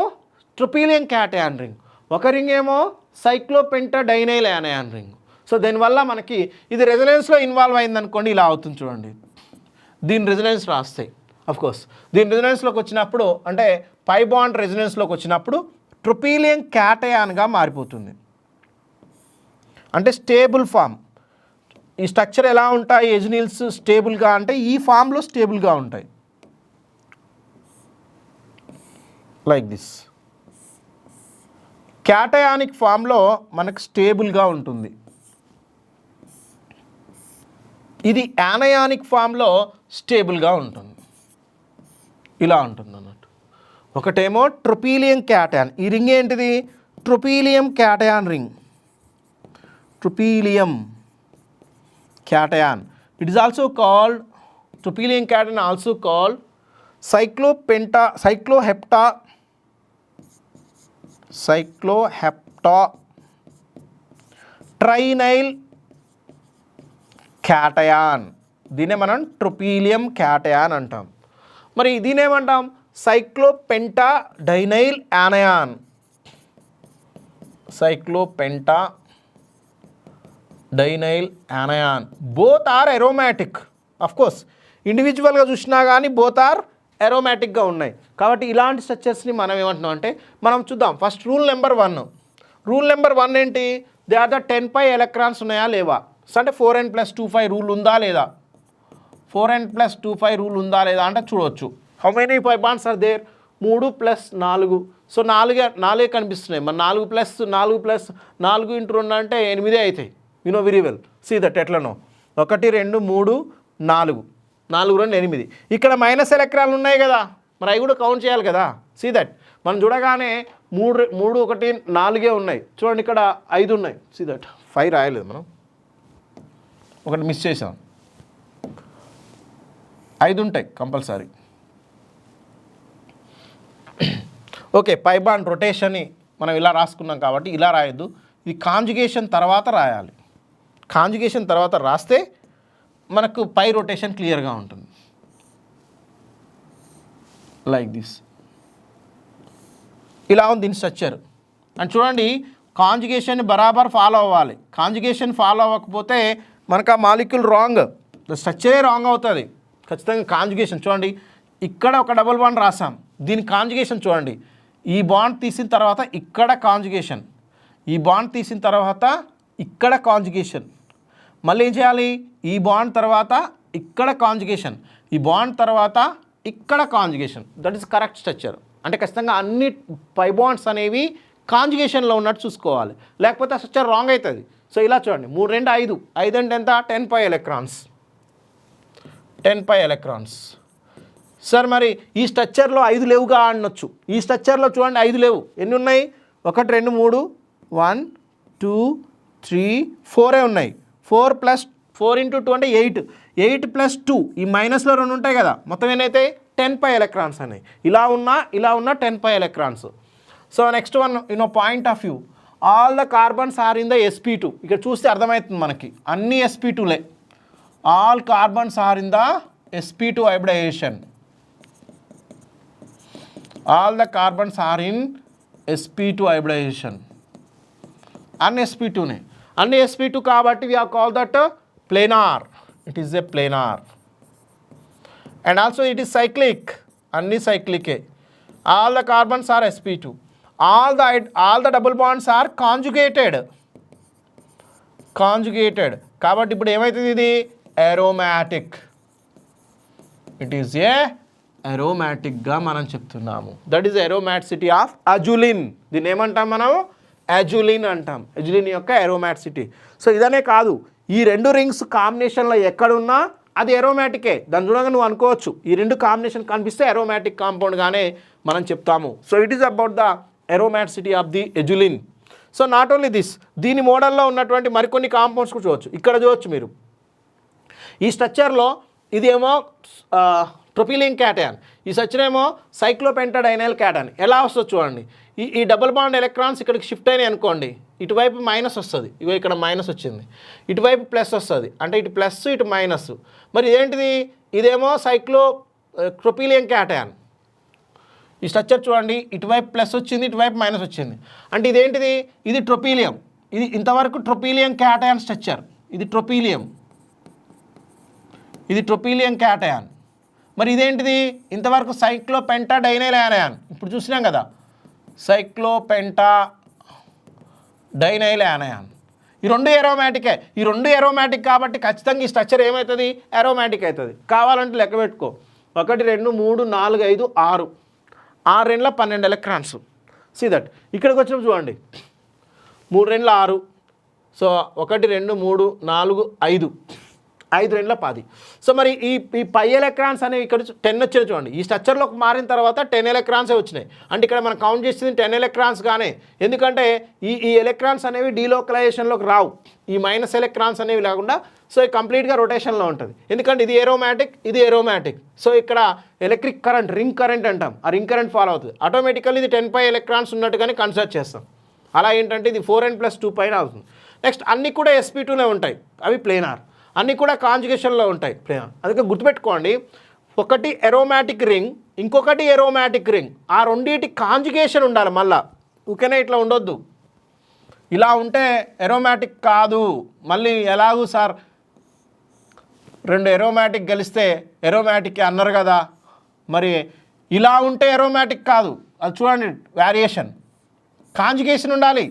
ట్రోపీలియం క్యాటయాన్ రింగ్, ఒక రింగ్ ఏమో సైక్లోపెంటాడైనైల్ యానయాన్ రింగ్. సో దీనివల్ల మనకి ఇది రెజొనెన్స్లో ఇన్వాల్వ్ అయిందనుకోండి, ఇలా అవుతుంది చూడండి. దీని రెజొనెన్స్ రాస్తాయి కోర్స్. దీని రెజొనెన్స్లోకి వచ్చినప్పుడు అంటే పై బాండ్ రెజొనెన్స్లోకి వచ్చినప్పుడు ట్రోపీలియం క్యాటయాన్గా మారిపోతుంది. అంటే స్టేబుల్ ఫామ్. ఈ స్ట్రక్చర్ ఎలా ఉంటాయి ఎజినిల్స్ స్టేబుల్గా అంటే ఈ ఫామ్లో స్టేబుల్గా ఉంటాయి, లైక్ దిస్. క్యాటయానిక్ ఫామ్లో మనకు స్టేబుల్గా ఉంటుంది. ఇది యానయానిక్ ఫామ్లో స్టేబుల్గా ఉంటుంది, ఇలా ఉంటుంది అన్నట్టు. ఒకటేమో ట్రోపీలియం క్యాటయాన్. ఈ రింగ్ ఏంటిది? Tropylium cation ring, tropylium cation. It is also called tropylium cation, also called cycloheptatrienyl cation. దీన్నే మనం ట్రోపీలియం క్యాటయాన్ అంటాం. మరి దీనేమంటాం? Cyclopentadienyl anion. Cyclopentadienyl anion. Both are aromatic. Course ఇండివిజువల్గా చూసినా కానీ బోత్ ఆర్ ఎరోమాటిక్గా ఉన్నాయి. కాబట్టి ఇలాంటి స్ట్రక్చర్స్ని మనం ఏమంటున్నాం అంటే మనం చూద్దాం. First rule number 1. Rule number 1 ఏంటి? They are the 10 pi electrons ఉన్నాయా లేవా? అంటే 4n+2 రూల్ ఉందా లేదా? 4n+2 రూల్ ఉందా లేదా అంటే చూడవచ్చు. How many pi bonds are there? 3 + 4. So 4 కనిపిస్తున్నాయి. మరి 4 + 4 × 2 అంటే 8 అవుతాయి. You know very well. See that ఎట్లనో 1 2 3 4 4 2 8. ఇక్కడ మైనస్ ఎలక్ట్రాన్లు ఉన్నాయి కదా, మరి అవి కూడా కౌంట్ చేయాలి కదా. సీ దట్ మనం చూడగానే 3 1 4 ఉన్నాయి. చూడండి ఇక్కడ 5 ఉన్నాయి. సీ దట్ 5 రాయలేదు, మనం ఒకటి మిస్ చేసాం. 5 ఉంటాయి కంపల్సరీ. ఓకే, పై బాండ్ రొటేషన్ని మనం ఇలా రాసుకున్నాం కాబట్టి ఇలా రాయొద్దు. ఇది కాంజుగేషన్ తర్వాత రాయాలి. కాంజుగేషన్ తర్వాత రాస్తే మనకు పై రొటేషన్ క్లియర్గా ఉంటుంది, లైక్ దిస్. ఇలా ఉంది దీని స్ట్రక్చర్. అండ్ చూడండి, కాంజుగేషన్ బరాబర్ ఫాలో అవ్వాలి. కాంజుగేషన్ ఫాలో అవ్వకపోతే మనకు ఆ మాలిక్యూల్ రాంగ్, స్ట్రక్చరే రాంగ్ అవుతుంది ఖచ్చితంగా. కాంజుగేషన్ చూడండి, ఇక్కడ ఒక డబుల్ బాండ్ రాసాం, దీని కాంజుగేషన్ చూడండి. ఈ బాండ్ తీసిన తర్వాత ఇక్కడ కాంజుగేషన్, ఈ బాండ్ తీసిన తర్వాత ఇక్కడ కాంజుగేషన్, మళ్ళీ ఏం చేయాలి? ఈ బాండ్ తర్వాత ఇక్కడ కాంజుగేషన్, ఈ బాండ్ తర్వాత ఇక్కడ conjugation. That is correct structure. అంటే ఖచ్చితంగా అన్ని పై బాండ్స్ అనేవి కాంజుగేషన్లో ఉన్నట్టు చూసుకోవాలి, లేకపోతే ఆ స్ట్రక్చర్ రాంగ్ అవుతుంది. సో ఇలా చూడండి, 3 2 5. 5 అంటే ఎంత? 10 pi electrons. 10 pi electrons. Sir మరి ఈ స్ట్రక్చర్లో 5 లేవుగా అనొచ్చు. ఈ స్ట్రక్చర్లో చూడండి 5 లేవు. ఎన్ని ఉన్నాయి? 1 2 3 1 2 3 4 ఉన్నాయి. 4 + 4 × 2 అంటే 8. 8 + 2 ఈ మైనస్లో 2 ఉంటాయి కదా, మొత్తం ఏనైతే 10 పై ఎలక్ట్రాన్స్ అనేవి. ఇలా ఉన్న 10 pi electrons. So next one point of view, all the carbons are in the sp2. ఇక్కడ చూస్తే అర్థమవుతుంది మనకి, అన్ని sp2లే. All carbons are in the sp2 hybridization. All the carbons are in sp2 hybridization. అన్ని sp2నే, అన్ని sp2 కాబట్టి we have called that planar. It is a planar. And also it is cyclic. అన్ని cyclic. All the carbons are sp2. All the double bonds are conjugated. కాబట్టి ఇప్పుడు ఏమవుతుంది? ఇది aromatic. It is a aromatic గా మనం చెప్తున్నాము. That is aromaticity of azulene. దీన్ని ఏమంటాం మనం? అజులిన్ అంటాం. అజులిన్ యొక్క aromaticity. సో ఇదనే కాదు, ఈ రెండు రింగ్స్ కాంబినేషన్లో ఎక్కడున్నా అది aromaticే. దాని చూడగా నువ్వు అనుకోవచ్చు ఈ రెండు కాంబినేషన్ కనిపిస్తే aromatic కాంపౌండ్గానే మనం చెప్తాము. So it is about the aromaticity of the azulene. So not only this, దీని మోడల్లో ఉన్నటువంటి మరికొన్ని కాంపౌండ్స్ కూడా చూడవచ్చు. ఇక్కడ చూడవచ్చు మీరు ఈ స్ట్రక్చర్లో ఇదేమో ట్రోపిలిన్ క్యాటయాన్, ఈ స్ట్రక్చర్ ఏమో సైక్లోపెంటాడైనైల్ క్యాటయాన్. ఎలా వస్తుంది చూడండి, ఈ డబుల్ బాండ్ ఎలక్ట్రాన్స్ ఇక్కడికి షిఫ్ట్ అయినాయి అనుకోండి, ఇటువైపు మైనస్ వస్తుంది, ఇగో ఇక్కడ మైనస్ వచ్చింది, ఇటువైపు ప్లస్ వస్తుంది, అంటే ఇటు ప్లస్ ఇటు మైనస్. మరి ఇదేంటిది? ఇదేమో ట్రోపిలిన్ క్యాటయాన్. ఈ స్ట్రక్చర్ చూడండి, ఇటువైపు ప్లస్ వచ్చింది, ఇటువైపు మైనస్ వచ్చింది, అంటే ఇదేంటిది? ఇది ట్రోపిలియం. ఇది ఇంతవరకు ట్రోపిలియం క్యాటయాన్ స్ట్రక్చర్, ఇది ట్రోపిలియం, ఇది ట్రోపిలియం క్యాటయాన్. మరి ఇదేంటిది? ఇంతవరకు సైక్లోపెంటాడైనైల్ యానయాన్. ఇప్పుడు చూసినాం కదా, సైక్లోపెంటాడైనైల్ యానయాన్. ఈ రెండు ఏరోమాటికే. ఈ రెండు ఏరోమాటిక్ కాబట్టి ఖచ్చితంగా ఈ స్ట్రక్చర్ ఏమవుతుంది? ఏరోమాటిక్ అవుతుంది. కావాలంటే లెక్క పెట్టుకో, 1 2 3 4 5 6, 6 2 12 ఎలక్ట్రాన్స్. See that. ఇక్కడికి వచ్చినప్పుడు చూడండి, 3 2 6, సో 1 2 3 4 5, 5 2 10. సో మరి ఈ 10 ఎలక్ట్రాన్స్ అనేవి ఇక్కడ 10 వచ్చాయి చూడండి. ఈ స్ట్రక్చర్లోకి మారిన తర్వాత 10 ఎలక్ట్రాన్సే వచ్చినాయి. అంటే ఇక్కడ మనం కౌంట్ చేసింది 10 ఎలక్ట్రాన్స్ గానే, ఎందుకంటే ఈ ఎలక్ట్రాన్స్ అనేవి డీలోకలైజేషన్లోకి రావు, ఈ మైనస్ ఎలక్ట్రాన్స్ అనేవి లేకుండా. సో ఇది కంప్లీట్గా రొటేషన్లో ఉంటుంది, ఎందుకంటే ఇది ఏరోమాటిక్, ఇది ఏరోమాటిక్. సో ఇక్కడ ఎలక్ట్రిక్ కరెంట్, రింగ్ కరెంట్ అంటాం, ఆ రింగ్ కరెంట్ ఫాలో అవుతుంది. ఆటోమేటికల్లీ ఇది 10 ఎలక్ట్రాన్స్ ఉన్నట్టుగానే కన్సిడర్ చేస్తాం. అలా ఏంటంటే ఇది 4n + 2 పైన అవుతుంది. నెక్స్ట్ అన్నీ కూడా sp2నే ఉంటాయి, అవి ప్లేనార్. అన్నీ కూడా కాంజుగేషన్లో ఉంటాయి, ప్లేనార్. అందుకే గుర్తుపెట్టుకోండి, ఒకటి ఎరోమాటిక్ రింగ్, ఇంకొకటి ఎరోమాటిక్ రింగ్, ఆ రెండింటి కాంజుగేషన్ ఉండాలి. మళ్ళీ ఊకేనే ఇట్లా ఉండొద్దు, ఇలా ఉంటే ఎరోమాటిక్ కాదు. మళ్ళీ ఎలాగూ సార్ 2 ఎరోమాటిక్ కలిస్తే ఎరోమాటిక్ అన్నారు కదా, మరి ఇలా ఉంటే ఎరోమాటిక్ కాదు. అది చూడండి వేరియేషన్, కాంజుగేషన్ ఉండాలి.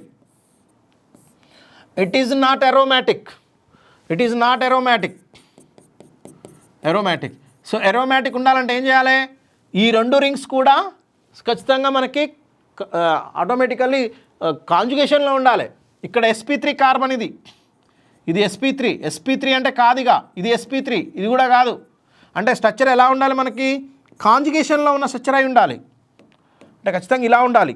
It is not aromatic, it is not aromatic. So aromatic ఉండాలంటే ఏం చేయాలి? ఈ రెండు రింగ్స్ కూడా ఖచ్చితంగా మనకి ఆటోమేటికల్లీ కాంజుగేషన్లో ఉండాలి. ఇక్కడ sp3 కార్బన్, ఇది sp3 అంటే కాదుగా, ఇది sp3, ఇది కూడా కాదు. అంటే స్ట్రక్చర్ ఎలా ఉండాలి? మనకి కాంజుగేషన్లో ఉన్న స్ట్రక్చర్ అయి ఉండాలి. అంటే ఖచ్చితంగా ఇలా ఉండాలి,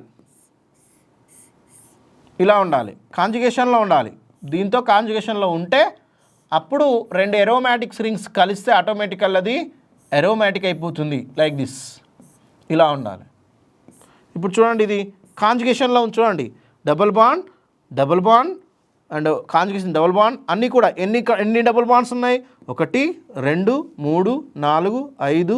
ఇలా ఉండాలి, కాంజుగేషన్లో ఉండాలి. దీంతో కాంజుగేషన్లో ఉంటే అప్పుడు 2 ఎరోమాటిక్స్ రింగ్స్ కలిస్తే ఆటోమేటికల్ అది ఎరోమాటిక్ అయిపోతుంది. లైక్ దిస్, ఇలా ఉండాలి. ఇప్పుడు చూడండి, ఇది కాంజుగేషన్లో ఉంది చూడండి, double bond and conjugation double bond. అన్నీ కూడా ఎన్ని డబుల్ బాండ్స్ ఉన్నాయి? 1 2 3 4 5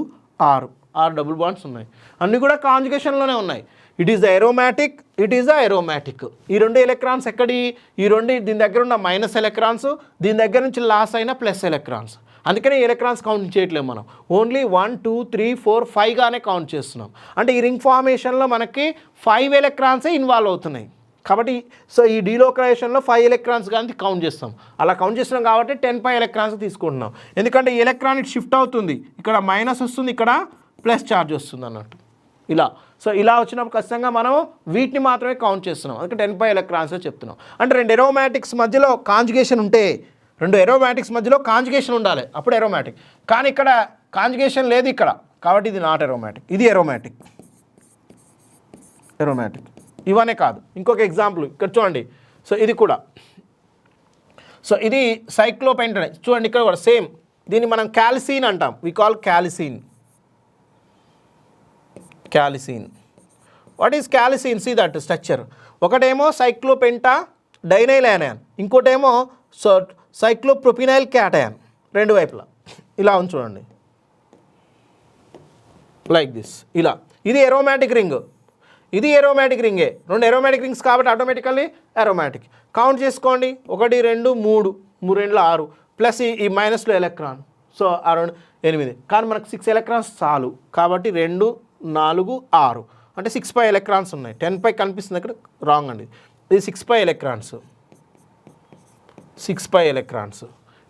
6 డబుల్ బాండ్స్ ఉన్నాయి. అన్నీ కూడా కాంజుగేషన్లోనే ఉన్నాయి. It is the aromatic, it is the aromatic. ఈ 2 ఎలక్ట్రాన్స్ ఎక్కడి? ఈ 2 దీని దగ్గర ఉన్న మైనస్ ఎలక్ట్రాన్స్, దీని దగ్గర నుంచి లాస్ అయిన ప్లస్ ఎలక్ట్రాన్స్. అందుకనే ఎలక్ట్రాన్స్ కౌంట్ చేయట్లేము మనం, ఓన్లీ 1 2 3 4 5గానే కౌంట్ చేస్తున్నాం. అంటే ఈ రింగ్ ఫార్మేషన్లో మనకి 5 ఎలక్ట్రాన్సే ఇన్వాల్వ్ అవుతున్నాయి కాబట్టి, సో ఈ డీలోకలైజేషన్లో 5 ఎలక్ట్రాన్స్ కానీ కౌంట్ చేస్తాం. అలా కౌంట్ చేస్తున్నాం కాబట్టి 10 ఎలక్ట్రాన్స్ తీసుకుంటున్నాం. ఎందుకంటే ఈ ఎలక్ట్రాన్ ఇట్ షిఫ్ట్ అవుతుంది, ఇక్కడ మైనస్ వస్తుంది, ఇక్కడ ప్లస్ ఛార్జ్ వస్తుంది అన్నట్టు ఇలా. సో ఇలా వచ్చినప్పుడు ఖచ్చితంగా మనం వీటిని మాత్రమే కౌంట్ చేస్తున్నాం, అందుకే 10 ఎలక్ట్రాన్స్ చెప్తున్నాం. అంటే 2 ఎరోమాటిక్స్ మధ్యలో కాంజుగేషన్ ఉంటే, 2 ఎరోమాటిక్స్ మధ్యలో కాంజుగేషన్ ఉండాలి, అప్పుడు ఎరోమాటిక్. కానీ ఇక్కడ కాంజుగేషన్ లేదు ఇక్కడ, కాబట్టి ఇది నాట్ ఎరోమాటిక్, ఇది ఎరోమాటిక్. ఇవనే కాదు, ఇంకొక ఎగ్జాంపుల్ ఇక్కడ చూడండి. సో ఇది కూడా, సో ఇది సైక్లోపెంటాడైన్. చూడండి ఇక్కడ కూడా సేమ్, దీన్ని మనం క్యాలిసిన్ అంటాం, we call calicene. What is calicene? See that structure. ఒకటేమో సైక్లోపెంటాడైనైల్ యానయాన్, ఇంకోటేమో సైక్లోప్రొపినైల్ క్యాటయాన్. 2 వైపులా ఇలా ఉంది చూడండి, లైక్ దిస్, ఇలా. ఇది ఎరోమాటిక్ రింగ్, ఇది ఎరోమాటిక్ రింగే. 2 ఎరోమాటిక్ రింగ్స్ కాబట్టి ఆటోమేటికల్లీ ఎరోమాటిక్. కౌంట్ చేసుకోండి, 1 2 3, 3 2 6 ప్లస్ ఈ మైనస్లో ఎలక్ట్రాన్, సో అరౌండ్ 8. కానీ మనకు 6 ఎలక్ట్రాన్స్ చాలు కాబట్టి 2 4 6 అంటే 6 ఎలక్ట్రాన్స్ ఉన్నాయి. 10 కనిపిస్తుంది అక్కడ, రాంగ్ అండి. ఇది 6 ఎలక్ట్రాన్స్.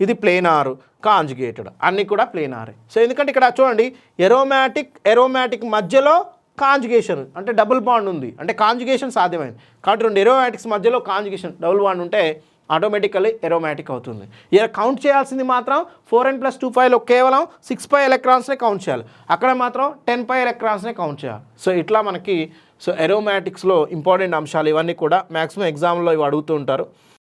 ఇది ప్లేనార్, కాంజుగేటెడ్, అన్నీ కూడా ప్లేనారే. సో ఎందుకంటే ఇక్కడ చూడండి ఎరోమాటిక్ మధ్యలో కాంజుగేషన్ అంటే డబుల్ బాండ్ ఉంది, అంటే కాంజుగేషన్ సాధ్యమైంది. కాబట్టి 2 ఎరోమాటిక్స్ మధ్యలో కాంజుగేషన్ డబుల్ బాండ్ ఉంటే ఆటోమేటికల్లీ ఎరోమాటిక్ అవుతుంది. ఇలా కౌంట్ చేయాల్సింది మాత్రం 4n+2πలో కేవలం 6π ఎలక్ట్రాన్స్నే కౌంట్ చేయాలి, అక్కడ మాత్రం 10π ఎలక్ట్రాన్స్నే కౌంట్ చేయాలి. సో ఇట్లా మనకి సో ఎరోమాటిక్స్లో ఇంపార్టెంట్ అంశాలు ఇవన్నీ కూడా మ్యాక్సిమం ఎగ్జామ్లో ఇవి అడుగుతూ ఉంటారు.